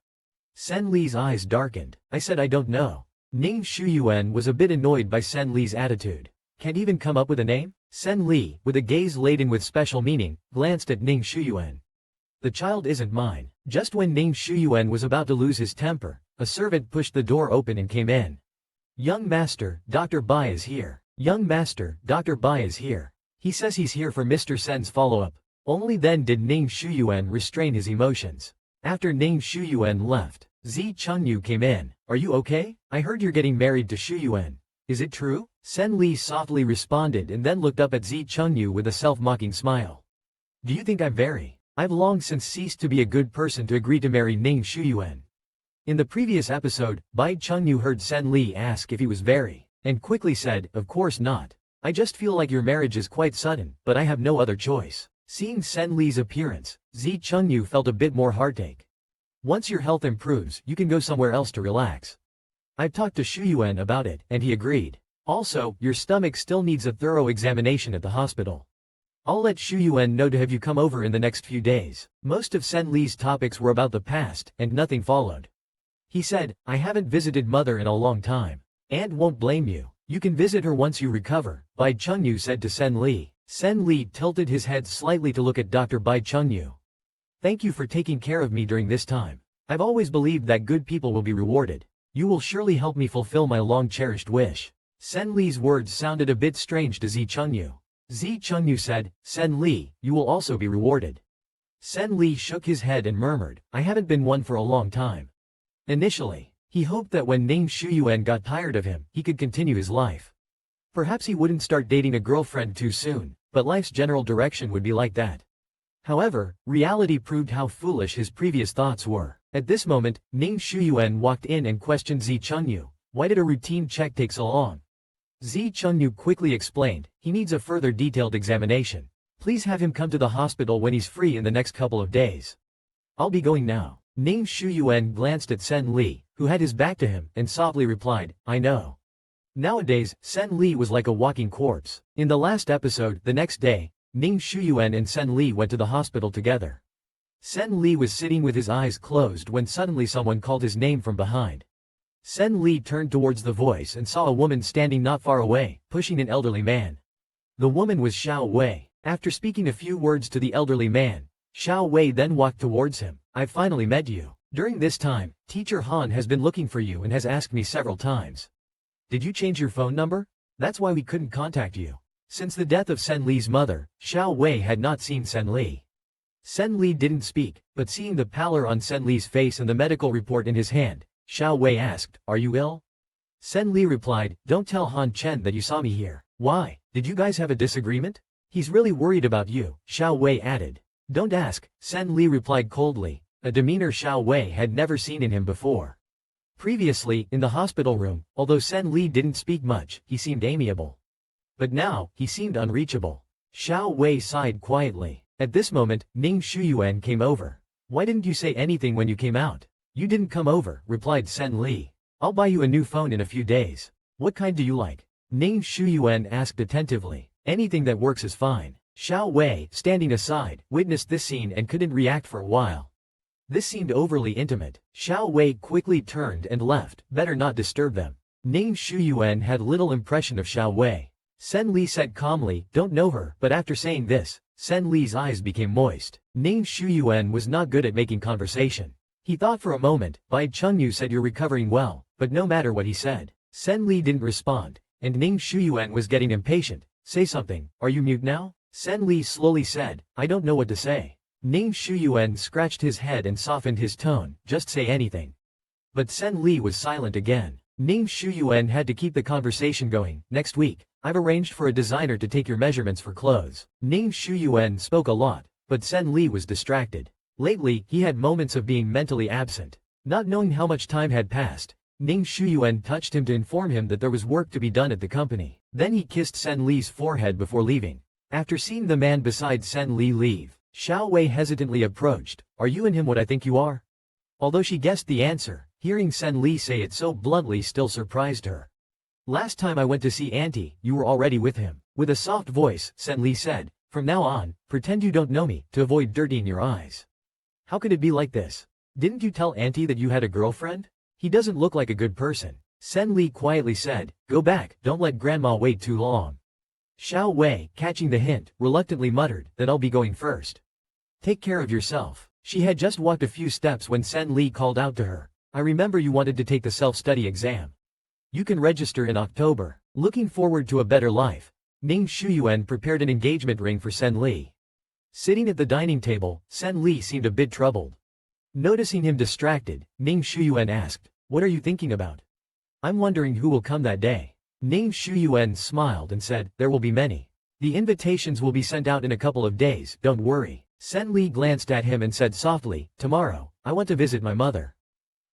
Sen Li's eyes darkened. "I said I don't know." Ning Shuyuan was a bit annoyed by Sen Li's attitude. "Can't even come up with a name?" Sen Li, with a gaze laden with special meaning, glanced at Ning Shuyuan. "The child isn't mine." Just when Ning Shuyuan was about to lose his temper, a servant pushed the door open and came in. "Young master, Dr. Bai is here." "Young master, Dr. Bai is here. He says he's here for Mr. Sen's follow-up." Only then did Ning Shuyuan restrain his emotions. After Ning Shuyuan left, Zi Chengyu came in. "Are you okay? I heard you're getting married to Shuyuan. Is it true?" Sen Li softly responded and then looked up at Zi Chengyu with a self-mocking smile. "Do you think I'm very? I've long since ceased to be a good person to agree to marry Ning Shuyuan." In the previous episode, Bai Chunyu heard Sen Li ask if he was very, and quickly said, of course not. I just feel like your marriage is quite sudden, but I have no other choice. Seeing Sen Li's appearance, Zi Chunyu felt a bit more heartache. Once your health improves, you can go somewhere else to relax. I've talked to Xu Yuan about it, and he agreed. Also, your stomach still needs a thorough examination at the hospital. I'll let Xu Yuan know to have you come over in the next few days. Most of Sen Li's topics were about the past, and nothing followed. He said, I haven't visited mother in a long time. And won't blame you. You can visit her once you recover, Bai Chunyu said to Sen Li. Sen Li tilted his head slightly to look at Dr. Bai Chunyu. Thank you for taking care of me during this time. I've always believed that good people will be rewarded. You will surely help me fulfill my long-cherished wish. Sen Li's words sounded a bit strange to Zi Chunyu. Zi Chunyu said, Sen Li, you will also be rewarded. Sen Li shook his head and murmured, I haven't been one for a long time. Initially, he hoped that when Ning Shuyuan got tired of him, he could continue his life. Perhaps he wouldn't start dating a girlfriend too soon, but life's general direction would be like that. However, reality proved how foolish his previous thoughts were. At this moment, Ning Shuyuan walked in and questioned Zi Chunyu. Why did a routine check take so long? Zi Chunyu quickly explained, he needs a further detailed examination. Please have him come to the hospital when he's free in the next couple of days. I'll be going now. Ning Shuyuan glanced at Sen Li, who had his back to him, and softly replied, I know. Nowadays, Sen Li was like a walking corpse. In the last episode, the next day, Ning Shuyuan and Sen Li went to the hospital together. Sen Li was sitting with his eyes closed when suddenly someone called his name from behind. Sen Li turned towards the voice and saw a woman standing not far away, pushing an elderly man. The woman was Xiao Wei. After speaking a few words to the elderly man, Xiao Wei then walked towards him. I've finally met you. During this time, Teacher Han has been looking for you and has asked me several times. Did you change your phone number? That's why we couldn't contact you. Since the death of Sen Li's mother, Xiao Wei had not seen Sen Li. Sen Li didn't speak, but seeing the pallor on Sen Li's face and the medical report in his hand, Xiao Wei asked, Are you ill? Sen Li replied, Don't tell Han Chen that you saw me here. Why? Did you guys have a disagreement? He's really worried about you, Xiao Wei added. Don't ask, Sen Li replied coldly, a demeanor Xiao Wei had never seen in him before. Previously, in the hospital room, although Sen Li didn't speak much, he seemed amiable. But now, he seemed unreachable. Xiao Wei sighed quietly. At this moment, Ning Shuyuan came over. Why didn't you say anything when you came out? You didn't come over, replied Sen Li. I'll buy you a new phone in a few days. What kind do you like? Ning Shuyuan asked attentively. Anything that works is fine. Xiao Wei, standing aside, witnessed this scene and couldn't react for a while. This seemed overly intimate. Xiao Wei quickly turned and left, better not disturb them. Ning Shuyuan had little impression of Xiao Wei. Sen Li said calmly, don't know her, but after saying this, Sen Li's eyes became moist. Ning Shuyuan was not good at making conversation. He thought for a moment. Bai Chunyu said you're recovering well, but no matter what he said, Sen Li didn't respond, and Ning Shuyuan was getting impatient. Say something, are you mute now? Sen Li slowly said, I don't know what to say. Ning Shuyuan scratched his head and softened his tone, just say anything. But Sen Li was silent again. Ning Shuyuan had to keep the conversation going. Next week, I've arranged for a designer to take your measurements for clothes. Ning Shuyuan spoke a lot, but Sen Li was distracted. Lately, he had moments of being mentally absent. Not knowing how much time had passed, Ning Shuyuan touched him to inform him that there was work to be done at the company. Then he kissed Sen Li's forehead before leaving. After seeing the man beside Sen Li leave, Xiao Wei hesitantly approached. Are you and him what I think you are? Although she guessed the answer, hearing Sen Li say it so bluntly still surprised her. Last time I went to see Auntie, you were already with him. With a soft voice, Sen Li said, from now on, pretend you don't know me, to avoid dirtying your eyes. How could it be like this? Didn't you tell Auntie that you had a girlfriend? He doesn't look like a good person. Sen Li quietly said, go back, don't let grandma wait too long. Xiao Wei, catching the hint, reluctantly muttered, then I'll be going first. Take care of yourself. She had just walked a few steps when Sen Li called out to her. I remember you wanted to take the self-study exam. You can register in October. Looking forward to a better life. Ning Shuyuan prepared an engagement ring for Sen Li. Sitting at the dining table, Sen Li seemed a bit troubled. Noticing him distracted, Ning Shuyuan asked, what are you thinking about? I'm wondering who will come that day. Ning Shuyuan smiled and said, there will be many. The invitations will be sent out in a couple of days, don't worry. Sen Li glanced at him and said softly, tomorrow, I want to visit my mother.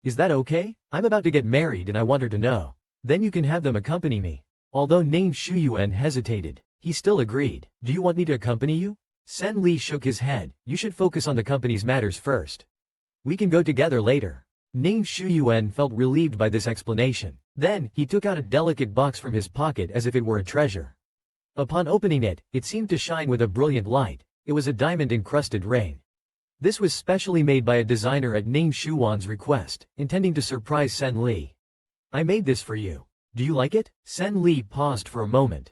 Is that okay? I'm about to get married and I want her to know. Then you can have them accompany me. Although Ning Shuyuan hesitated, he still agreed. Do you want me to accompany you? Sen Li shook his head. You should focus on the company's matters first. We can go together later. Ning Shuyuan felt relieved by this explanation. Then, he took out a delicate box from his pocket as if it were a treasure. Upon opening it, it seemed to shine with a brilliant light. It was a diamond-encrusted ring. This was specially made by a designer at Ning Shuwan's request, intending to surprise Sen Li. I made this for you. Do you like it? Sen Li paused for a moment.